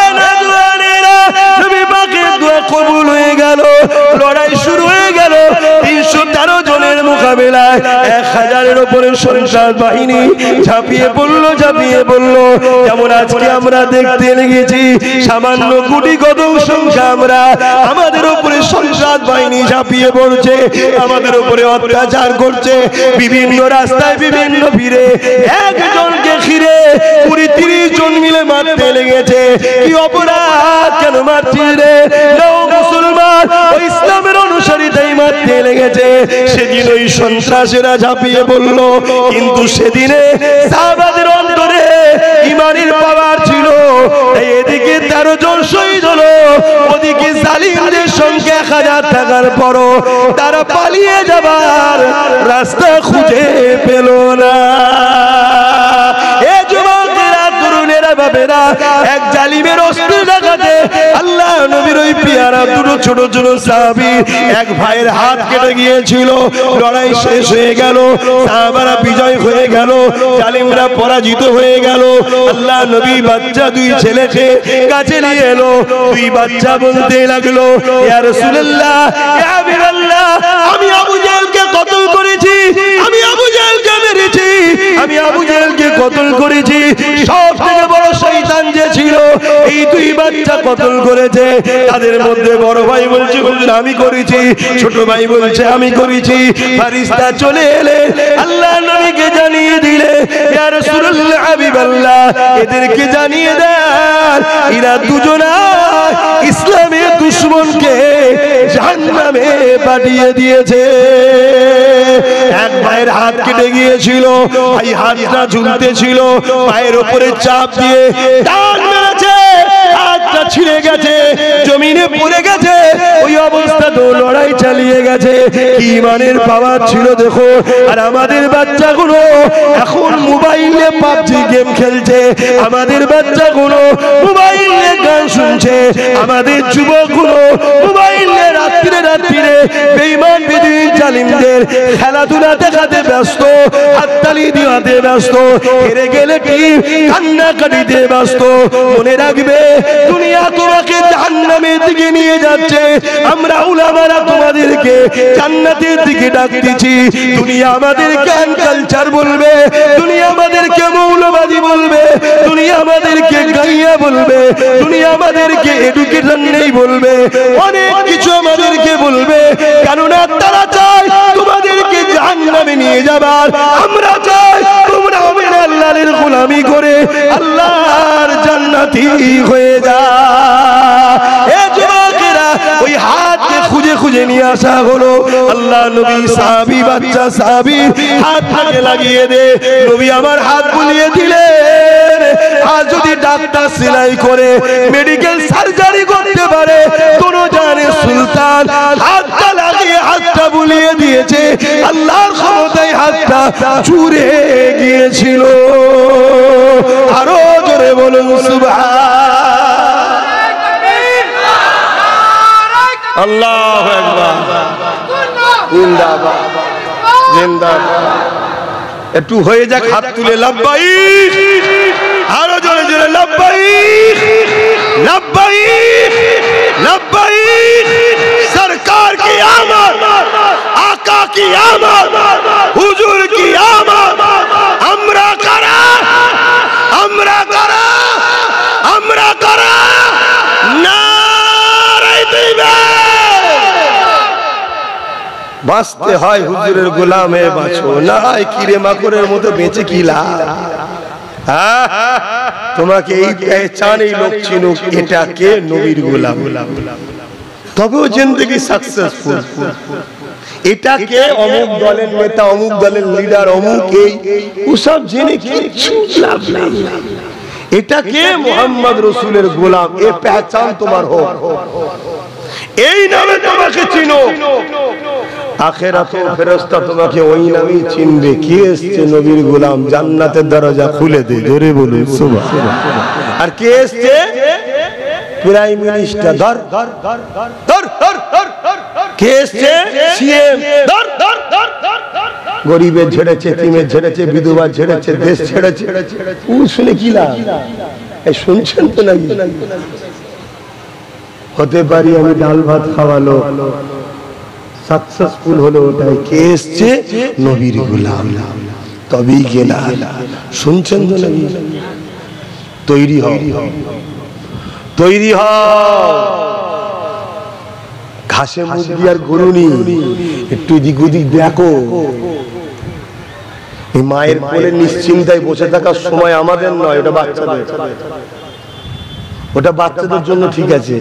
এ নওজওয়ানেরা, নবী পাকের দোয়া কবুল হয়ে গেল, লড়াই শুরু হয়ে গেল। 313 জনের মোকাবেলায় 1000-এর উপরে সন্ত্রাস বাহিনী ঝাঁপিয়ে পড়লো। যেমন আজকে আমরা দেখতে লেগেছি সামান্য গুটি কদম সংখ্যা আমরা আমাদের উপরে সন্ত্রাস বাহিনী ঝাঁপিয়ে পড়ছে, আমাদের উপরে অত্যাচার করছে। বিভিন্ন রাস্তায় বিভিন্ন ভিড়ে একজনকে ঘিরে 20-30 জন মিলে মারতে লেগেছে। কি অপরাধ, কেন মারছিস রে? মুসলমান ও ইসলামের অনুসারী তাই মারতে লেগেছে। সেদিন ওই সন্ত্রাসীরা ঝাঁপিয়ে পড়ল, কিন্তু সেদিনে সাহাবাদের অন্তরে ইমানের পাওয়ার ছিল। এদিকে 13 জন শহীদ হলো, ওদিকে জালিমদের সংখ্যা 1000 থাকার পরও তারা পালিয়ে যাবার রাস্তা খুঁজে পেল না। এ যুবকেরা, তরুণেরা, বাবেরা, এক জালিমের অস্ত্র লাগাতে আল্লাহ নবীর ওই পিয়ারা দুটো ছোট ছোট সাহাবী এক ভাইয়ের হাত কেটে গিয়েছিল। লড়াই শেষ হয়ে গেল, সাহাবারা বিজয় হয়ে গেল, জালিমরা পরাজিত হয়ে গেল। আল্লাহ নবী বাচ্চা 2 ছেলেকে কাছে নিয়ে এলো। 2 বাচ্চা বলতে লাগলো, ইয়া রাসূলুল্লাহ, ইয়া হাবিবাল্লাহ, আমি আবু জাহেলকে কতল করেছি, আমি আবু জাহেলকে মেরেছি, আমি আবু জাহেলকে কতল করেছি। সবথেকে বড় শয়তান যে ছিল এই 2 বাচ্চা কতল করেছে। তাদের মধ্যে বড় ভাই বলছে, হুজুর আমি করেছি, ছোট ভাই বলছে আমি করেছি। ফেরেশতা চলে এলে আল্লাহ নবীকে জানিয়ে দিলে, ইয়া রাসূলুল্লাহ, হাবিবাল্লাহ, এদেরকে জানিয়ে দেন এরা দুজনা ইসলামের দুশমনকে জাহান্নামে পাঠিয়ে দিয়েছে। এক ভাইয়ের হাত কেটে গিয়েছিল, ভাই হাতটা ঝুলতে ছিল, পায়ের উপরে চাপ দিয়ে টান মেরেছে, হাতটা ছিঁড়ে গেছে, জমিনে পড়ে গেছে। ওই অবস্থাতে লড়াই চালিয়ে গেছে। কি ইমানের পাওয়ার ছিল দেখো। আর আমাদের বাচ্চাগুলো এখন মোবাইলে পাবজি গেম খেলছে, আমাদের বাচ্চাগুলো মোবাইলে গান শুনছে, আমাদের যুবকগুলো মোবাইলে রাত্রিরে বেঈমান বেদিন জালিমদের খেলাধুলা দেখাতে ব্যস্ত, হাততালি দিতে ব্যস্ত, হেরে গেলে কি কান্নাকাটিতে ব্যস্ত। মনে রাখবে, দুনিয়া তোমাকে জাহান্নামের দিকে নিয়ে যাচ্ছে, আমরা উলামারা তোমাদেরকে জান্নাতের দিকে ডাকতেছি। দুনিয়া আমাদেরকে কালচার বলবে, দুনিয়া আমাদেরকে মৌলবাদী বলবে, দুনিয়া আমাদেরকে গাইয়া বলবে, দুনিয়া আমাদেরকে এডুকেশন নেই বলবে, অনেক কিছু আমাদেরকে বলবে। কেননা তারা চায় তোমাদেরকে জাহান্নামে নিয়ে যাবার, আমরা চাই তোমরা আমিন আল্লাহর গোলামি করে আল্লাহর জান্নাতি হয়ে যা। এ যুবকেরা, ওই হাতকে খুঁজে খুঁজে নিয়ে আসা হলো। আল্লাহ নবী সাহাবী, বাচ্চা সাহাবী হাতটাকে লাগিয়ে দে। নবী আমার হাত বুলিয়ে দিলেন। আজ যদি ডাক্তার সেলাই করে মেডিকেল সার্জারি করতে পারে, কোন জানে সুলতান হাতটা লাগিয়ে হাতটা বুলিয়ে দিয়েছে, আল্লাহর ক্ষমতায় হাতটা চুরে গিয়েছিল। আরো জোরে বলুন সুবহান। আল্লাহু আকবার, জিন্দাবাদ, জিন্দাবাদ। একটু হয়ে যাক, হাত তুলে লাব্বাইক, আরো জোরে জোরে লাব্বাইক, লাব্বাইক, লাব্বাইক। সরকার की आमद, आका की आमद, हुजूर की आमद। আমরা কারা, আমরা কারা, আমরা কারা, নারে তাকবীর। বাঁচতে হয় হুজুরের গোলামে বাঁচো, না হয় কিরে মাকড়ের মতো বেঁচে কি লাভ। তোমাকে এই পেহচান, এই লোক চিনুক এটা কে, নবীর গোলাম, তবেও জিন্দেগি সাকসেসফুল। এটা কে, অমুক দলের নেতা, অমুক দলের লিডার, অমুক এই, ওসব জেনে কিচ্ছু লাভ নেই। এটা কে, মুহাম্মদ রাসূলের গোলাম। এই পেহচান তোমার হোক, এই নামে তোমাকে চিনো। আখিরাতে ফেরেশতা তোমাকে ওই নামেই চিনবে। কে এসেছে, নবীর গোলাম, জান্নাতের দরজা খুলে দে, জোরে বলুন সুবহান। আর কে এসেছে, প্রাইম মিনিস্টার, ধর ধর ধর ধর ধর ধর। কে এসছে? সিএম। গরিবের ঝেড়েছে, তিমের ঝেড়েছে, বিধবার ঝেড়েছে, দেশ ছেড়েছে। শুনে কি লাভ? শুনছেন তো নাকি? হতে পারি আমি ডাল ভাত খাওয়ালো, সাকসেসফুল হলো ওটাই। কে এসছে? নবীর গোলাম, তবেই গেলা। শুনছেন তো নাকি? তৈরি হও, তৈরি হও। ঘাসে মুখ দিয়ে আর গরুনি, একটু এদিক ওদিক দেখো। এই মায়ের কোলে নিশ্চিন্তায় বসে থাকার সময় আমাদের নয়, ওটা বাচ্চাদের। ওটা বাচ্চাদের জন্য ঠিক আছে।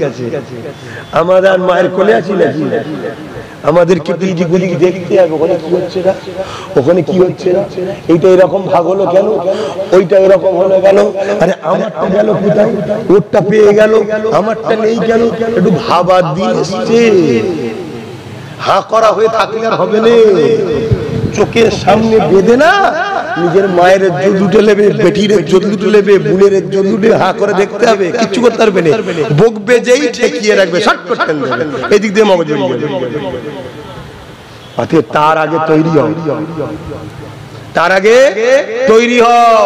আমরা আর মায়ের কোলে আছি নাকি? আমাদেরকে এদিক ওদিক দেখতে হবে, ওখানে কি হচ্ছে না, ওখানে কি হচ্ছে না, এইটা এরকম ভাগ হলো কেন, ওইটা এরকম হলো কেন, আরে আমারটা গেল কোথায়, ওরটা পেয়ে গেল, আমারটা নেই কেন, একটু ভাবার দিন এসছে। হাঁ করা হয়ে থাকলে আর হবে না। চোখের সামনে বেঁধে না, নিজের মায়ের ইজ্জত লুটে নেবে, বেটির ইজ্জত লুটে নেবে, বোনের ইজ্জত লুটে হাঁ করে দেখতে হবে, কিচ্ছু করতে পারবে না। বকবে যেই ঠেকিয়ে রাখবে, শর্ট করে দেবে, এদিক দিয়ে মগজ বেরিয়ে যাবে। অতএব তার আগে তৈরি হও, তার আগে তৈরি হও।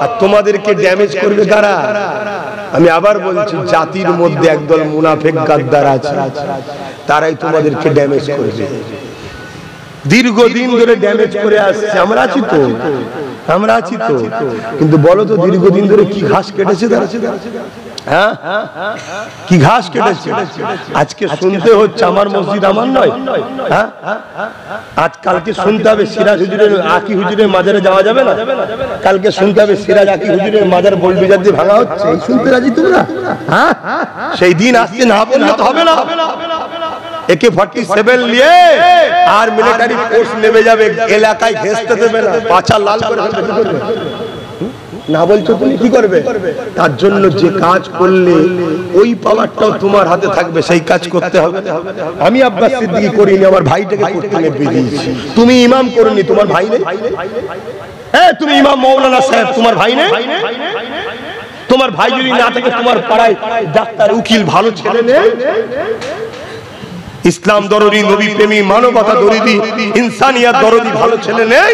আর তোমাদেরকে ড্যামেজ করবে কারা? আমি আবার বলছি, জাতির মধ্যে একদল মুনাফিক গাদ্দার আছে, তারাই তোমাদেরকে ড্যামেজ করবে। দীর্ঘদিন ধরে ড্যামেজ করে আসছে। আমরা আছি তো, আমরা আছি তো। কিন্তু বলো তো, দীর্ঘদিন ধরে কি ঘাস কেটেছে তারা? হ্যাঁ, কি ঘাস কেটেছে? আজকে শুনতে হচ্ছে আমার মসজিদ আমার নয়। হ্যাঁ, আজ কালকে শুনতে হবে সিরাজ হুজুরের, আকি হুজুরের মাজারে যাওয়া যাবে না। কালকে শুনতে হবে সিরাজ আকি হুজুরের মাজার বোল্টবিজার দিয়ে ভাঙা হচ্ছে। শুনতে রাজি তোমরা? হ্যাঁ, সেই দিন আসছে, না বললে তো হবে না। AK-47 নিয়ে আর মিলিটারি ফোর্স নেমে যাবে, এলাকায় ঘেঁষতে দেবে না, পাছা লাল করে ফেলবে। না বলছো তুমি কি করবে? তার জন্য যে কাজ করলে ওই পাওয়ারটাও তোমার হাতে থাকবে, সেই কাজ করতে হবে। আমি আব্বাস সিদ্দিকী করিনি, আমার ভাইটাকে করতে নেবে দিয়েছি। তুমি ইমাম করনি, তোমার ভাই নেই? হ্যাঁ, তুমি ইমাম মৌলানা সাহেব, তোমার ভাই নেই? তোমার ভাই যদি না থাকে, তোমার পাড়ায় ডাক্তার, উকিল, ভালো ছেলে নেই? ইসলাম দরদি, নবী প্রেমী, মানবতা দরদি, ইনসানিয়াত দরদি ভালো ছেলে নেই?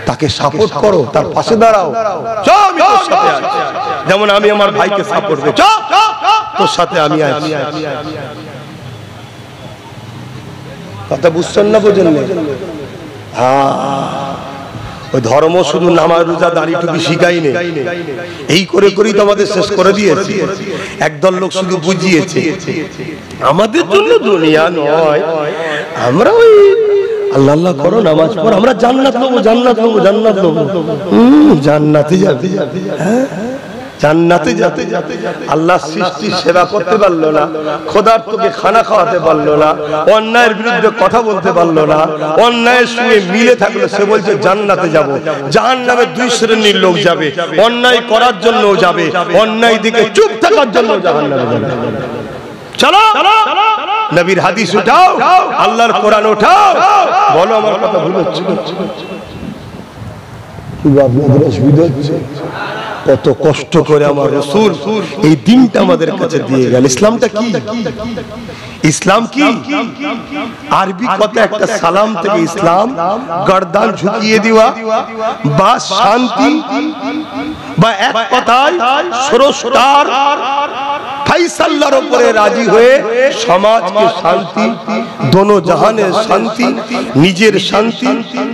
তাকে সাপোর্ট করো, তার পাশে দাঁড়াও। আমি তোর সাথে আছি, যেমন আমি আমার ভাইকে সাপোর্ট করি, তোর সাথে আমি আছি। কথা বুঝছেন না? বোঝেন না? হ্যাঁ, ওই ধর্ম শুধু নামাজ রোজা দাঁড়িয়ে টুপি শিখাই নেই, এই করে করেই তো আমাদের শেষ করে দিয়েছে। একদল লোক শুধু বুঝিয়েছে আমাদের জন্য দুনিয়া নয়, আমরা ওই আল্লাহ আল্লাহ করো, নামাজ পড়ো, আমরা জান্নাত নেবো, জান্নাত নেবো, জান্নাত নেবো। জান্নাতে যাবে, হ্যাঁ, জান্নাতে যেতে আল্লাহ সৃষ্টির সেবা করতে পারলো না, খোদার তোকে খানা খাওয়াতে পারলো না, অন্যায়ের বিরুদ্ধে কথা বলতে পারলো না, অন্যায়ের সঙ্গে মিলে থাকলো, সে বলছে জান্নাতে যাব। জাহান্নামে দুই শ্রেণীর লোক যাবে, অন্যায় করার জন্য যাবে, অন্যায় দিকে চুপ থাকার জন্য জাহান্নামে যাবে। চলো নবীর হাদিস উঠাও, আল্লাহর কোরআন উঠাও, বলো আমার কথা ভুল হচ্ছে কি? আপনাদের অসুবিধা হচ্ছে? কত কষ্ট করে আমার রাসূল এই দিনটা আমাদের কাছে দিয়ে গেল। ইসলামটা কি? ইসলাম কি? আরবি কথা একটা সালাম থেকে ইসলাম, গর্দান ঝুঁকিয়ে দেওয়া বা শান্তি, বা এক কথায় স্রষ্টার ফাইসালার উপরে রাজি হয়ে সমাজকে শান্তি, দোনো জাহানের শান্তি, নিজের শান্তি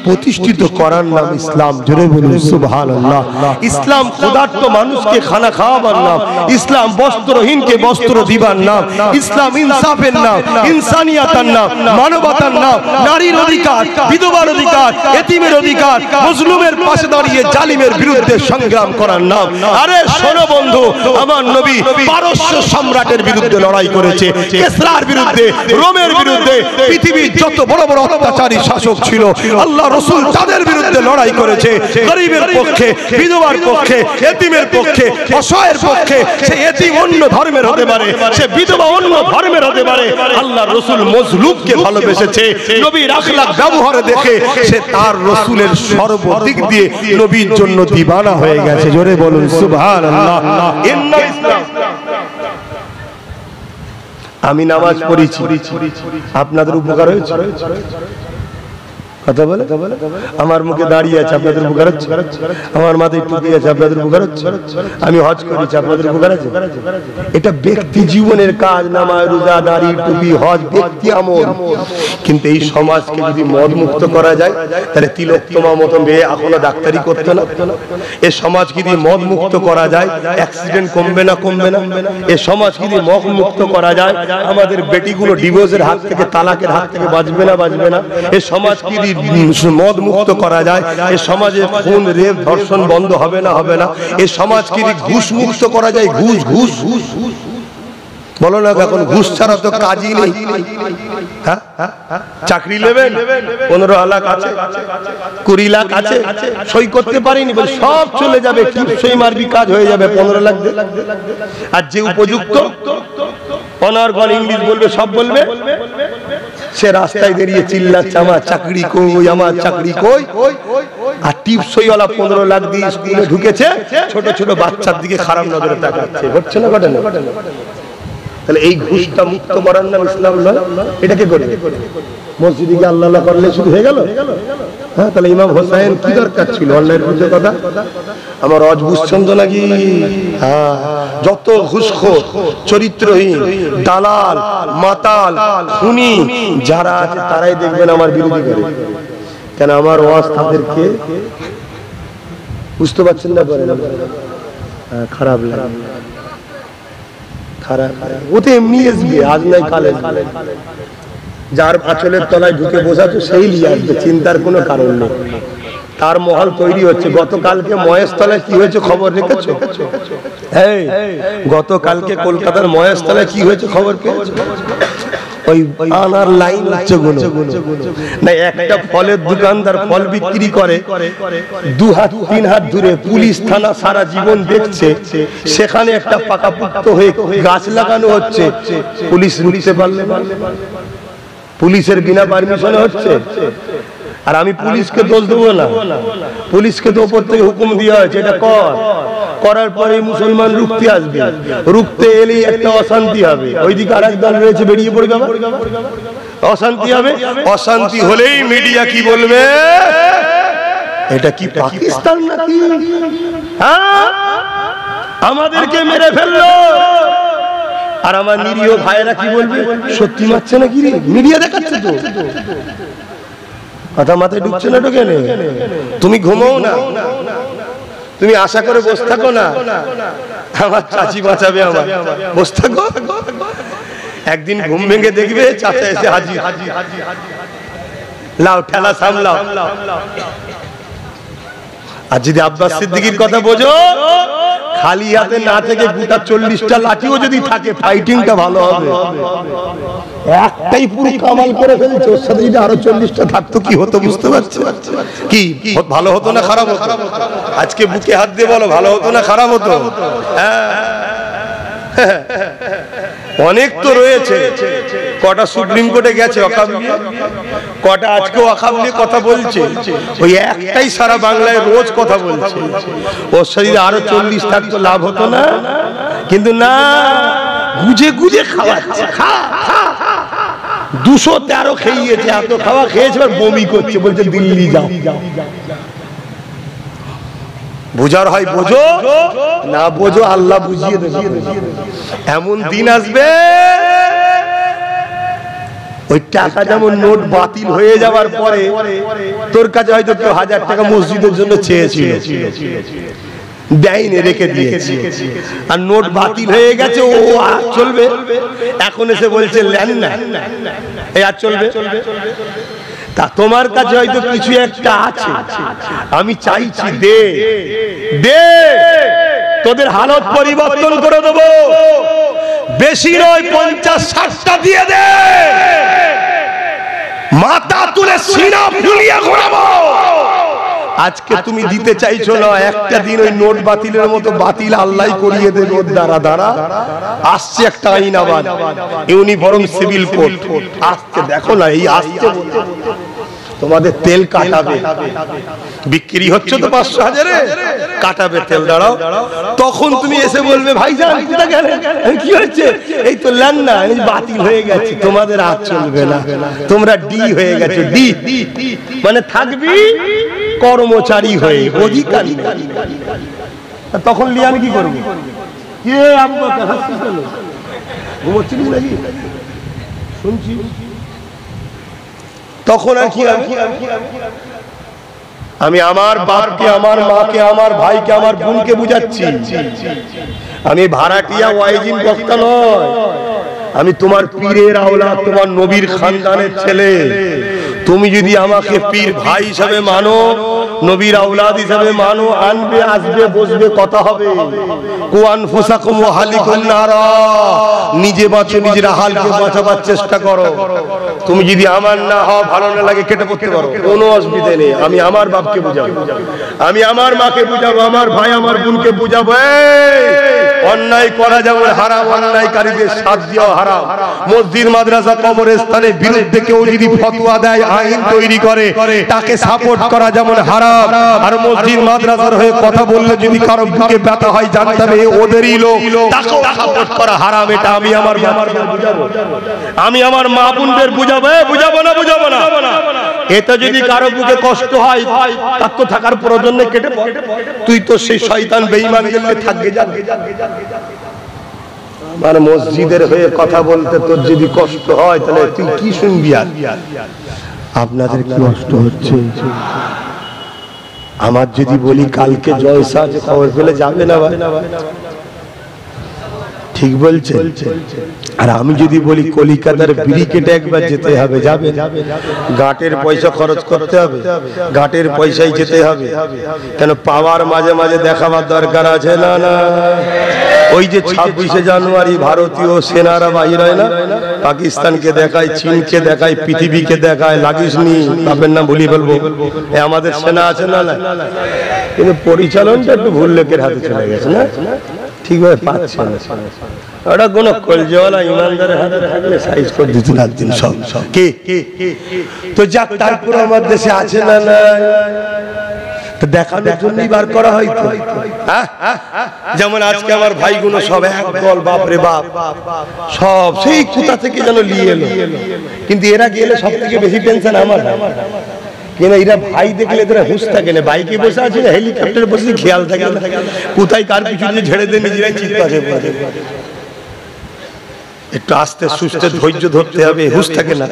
প্রতিষ্ঠিত করার নাম ইসলাম। জোরে বলুন সুবহানাল্লাহ। ইসলাম ক্ষুধার্ত মানুষকে খানা খাওয়াবার নাম, ইসলাম বস্ত্রহীনকে বস্ত্র দিবার নাম, ইসলাম ইনসাফের নাম, ইনসানিয়াতের নাম, মানবতার নাম, নারীর অধিকার, বিধবার অধিকার, এতিমের অধিকার, মজলুমের পাশে দাঁড়িয়ে জালিমের বিরুদ্ধে সংগ্রাম করার নাম। আরে শোনো বন্ধু, আমার নবী পারস্য সম্রাটের বিরুদ্ধে লড়াই করেছে, কেসরার বিরুদ্ধে, রোমের বিরুদ্ধে, পৃথিবীর যত বড় বড় অত্যাচারী শাসক ছিল আল্লাহ রাসূল তাদের বিরুদ্ধে লড়াই করেছে। গরিবের পক্ষে, বিধবার পক্ষে, এতিমের পক্ষে, অসহায়ের পক্ষে। সে এতিম অন্য ধর্মের হতে পারে, সে বিধবা অন্য ধর্মের হতে পারে, আল্লাহ রাসূল মজলুমকে ভালোবেসেছে। নবীর আখলাক ব্যবহার দেখে সে তার রাসূলের সর্বদিক দিয়ে নবীর জন্য দিবানা হয়ে গেছে। জোরে বলুন সুবহানাল্লাহ। ইন্না ইসলাম আমি নামাজ পড়েছি, আপনাদের উপকার হয়েছে? কথা বলে আমার মুখে দাঁড়িয়ে আছে, আপনাদের উপকার হচ্ছে? আমার মাথায় টুপি আছে, আপনাদের উপকার হচ্ছে? আমি হজ করেছি, আপনাদের উপকার আছে? এটা ব্যক্তি জীবনের কাজ, নামাজ, রোজা, দাড়ি, টুপি, হজ ব্যক্তি আমল। কিন্তু এই সমাজকে যদি মদ মুক্ত করা যায়, তাহলে তিলোত্তমা মতন মেয়ে এখনো ডাক্তারি করতে না। এই সমাজ যদি মদ মুক্ত করা যায়, অ্যাক্সিডেন্ট কমবে না? কমবে না? এই সমাজ যদি মদ মুক্ত করা যায়, আমাদের বেটিগুলো ডিভোর্সের হাত থেকে, তালাকের হাত থেকে বাঁচবে না? বাঁচবে না? এই সমাজ কি মদ মুক্ত করা যায়, এই সমাজে খুন, রেপ, ধর্ষণ বন্ধ হবে না? হবে না? এই সমাজকে ঘুষ মুক্ত করা যায়, ঘুষ ঘুষ ঘুষ বলো না, এখন ঘুষ ছাড়া তো কাজই নেই। চাকরি নেবেন, 15 লাখ আছে, 20 লাখ আছে, সই করতে পারিনি, সব চলে যাবে, টিপসই মারবি, কাজ হয়ে যাবে, 15 লাখ। আর যে উপযুক্ত অনার্গল ইংলিশ বলবে, সব বলবে, সে রাস্তায় দাঁড়িয়ে চিল্লাচ্ছে আমার চাকরি কই, আমার চাকরি কই। আর টিপসইওয়ালা 15 লাখ দিয়ে স্কুলে ঢুকেছে, ছোট ছোট বাচ্চার দিকে খারাপ নজরে তাকাচ্ছে। হচ্ছে না? ঘটে না? তাহলে এই ঘুষটা মুক্ত করার নাম ইসলাম নয়। এটাকে করে মসজিদে গিয়ে আল্লাহ আল্লাহ করলে শুরু হয়ে গেল? হ্যাঁ, তাহলে ইমাম হোসেন কি দরকার ছিল অন্যায়ের বিরুদ্ধে কথা? আমার অজ বুঝছেন তো নাকি? হ্যাঁ, যত ঘুষখোর, চরিত্রহীন, দালাল, মাতাল, খুনি যারা আছে, তারাই দেখবেন আমার বিরোধী করে। কেন? আমার ওয়াজ তাদেরকে বুঝতে পারছেন না, করে না, খারাপ লাগে, খারাপ। ও তো এমনি আসবে, আজ নাই কাল আসবে। যার আঁচলের তলায় ঢুকে বসাচ্ছে সেই নিয়ে আসবে, চিন্তার কোনো কারণ নেই। তার মহল তৈরি হচ্ছে। গতকালকে মহেশতলায় কি হয়েছে খবর রেখেছো? গতকালকে কলকাতার মহেশতলায় কি হয়েছে খবর পেয়েছো? ওই আনার লাইন হচ্ছে না, একটা ফলের দোকানদার ফল বিক্রি করে, 2 হাত 3 হাত দূরে পুলিশ থানা সারা জীবন দেখছে, সেখানে একটা পাকাপুক্ত হয়ে গাছ লাগানো হচ্ছে, পুলিশ রুখতে পারলে না। পুলিশের বিনা পারমিশনে হচ্ছে। আর আমি পুলিশকে দোষ দেবো না, পুলিশকে তো উপর থেকে হুকুম দেওয়া হয়েছে, এটা করার পরে মুসলমান রুখতে আসবে, রুখতে এলেই একটা অশান্তি হবে, ওইদিকে আরেক দল রয়েছে, বেরিয়ে পড়বে, অশান্তি হবে। অশান্তি হলেই মিডিয়া কি বলবে? এটা কি পাকিস্তান নাকি? হ্যাঁ, আমাদেরকে মেরে ফেললো। আর আমার নিরীহ ভাইয়েরা কি বলবে? সত্যি মারছে নাকি রে? মিডিয়া দেখাচ্ছে তো। কথা মাথায় ঢুকছে না? ঢোকে না? তুমি ঘুমাও না, তুমি আশা করে বসে থাকো না আমার চাচি বাঁচাবে, আমার বসে থাকো। একদিন ঘুম ভেঙে দেখবে চাচা এসে হাজির, লাও ঠেলা সামলাও। আর যদি আব্বাস সিদ্দিকীর কথা বোঝো, খালি হাতে না থেকে গোটা 40টা লাঠিও যদি থাকে, ফাইটিংটা ভালো হবে। একটাই পুরো কামাল করে ফেলছে, ওর সাথে যদি আরো 40টা থাকতো কি হতো বুঝতে পারছো? কি ভালো হতো না খারাপ হতো? আজকে বুকে হাত দিয়ে বলো, ভালো হতো না খারাপ হতো? অনেক তো রয়েছে, কটা সুপ্রিম কোর্টে গেছে অকাবলিয়ে, কটা আজকেও অকাবলিয়ে কথা বলছে, ওই একটাই সারা বাংলায় রোজ কথা বলছে। ওর শরীরে আরো 40 থাকতো লাভ হতো না? কিন্তু না, গুজে গুজে খাওয়াচ্ছে, 213 খেয়েছে, এত খাওয়া খেয়েছে, বমি করছে, বলছে দিল্লি যাও। বোঝার হয় বোঝো, না বোঝো আল্লাহ বুঝিয়ে দেবে। এমন দিন আসবে, ওই টাকা যেমন নোট বাতিল হয়ে যাওয়ার পরে তোর কাছে হয়তো কেউ 1000 টাকা মসজিদের জন্য চেয়েছিল, দেয়নি, রেখে দিয়েছে, আর নোট বাতিল হয়ে গেছে, ও আর চলবে। এখন এসে বলছে লেন না, এই আর চলবে। তা তোমার কাছে হয়তো কিছু একটা আছে, আমি চাইছি দে দে, তোদের হালত পরিবর্তন করে দেবো। বেশি নয়, 50-60টা দিয়ে দে, মাথা তুলে সিনা ফুলিয়ে ঘোরাবো। আজকে তুমি দিতে চাইছো না, একটা দিন ওই নোট বাতিলের মতো বাতিল আল্লাহ করিয়ে দেবে। ওর দ্বারা দ্বারা আসছে একটা আইন, আবার ইউনিফর্ম সিভিল কোড আসছে, দেখো না, এই আসছে। তোমাদের তেল কাটাবে, বিক্রি হচ্ছে তো 500,000-এ, কাটাবে তেল, দাঁড়াও। তখন তুমি এসে বলবে ভাইজান কোথা গেলেন, কি হয়েছে, এই তো লেন না, এই বাতিল হয়ে গেছে, তোমাদের আর চলবে না, তোমরা ডি হয়ে গেছো, ডি মানে থাকবি কর্মচারী হয়ে, অধিকারী। তখন লিয়ে আমি কি করবো, কে আবু বকর হাসছিস কেন, ঘুমোচ্ছিস নাকি, শুনছি। তখন আর কি আমি আমার বাপকে, আমার মাকে, আমার ভাইকে, আমার বোনকে বুঝাচ্ছি, আমি ভাড়াটিয়া ওয়াইজিন বক্তা নয়, আমি তোমার পীরের আওলাদ, তোমার নবীর খানদানের ছেলে। তুমি যদি আমাকে পীর ভাই হিসাবে মানো, নবীর আওলাদ হিসাবে মানো, আনবে, আসবে, বসবে, কথা হবে। কুয়ান ফুসাকুম ওয়া হালিকুন নারা, নিজে বাঁচো, নিজের হালকে বাঁচাবার চেষ্টা করো। তুমি যদি আমার না হও, ভালো না লাগে, কেটে পড়তে পারো, কোনো অসুবিধা নেই। আমি আমার বাপকে বুঝাবো, আমি আমার মাকে বুঝাবো, আমার ভাই আমার বোনকে বুঝাবো। অন্যায় করা যেমন হারাম, অন্যায়কারীদের সাথ দেওয়া হারাম। মসজিদ, মাদ্রাসা, কবরস্থানের বিরুদ্ধে কেউ যদি ফতোয়া দেয়, আইন তৈরি করে, তাকে সাপোর্ট করা যেমন হারাম। আর মসজিদ মাদ্রাসার হয়ে কথা বললে যদি কারো বুকে ব্যথা হয়, জানতে হবে ওদেরই লোক, তাকেও সাপোর্ট করা হারাম। এটা আমি আমার বুঝাবো, আমি আমার মা বোনদের বুঝাবো, বুঝাবো না, বুঝাবো না। এতে যদি কারো বুকে কষ্ট হয়, তার তো থাকার প্রয়োজন নেই, কেটে পড়, তুই তো সেই শয়তান বেঈমান গেলে থাকবে। আমার মসজিদের হয়ে কথা বলতে তোর যদি কষ্ট হয়, তাহলে তুই কি শুনবি? আর আপনাদের কি কষ্ট হচ্ছে? আমার যদি বলি কালকে জলসা আছে, খবর পেলে যাবে না ভাই? ঠিক বলছে। আর আমি যদি বলি কলিকাতার ব্রিকেটে একবার যেতে হবে, যাবে? ঘাটের পয়সা খরচ করতে হবে, ঘাটের পয়সায় যেতে হবে। কেন পাওয়ার মাঝে মাঝে দেখাবার দরকার আছে না? না, ওই যে 26শে জানুয়ারি ভারতীয় সেনারা বাহির হয় না, পাকিস্তানকে দেখায়, চীনকে দেখায়, পৃথিবীকে দেখায়, লাগিস নি, বাপের নাম ভুলি বলবো, আমাদের সেনা আছে না? না, কিন্তু পরিচালনটা একটু ভুল লোকের হাতে চলে গেছে না, ঠিকভাবে পাচ্ছে না। ওটা কোন কলজওয়ালা ইমানদারের হাতে থাকলে সাইজ করে দিত না দিন সব কে। তো যাক, তারপর আমার দেশে আছে না? না, দেখানোর জন্যই বার করা হয় তো। যেমন আজকে আমার ভাইগুলো সব এক দল, বাপরে বাপ, সব সেই কোথা থেকে যেন নিয়ে এলো। কিন্তু এরা গেলে সব থেকে বেশি টেনশন আমার, কেন এরা ভাই দেখলে এরা হুঁশ থাকে না, বাইকে বসে আছে না, হেলিকপ্টারে বসে খেয়াল থাকে না, কোথায় কার পিছু দিয়ে ঝেড়ে দেয়, নিজেরাই চিন্তা করে। একটু আস্তে সুস্থে ধৈর্য ধরতে হবে, হুঁশ থাকে না।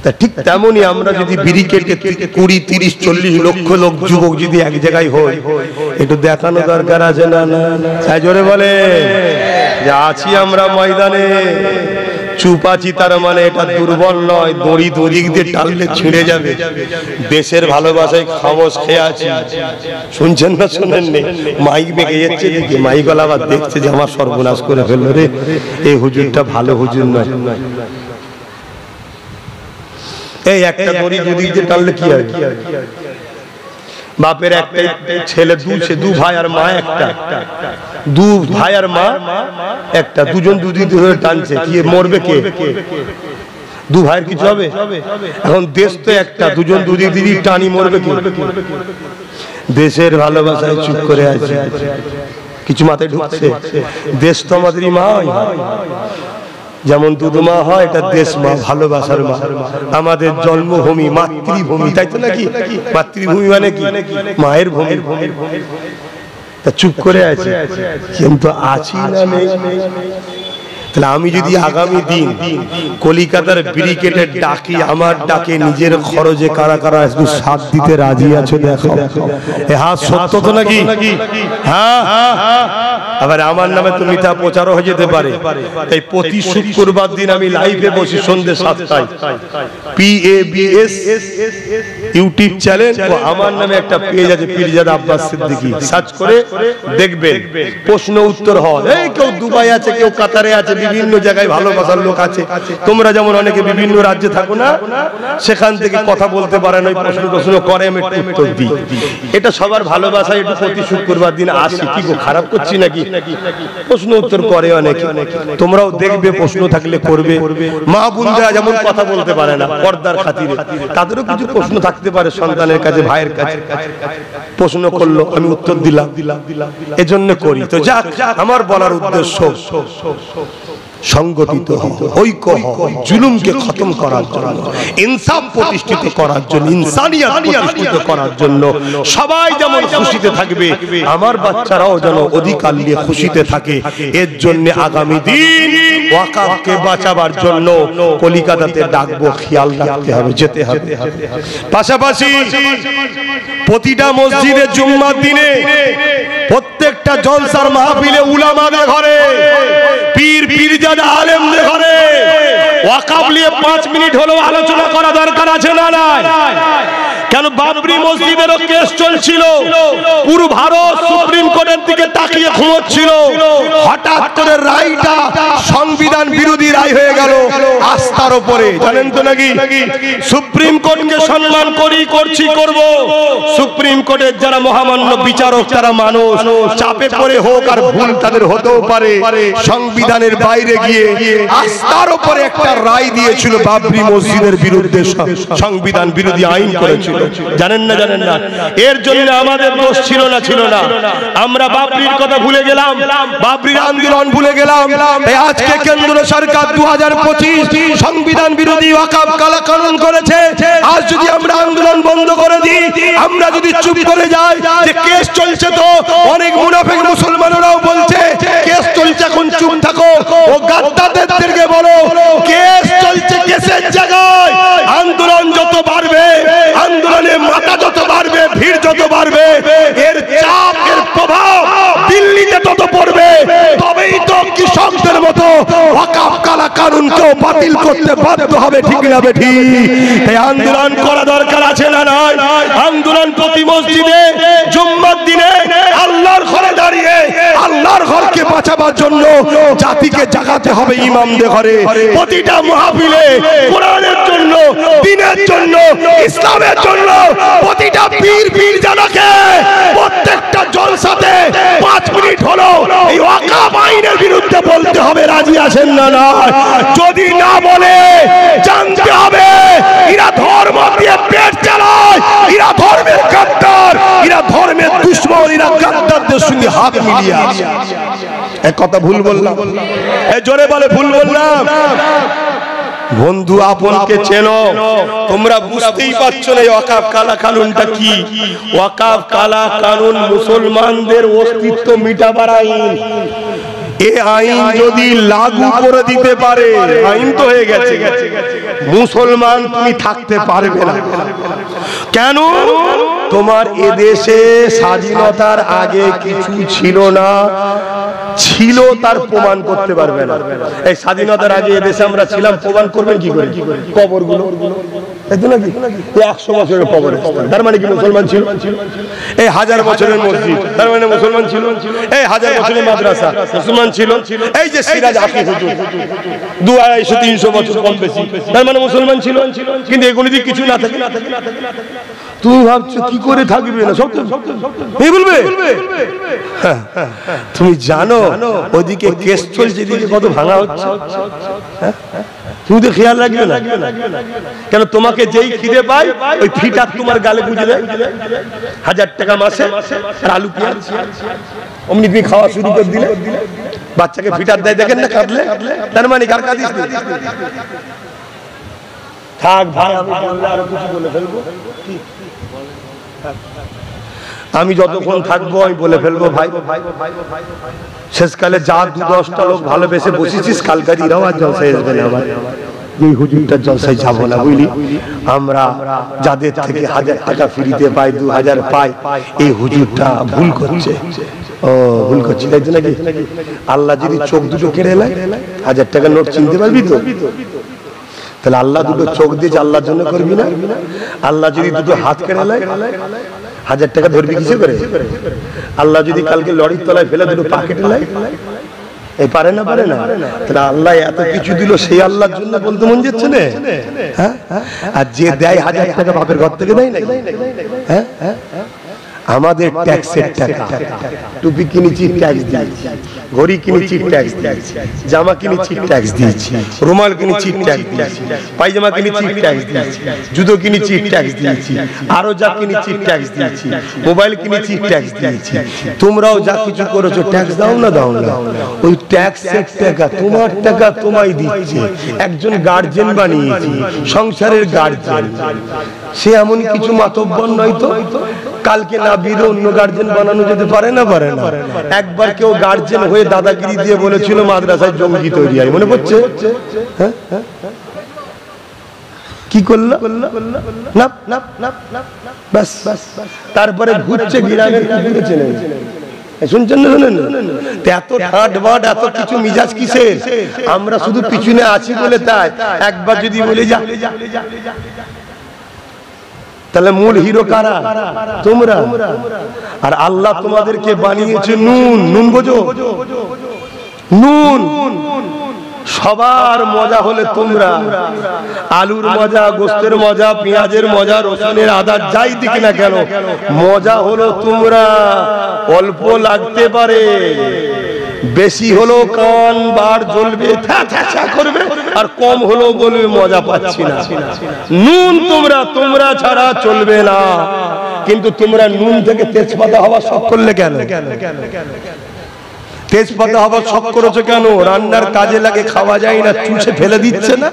তা ঠিক তেমনই আমরা যদি ব্রিকেটে 20, 30, 40 লক্ষ লোক যুবক যদি এক জায়গায় হই, একটু দেখানো দরকার আছে না? না, জোরে বলে যে আছি আমরা ময়দানে, চুপ আছি, তার মানে এটা দুর্বল নয়, দড়ি দড়িক দিয়ে টানলে ছিঁড়ে যাবে। দেশের ভালোবাসায় খামোশ খেয়ে আছি। শুনছেন না শোনেননি? মাইক বেঁকে যাচ্ছে, দেখি মাইকওয়ালা আবার দেখছে যে আমার সর্বনাশ করে ফেললো রে, এই হুজুরটা ভালো হুজুর নয়। এই একটা দড়ি দড়ি দিয়ে টানলে কি হয়? বাপের একটাই ছেলে, দু ভাই আর মা, একটা দু ভাই আর মা একটা, দুজন দুদিন ধরে টানছে, কি মরবে কে? দু ভাইয়ের কিছু হবে? এখন দেশ তো একটা, দুজন দুদিন দিদি টানি, মরবে কে? দেশের ভালোবাসায় চুপ করে আছে, কিছু মাথায় ঢুকছে? দেশ তো আমাদেরই মা, যেমন দুধ মা হয়, এটা দেশ মা, ভালোবাসার মা, আমাদের জন্মভূমি, মাতৃভূমি, তাই তো নাকি? মাতৃভূমি মানে কি? মায়ের ভূমি। তা চুপ করে আছে, কিন্তু আছি না নেই? তাহলে আমি যদি আগামী দিন কলিকাতার ব্রিকেটে ডাকি, আমার ডাকে নিজের খরচে কারা কারা একটু সাথ দিতে রাজি আছো? দেখো, এ হাত সত্য তো নাকি? হ্যাঁ, আবার আমার নামে তো মিথ্যা প্রচারও হয়ে যেতে পারে। তাই প্রতি শুক্রবার দিন আমি লাইভে বসি সন্ধ্যে 7টায়, PABS ইউটিউব চ্যানেল, ও আমার নামে একটা পেজ আছে, পীরজাদা আব্বাস সিদ্দিকী, সার্চ করে দেখবেন। প্রশ্ন উত্তর হয়, এই কেউ দুবাই আছে, কেউ কাতারে আছে, বিভিন্ন জায়গায় ভালোবাসার লোক আছে। তোমরা যেমন অনেকে বিভিন্ন রাজ্যে থাকো না, সেখান থেকে কথা বলতে পারে না, প্রশ্ন করে, আমি একটু উত্তর দিই। এটা সবার ভালোবাসা। একটু প্রতি শুক্রবার দিন আসি, কি গো খারাপ করছি নাকি? প্রশ্ন উত্তর করে অনেকে, তোমরাও দেখবে, প্রশ্ন থাকলে করবে। মা বোনরা যেমন কথা বলতে পারে না পর্দার খাতিরে, তাদেরও কিছু প্রশ্ন থাকতে পারে সন্তানের কাছে, ভাইয়ের কাছে। প্রশ্ন করলো, আমি উত্তর দিলাম, এজন্য করি। তো যাক, আমার বলার উদ্দেশ্য সংগঠিত ঐক্য, জুলুমকে খতম করার জন্য, ইনসাফ প্রতিষ্ঠিত করার জন্য, ইনসানিয়ত প্রতিষ্ঠিত করার জন্য। সবাই যেমন খুশিতে থাকবে, আমার বাচ্চারাও যেন অধিকার নিয়ে খুশিতে থাকে। এর জন্য আগামী দিন ওয়াকাফকে বাঁচাবার জন্য কলিকাতাতে ডাকবো, খেয়াল রাখতে হবে, যেতে হবে। পাশাপাশি প্রতিটা মসজিদে জুম্মার দিনে প্রত্যেকটা জলসার মাহফিলে উলামাদের ঘরে, পীর পীরজাদা আলেমদের ঘরে ওয়াকাফ নিয়ে 5 মিনিট হলেও আলোচনা করা দরকার আছে না নাই? কেন বাবরি মসজিদেরও কেস চলছিল, পুরো ভারত সুপ্রিম কোর্টের দিকে তাকিয়ে ঘুমোচ্ছিল। হঠাৎ করে রায়টা সংবিধান বিরোধী রায় হয়ে গেল আস্থার উপরে, জানেন তো নাকি? সুপ্রিম কোর্টকে সম্মান করব। সুপ্রিম কোর্টের যারা মহামান্য বিচারক, তারা মানুষ, চাপে পড়ে হোক আর ভুল তাদের হতেও পারে, সংবিধানের বাইরে গিয়ে আস্থার উপরে একটা রায় দিয়েছিল, বাবরি মসজিদের বিরুদ্ধে সংবিধান বিরোধী আইন করেছিল। জানেন না? এর জন্য আমাদের দোষ ছিল না। আমরা বাবরির কথা ভুলে গেলাম, বাবরির আন্দোলন ভুলে গেলাম। তাই আজকে কেন্দ্র সরকার 2025 সংবিধান বিরোধী ওয়াকফ কালা কানুন করেছে। আজ যদি আমরা আন্দোলন বন্ধ করে দিই, আমরা যদি চুপ করে যাই যে কেস চলছে, তো অনেক মুনাফিক মুসলমানরাও বলছে কেস চলছে, এখন চুপ থাকো। ও গাদ্দারদেরকে বলো, কেস চলছে, কেসের জায়গায় আন্দোলন যত বাড়বে, আন্দোলনের মাথা যত বাড়বে, ভিড় যত বাড়বে, এর চাপ, এর প্রভাব দিল্লিতে তত পড়বে। তবেই তো কৃষকদের মতো ওয়াকফ কালা কানুনকেও বাতিল করতে বাধ্য হবে, ঠিক না বেঠি? এই আন্দোলন করা দরকার আছে না নাই? আন্দোলন প্রতি মসজিদে জুম্মার দিনে আল্লাহর ঘরে দাঁড়িয়ে আল্লাহর ঘরকে বাঁচাবার জন্য জাতিকে জাগাতে হবে ইমামদের ঘরে। প্রতিটা মাহফিলে কোরআনের জন্য, দ্বীনের জন্য, ইসলামের জন্য প্রতিটা পীর পীরজাদাকে প্রত্যেকটা জলসাতে 5 মিনিট হলো এই ওয়াকফ আইনের বিরুদ্ধে বলতে হবে। রাজি আছেন না? যদি না বলে জানতে হবে এরা ধর্ম দিয়ে পেট চালায়, এরা ধর্মের গাদ্দার, এরা ধর্মের দুশমন, এরা গাদ্দারদের সঙ্গে হাত মিলিয়ে আছে। এক কথা ভুল বললাম? জোরে বলে ভুল বললাম? বন্ধু আপনকে চেনো, তোমরা বুঝতেই পারছো না ওয়াকফ কালা কানুনটা কি। ওয়াকফ কালা কানুন মুসলমানদের অস্তিত্ব মিটাবার আইন। এই আইন যদি লাগু করে দিতে পারে, আইন তো হয়ে গেছে, মুসলমান তুমি থাকতে পারবে না। কেন? তোমার এদেশে স্বাধীনতার আগে কিছু ছিল না, ছিল তার প্রমাণ করতে পারবে না। এই স্বাধীনতার আগে এদেশে আমরা ছিলাম, প্রমাণ করবেন কি করে? কবরগুলো, তাই তো নাকি? 100 বছরের কবর, তার মানে কি মুসলমান ছিল? এই 1000 বছরের মসজিদ, তার মানে মুসলমান ছিল? এই 1000 বছরের মাদ্রাসা, মুসলমান ছিল? এই যে সিরাজ আকি হুজুর 200-250-300 বছর কম বেশি, তার মানে মুসলমান ছিল? কিন্তু এগুলি যদি কিছু না থাকে, তুমি ভাবছো কি করে থাকবে না? সব বলবে। তুমি জানো ওইদিকে কেস চলছে, এদিকে কত ভাঙা হচ্ছে? তুমি তো খেয়াল রাখবে না কেন? তোমাকে যেই খিদে পায় ওই ফিটার তোমার গালে গুঁজে দেয়। 1000 টাকা মাসে আর আলু পেঁয়াজ, অমনি তুমি খাওয়া শুরু করে দিলে। বাচ্চাকে ফিটার দেয়, দেখেন না কাঁদলে, তার মানে কার কাঁদিস? থাক ভাই, আমি আরো কিছু বলে ফেলবো। আমি যতক্ষণ থাকবো আমি বলে ফেলবো ভাই। শেষকালে যা 2-10টা লোক ভালোবেসে বসেছিস, কালকার ইরাও আর জলসায় আসবে না। আমার এই হুজুরটার জলসায় যাবো না, বুঝলি? আমরা যাদের থেকে 1000 টাকা ফ্রিতে পাই, 2000 পাই, এই হুজুরটা ভুল করছে। ও ভুল করছি, তাই তো নাকি? আল্লাহ যদি চোখ দুটো কেড়ে নেয়, 1000 টাকার নোট চিনতে পারবি তো? তাহলে আল্লাহ দুটো চোখ দিয়ে আল্লাহর জন্য করবি না? আল্লাহ যদি দুটো হাত কেড়ে নেয়, 1000 টাকা ধরবি কিসে করে? আল্লাহ যদি কালকে লরির তলায় ফেলে দুটো পা কেটে নেয়, এই পারে না তাহলে আল্লাহ এত কিছু দিল, সেই আল্লাহর জন্য বলতে মন যাচ্ছে না? হ্যাঁ, আর যে দেয় 1000 টাকা বাপের ঘর থেকে দেয় না? হ্যাঁ, আমাদের ট্যাক্সের টাকা, টুপি কিনেছি ট্যাক্স দিয়েছি, ঘড়ি কিনেছি ট্যাক্স দিয়েছি, জামা কিনেছি ট্যাক্স দিয়েছি, রুমাল কিনেছি ট্যাক্স দিয়েছি, পায়জামা কিনেছি ট্যাক্স দিয়েছি, জুতো কিনেছি ট্যাক্স দিয়েছি, আরো যা কিনেছি ট্যাক্স দিয়েছি, মোবাইল কিনেছি ট্যাক্স দিয়েছি। তোমরাও যা কিছু করেছো ট্যাক্স দাও না? ওই ট্যাক্সের টাকা, তোমার টাকা তোমায় দিচ্ছে। একজন গার্জেন বানিয়েছি, সংসারের গার্জেন, সে এমন কিছু মাতব্বর নয় তো কালকে না বিরে অন্য গার্জেন বানানো যেতে পারে না? একবার কেউ গার্জেন হয়ে দাদাগিরি দিয়ে বলেছিল মাদ্রাসায় জঙ্গি তৈরি হয়, মনে পড়ছে? কি করলো না, তারপরে ঘুরছে গ্রামের কুকুরে চেনে। শুনছেন না? শোনেন, এত ঠাট বাট, এত কিছু মিজাজ কিসের? আমরা শুধু পিছনে আছি বলে তাই। একবার যদি বলে যা, তাহলে মূল হিরো কারা? তোমরা। আর আল্লাহ তোমাদেরকে বানিয়েছে নুন, বোঝো? নুন। সবার মজা হলে তোমরা, আলুর মজা, গোস্তের মজা, পেঁয়াজের মজা, রসুনের, আদার যাই দিক না কেন, মজা হলো তোমরা। অল্প লাগতে পারে, বেশি হলো কান বার জ্বলবে, করবে, আর কম হলো বলবে মজা পাচ্ছি না। নুন তোমরা ছাড়া চলবে না। কিন্তু তোমরা নুন থেকে তেজপাতা হওয়া শখ করলে কেন? তেজপাতা হবার শখ করেছো কেন? রান্নার কাজে লাগে, খাওয়া যায় না, চুষে ফেলে দিচ্ছে না?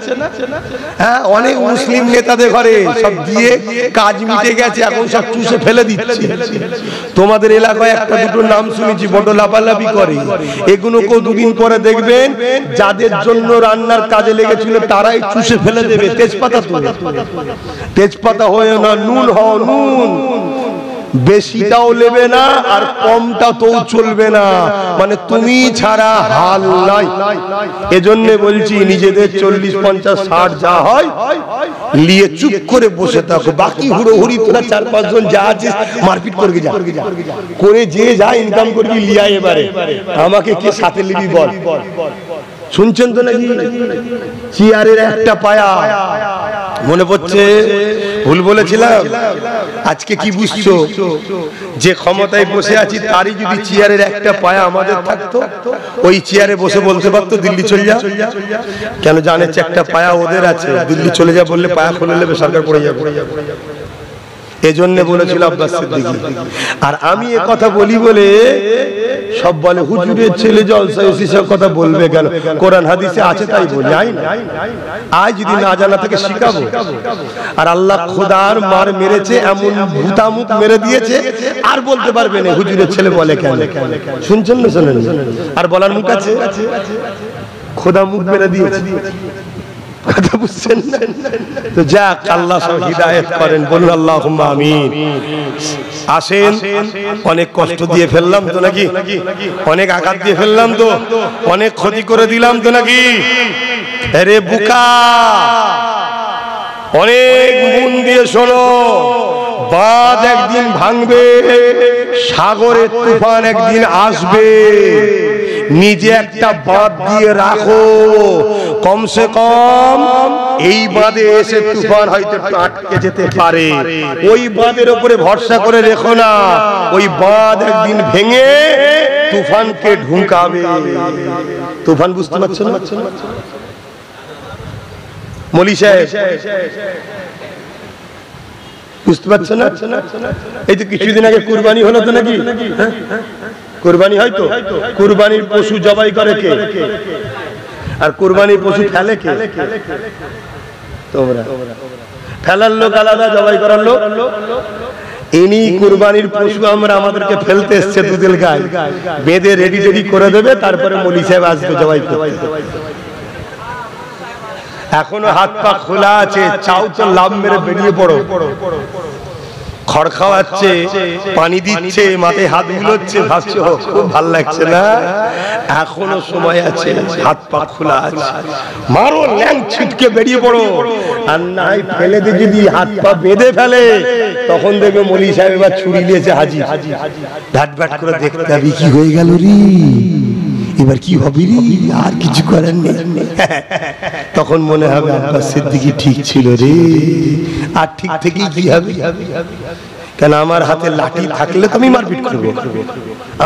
হ্যাঁ, অনেক মুসলিম নেতাদের ঘরে সব দিয়ে কাজ মিটে গেছে, এখন সব চুষে ফেলে দিচ্ছে। তোমাদের এলাকায় একটা দুটো নাম শুনেছি, বড় লাফালাফি করে। এগুলোকেও দুদিন পরে দেখবেন যাদের জন্য রান্নার কাজে লেগেছিল তারাই চুষে ফেলে দেবে। তেজপাতা হয়ে না, নুন হও। নুন বেশিটাও নেবে না আর কমটা তো চলবে না, মানে তুমি ছাড়া হাল নাই। এজন্য বলছি নিজেদের 40, 50, 60 যা হয় নিয়ে চুপ করে বসে থাকো। বাকি হুড়োহুড়ি তোরা 4-5 জন যা আছে মারপিট করবে, যা করে যে যা ইনকাম করবি লিয়া। এবারে আমাকে কে সাথে নিবি বল? শুনছেন তো নাকি? চেয়ারের একটা পায়া, মনে পড়ছে? ভুল বলেছিলাম? আজকে কি বুঝছো? যে ক্ষমতায় বসে আছি তারই যদি চেয়ারের একটা পায়া আমাদের থাকতো, ওই চেয়ারে বসে বলতে পারতো দিল্লি চলে যা। কেন জানে একটা পায়া ওদের আছে, দিল্লি চলে যা বললে পায়া খুলে নেবে, সরকার পড়ে যাবে। এজন্য বলেছিল আব্বাস সিদ্দিকী। আর আমি এ কথা বলি বলে সব বলে হুজুরের ছেলে জলসা এসব কথা বলবে কেন? কোরআন হাদিসে আছে তাই বলি। আজ যদি না জানা থেকে শিখাবো। আর আল্লাহ খোদার মার মেরেছে, এমন ভূতামুখ মেরে দিয়েছে, আর বলতে পারবে না হুজুরের ছেলে বলে কেন। শুনছেন না? শোনেন। আর বলার মুখ আছে? খোদা মুখ মেরে দিয়েছে। কথা বুঝছেন না? তো যাক, আল্লাহ সব হিদায়াত করেন, বলুন আল্লাহুম্মা আমিন। আসেন, অনেক কষ্ট দিয়ে ফেললাম তো নাকি? অনেক আঘাত দিয়ে ফেললাম তো? অনেক ক্ষতি করে দিলাম তো নাকি? আরে বুকা, অনেক মন দিয়ে শোনো। বাঁধ একদিন ভাঙবে, সাগরের তুফান একদিন আসবে। নিজে একটা বাঁধ দিয়ে রাখো, কমসে কম এই বাঁধে এসে তুফান হয়তো আটকে যেতে পারে। ওই বাঁধের উপরে ভরসা করে রেখো না, ওই বাঁধ একদিন ভেঙে তুফানকে ঢুকাবে। তুফান বুঝতে পারছেন না? মলি সাহেব বুঝতে পারছেন না? এই তো কিছুদিন আগে কুরবানি হলো তো নাকি? কুরবানি হয়তো, কুরবানির পশু জবাই করে কে? আর কুরবানির পশু ফেলে কে? তোমরা। ফেলার লোক আলাদা, জবাই করার লোক। ইনি কুরবানির পশু আমরা, আমাদেরকে ফেলতে এসছে দুধের গায়ে, বেঁধে রেডি করে দেবে, তারপরে মলি সাহেব আসবে জবাই করতে। এখনো হাত পা খোলা আছে, চাও তো লাভ মেরে বেরিয়ে পড়ো। খড় খাওয়াচ্ছে, পানি দিচ্ছে, মাথায় হাত বুলোচ্ছে, ভাবছো খুব ভাল লাগছে না? এখনো সময় আছে, হাত পা খোলা আছে, মারো, ল্যাং ছিটকে বেরিয়ে পড়ো। আর নাই ফেলে দিয়ে যদি হাত পা বেঁধে ফেলে, তখন দেখবে মলি সাহেব এবার ছুরি নিয়েছে হাজির। ধাট ভাট করে দেখতে হবে কি হয়ে গেল রে, এবার কি হবে রে, আর কিছু করার নেই। তখন মনে হবে আব্বাস সিদ্দিকী ঠিক ছিল রে, আর ঠিক থেকেই কি হবে, কেন আমার হাতে লাঠি থাকলে তো আমি মারপিট করবো,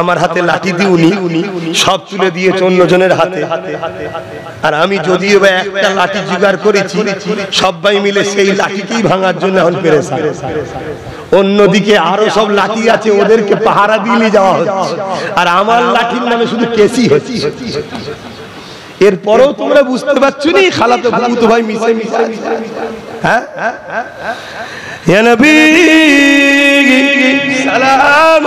আমার হাতে লাঠি দিয়ে উনি সব তুলে দিয়েছে অন্যজনের হাতে, আর আমি যদিও বা একটা লাঠি জোগাড় করেছি, সবাই মিলে সেই লাঠিকেই ভাঙার জন্য এখন পেরেছে। অন্যদিকে আরো সব লাঠি আছে, ওদেরকে পাহারা দিয়ে যাওয়া হচ্ছে, আর আমার লাঠির নামে শুধু কেসি হচ্ছে। এরপরেও তোমরা বুঝতে পারছো নি খালাতো ফুফুতো ভাই মিশে মিশে, হ্যাঁ ইয়া নবী সালাম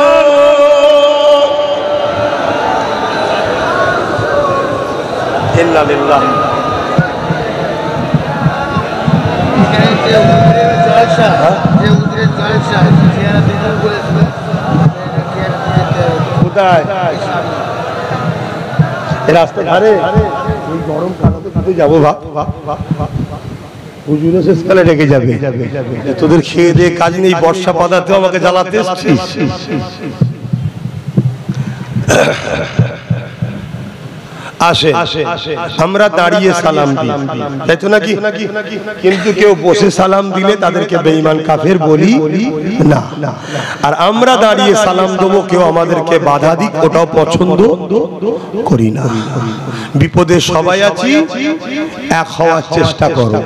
ইন্না লিল্লাহি কোথায় রাস্তা ধারে এই গরম কাটাতে যাবো, ভাব হুজুরে শেষকালে রেখে যাবে, তোদের খেয়ে দিয়ে কাজ নেই, বর্ষা পাতাতে আমাকে জ্বালাতে এসছিস। আসে আমরা দাঁড়িয়ে সালাম দিই, তাই তো নাকি? কিন্তু কেউ বসে সালাম দিলে তাদেরকে বেঈমান কাফের বলি না, আর আমরা দাঁড়িয়ে সালাম দেবো, কেউ আমাদেরকে বাধা দিক ওটাও পছন্দ করি না। বিপদে সবাই আছি, এক হওয়ার চেষ্টা করো।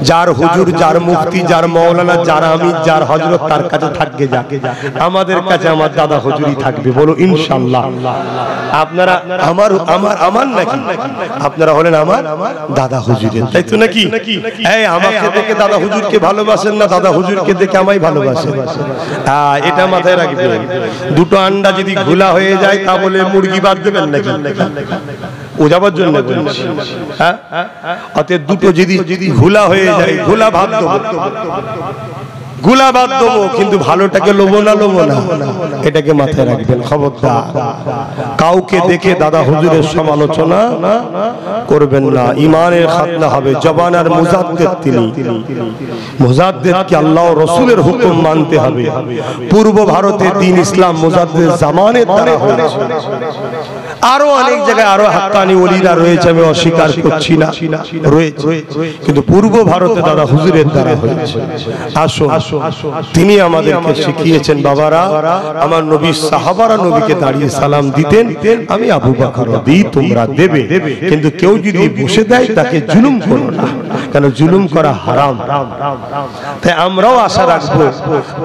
যার হুজুর, যার মুফতি, যার মাওলানা, যার আমির, যার হযরত, তার কাছে থাকবে যাকে, আমাদের কাছে আমার দাদা হুজুরই থাকবে, বলো ইনশাআল্লাহ। আপনারা আমার আমার আমার নাকি, আপনারা হলেন আমার দাদা হুজুরের, তাই তো নাকি? এই আমাকে দেখে দাদা হুজুরকে ভালোবাসেন না, দাদা হুজুরকে দেখে আমায় ভালোবাসেন, হ্যাঁ এটা মাথায় রাখবেন। দুটো আন্ডা যদি ঘোলা হয়ে যায় তা বলে মুরগি বাদ দেবেন নাকি? ওজাবার জন্য বলছি, হ্যাঁ অতএব দুটো যদি ঘোলা হয়ে যায়, ঘোলা ভাত দেবো, গুলা বাদ দেবো, কিন্তু ভালোটাকে লোবো না, এটাকে মাথায় রাখবেন। খবরদার কাউকে দেখে দাদা হুজুরের সমালোচনা করবেন না, ইমানের খাতনা হবে। জবান আর মুজাদ্দিদ তিনি, মুজাদ্দিদকে আল্লাহ ও রাসূলের হুকুম মানতে হবে। পূর্ব ভারতে দ্বীন ইসলাম মুজাদ্দিদ জামানের দ্বারা হয়েছে, আরো অনেক জায়গায় আরো হাক্কানি ওলিরা রয়েছে, আমি অস্বীকার করছি না, রয়েছে, কিন্তু পূর্ব ভারতে দাদা হুজুরের দ্বারা হয়েছে। আসো, তিনি আমাদেরকে শিখিয়েছেন, বাবারা আমার নবী সাহাবারা নবীকে দাঁড়িয়ে সালাম দিতেন, আমি আবু বকর দিই, তোমরা দেবে, কিন্তু কেউ যদি বসে দেয় তাকে জুলুম করো না, কারণ জুলুম করা হারাম। তাই আমরাও আশা রাখবো,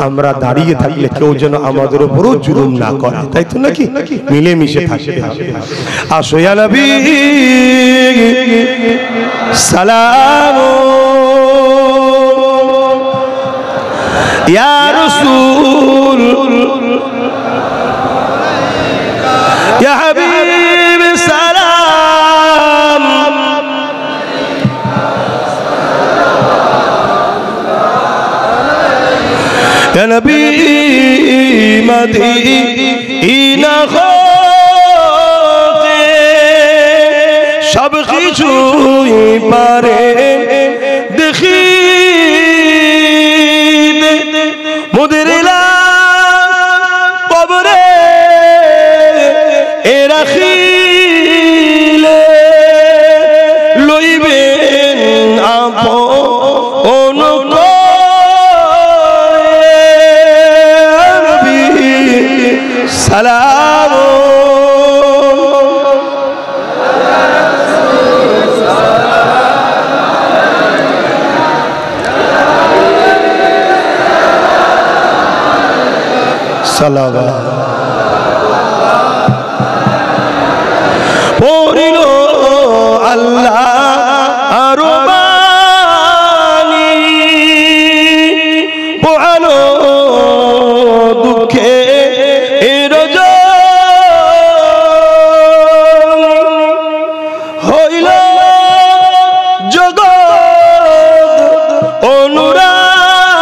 আমরা দাঁড়িয়ে থাকলে কেউ যেন আমাদের উপরও জুলুম না করে, তাই তো নাকি? মিলেমিশে থাকতে হবে। আসো ইয়া নবী সালাম, ইয়া রাসূল, ইয়া হাবিব সালাম, ইয়া নবী মদিনা হতে সব কিছুই পারে দেখি, মোদের কবরে এ রাখিলে লইবেন আপন নবী সালাম, সালাওয়াত পড়িল আল্লাহ আরো বাণী, পোহালো দুঃখে হইল জগৎ অনুরানী,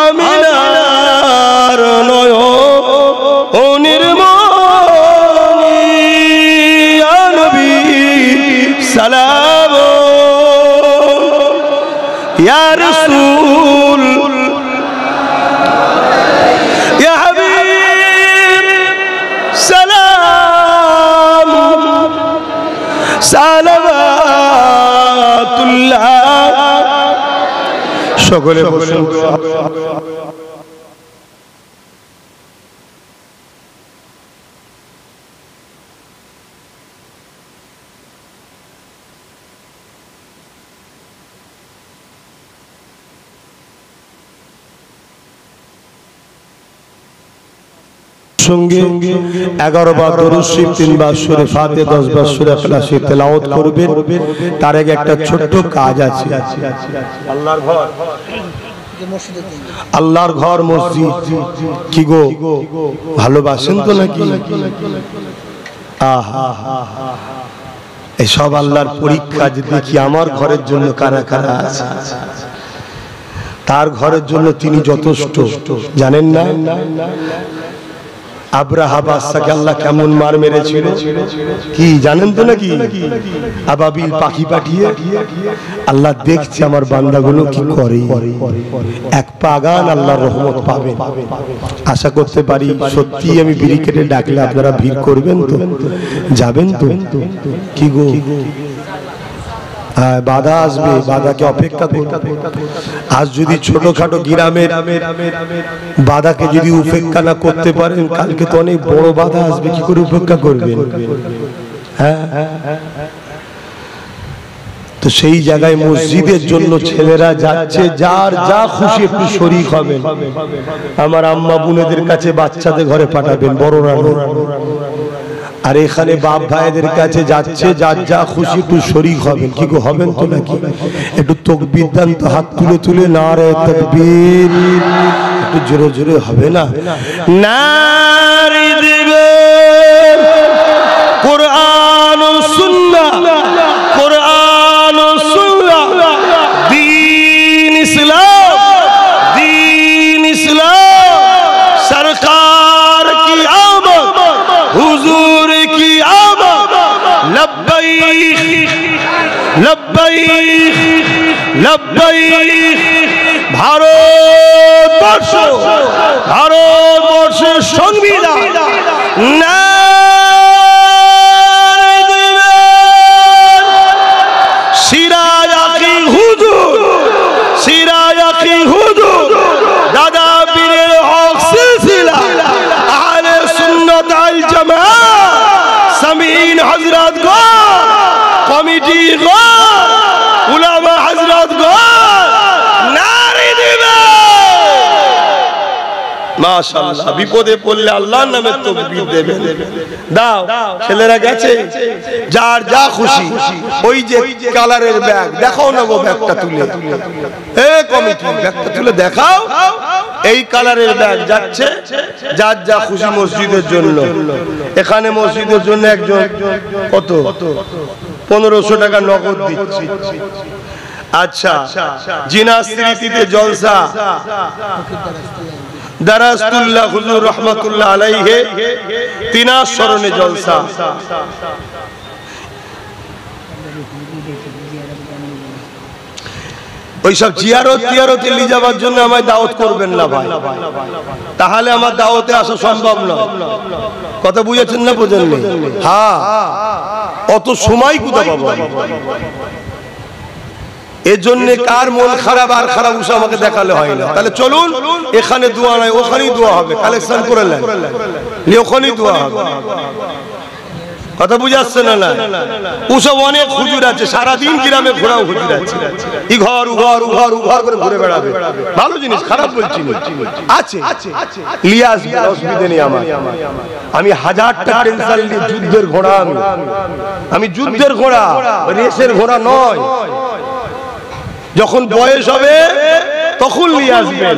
আমিনার নয়ন অনির্মণি, সকলে বসুন। সঙ্গে 11 বার দরুদ শরীফ, 3 বার সূরা ফাতিহা, 10 বার সূরা ইখলাস তেলাওয়াত করবেন। তার আগে একটা ছোট্ট কাজ আছে। আল্লাহর ঘর মসজিদ কি গো ভালোবাসেন তো নাকি? আহা এই সব আল্লাহর পরীক্ষা। যে দেখি আমার ঘরের জন্য কারা কারা আছে, তার ঘরের জন্য তিনি যথেষ্ট। জানেন না আব্রাহা বাদশাকে আল্লাহ কেমন মার মেরেছিল? কি জানেন তো নাকি? আবাবিল পাখি পাঠিয়ে আল্লাহ দেখছে আমার বান্দাগুলো কি করে। এক পাগান আল্লাহর রহমত পাবেন আশা করতে পারি। সত্যি আমি বিড়ি কেটে ডাকলে আপনারা ভিড় করবেন তো, যাবেন তো? কি গো বাধা আসবে, বাধাকে অপেক্ষা করতে। আজ যদি ছোটখাটো গ্রামের বাধাকে যদি উপেক্ষা না করতে পারেন, কালকে তো অনেক বড় বাধা আসবে, কি করে উপেক্ষা করবেন? হ্যাঁ, তো সেই জায়গায় মসজিদের জন্য ছেলেরা যাচ্ছে, যার যা খুশি একটু শরীক হবেন। আমার আম্মা বোনেদের কাছে বাচ্চাদের ঘরে পাঠাবেন, বড়রা আর এখানে বাপ ভাইদের কাছে যাচ্ছে, যার যা খুশি একটু শরীক হবেন। কি গো হবেন তো নাকি? একটু তাকবীর দেন তো, হাত তুলে তুলে নারে তাকবীর, একটু জোরে জোরে হবে না? নারে দিবেন কোরআন ও সুন্নাহ, কোরআন ও সুন্নাহ, দ্বীন ইসলাম, দ্বীন ইসলাম, সরকার কি আমদ, হুজুর কি আমদ, লব্বাইক লব্বাইক লব্বাইক। ভারতবর্ষের সংবিধান না সিরায়াকি হুজুর, সিরায়াকি হুজুর, দাদা পীরের হক সিলসিলা আহলে সুন্নাত আল জামাত, সামিন হযরত গো, কমিটি গো, উলামা হযরত গো, নারে দিবে মাশাআল্লাহ। বিপদে পড়লে আল্লাহর নামে তাকবীর দেবেন। দাও ছেলেরা গেছে, যার যা খুশি। ওই যে কালারের ব্যাগ দেখাও না গো, ব্যাগটা তুলে, এ কমিটি ব্যাগটা তুলে দেখাও। এই কালারের ব্যাগ যাচ্ছে, যার যা খুশি মসজিদের জন্য। এখানে মসজিদের জন্য একজন কত 1500 টাকা নগদ দিচ্ছে। আচ্ছা, জিনা স্মৃতিতে জলসা, দারাসতুল্লাহ হুজুর রহমাতুল্লাহ আলাইহি, তিনার স্মরণে জলসা। ওইসব জিয়ারত টিয়ারতে নিয়ে যাওয়ার জন্য আমায় দাওয়াত করবেন না ভাই, তাহলে আমার দাওয়াতে আসা সম্ভব নয়। কথা বুঝেছেন না বোঝেননি? হ্যাঁ, অত সময় কোথায় পাবো? এর জন্য কার মন খারাপ আর খারাপ উসা আমাকে দেখালে হয় না। তাহলে চলুন, এখানে দোয়া নাই, ওখানেই দোয়া হবে। কালেকশন করে নেন, ওখানেই দোয়া হবে। কথা বুঝাচ্ছে না? না, ওসব অনেক হুজুর আছে, সারাদিন গ্রামে ঘোরাও হুজুর আছে, ই ঘর উঘর উঘর উঘর করে ঘুরে বেড়াবে। ভালো জিনিস, খারাপ বলছি আছে, লিয়ে আসবে, অসুবিধা নেই আমার। আমি হাজারটা টেনশন নিয়ে যুদ্ধের ঘোড়া, আমি যুদ্ধের ঘোড়া, রেসের ঘোড়া নয়। যখন বয়স হবে তখন নিয়ে আসবেন,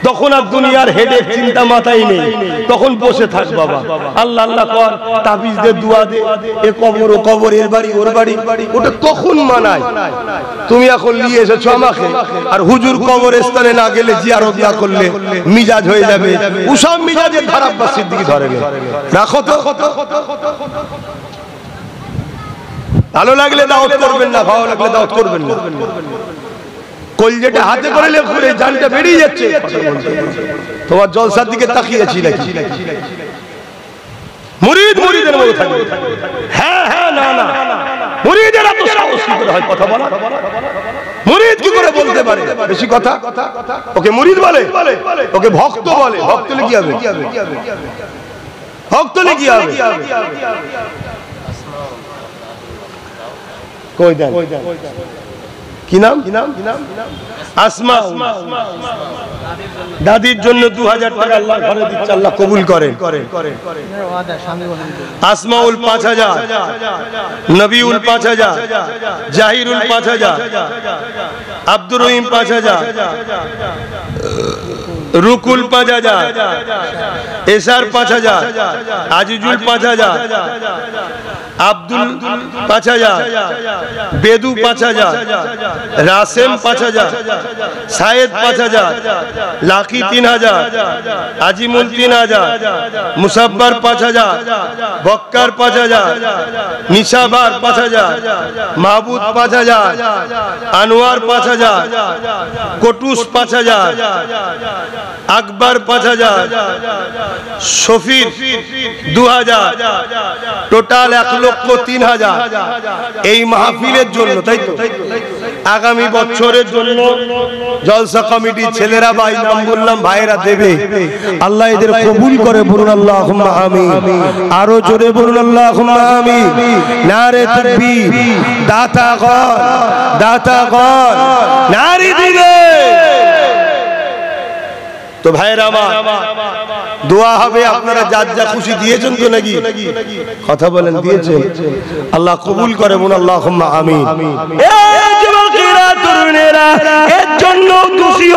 তখন আর দুনিয়ার হেডেক চিন্তা মাথায় নেই, তখন বসে থাক বাবা, আল্লাহ আল্লাহ কর, তাবিজ দে, দুয়া দে, এ কবর ও কবর, এর বাড়ি ওর বাড়ি, ওটা তখন মানায়। তুমি এখন নিয়ে এসেছো আমাকে, আর হুজুর কবরস্থানে না গেলে, জিয়ারত না করলে মিজাজ হয়ে যাবে। ওসব মিজাজের ধারা বাসির দিকে ধরে রাখো তো। ভালো লাগলে দাওয়াত করবেন না, ভালো লাগলে দাওয়াত করবেন না। কলজেটা হাতে করে ঘুরে জানটা বেরিয়ে যাচ্ছে। তোমার জলসার দিকে তাকিয়েছি নাকি? মুরিদ মুরিদের মতো থাকবে। হ্যাঁ হ্যাঁ, না না, মুরিদেরা তো সাহস কি করে হয় কথা বলা? মুরিদ কি করে বলতে পারে বেশি কথা? ওকে মুরিদ বলে, ওকে ভক্ত বলে। ভক্ত হলে কি হবে? ভক্ত হলে কি হবে? কই দেন কি নাম? আসমা। দাদির জন্য 2000 টাকা আল্লাহর ঘরে দিচ্ছে, আল্লাহ কবুল করেন। আসমাউল 5000, নবিউল 5000, জাহিরুল 5000, আব্দুর রহিম 5000, রুকুল 5000, এসার 5000, আজিজুল 5000, আব্দুল 5000, বেদু 5000, রাসেম 5000, সায়েদ 5000, লাকি 3000, আজিমুল 3000, মুসাব্বার 5000, বক্কার 5000, নিশাবার 5000, মাহবুদ 5000, আনোয়ার 5000, কটুস 5000, আকবর 5000, শফির 2000, টোটাল 1,03,000 এই মাহফিলের জন্য, তাই তো? আগামী বছরের জন্য জলসা কমিটির ছেলেরা, ভাই নাম বললাম, ভাইরা দেবে। আল্লাহ এদের কবুল করে, বলুন আল্লাহুম্মা আমিন। আরো জোরে বলুন আল্লাহুম্মা আমিন। নারে তাকবীর, দাতা গণ, দাতা গণ, নারী দিবে। তো ভাইরা আমার, দোয়া হবে। আপনারা যার যা খুশি দিয়েছেন তো নাকি? কথা বলেন, দিয়েছেন? আল্লাহ কবুল করে, বলুন আল্লাহুম্মা আমিন। এই যুবকেরা, তরুণেরা, এর জন্য খুশি।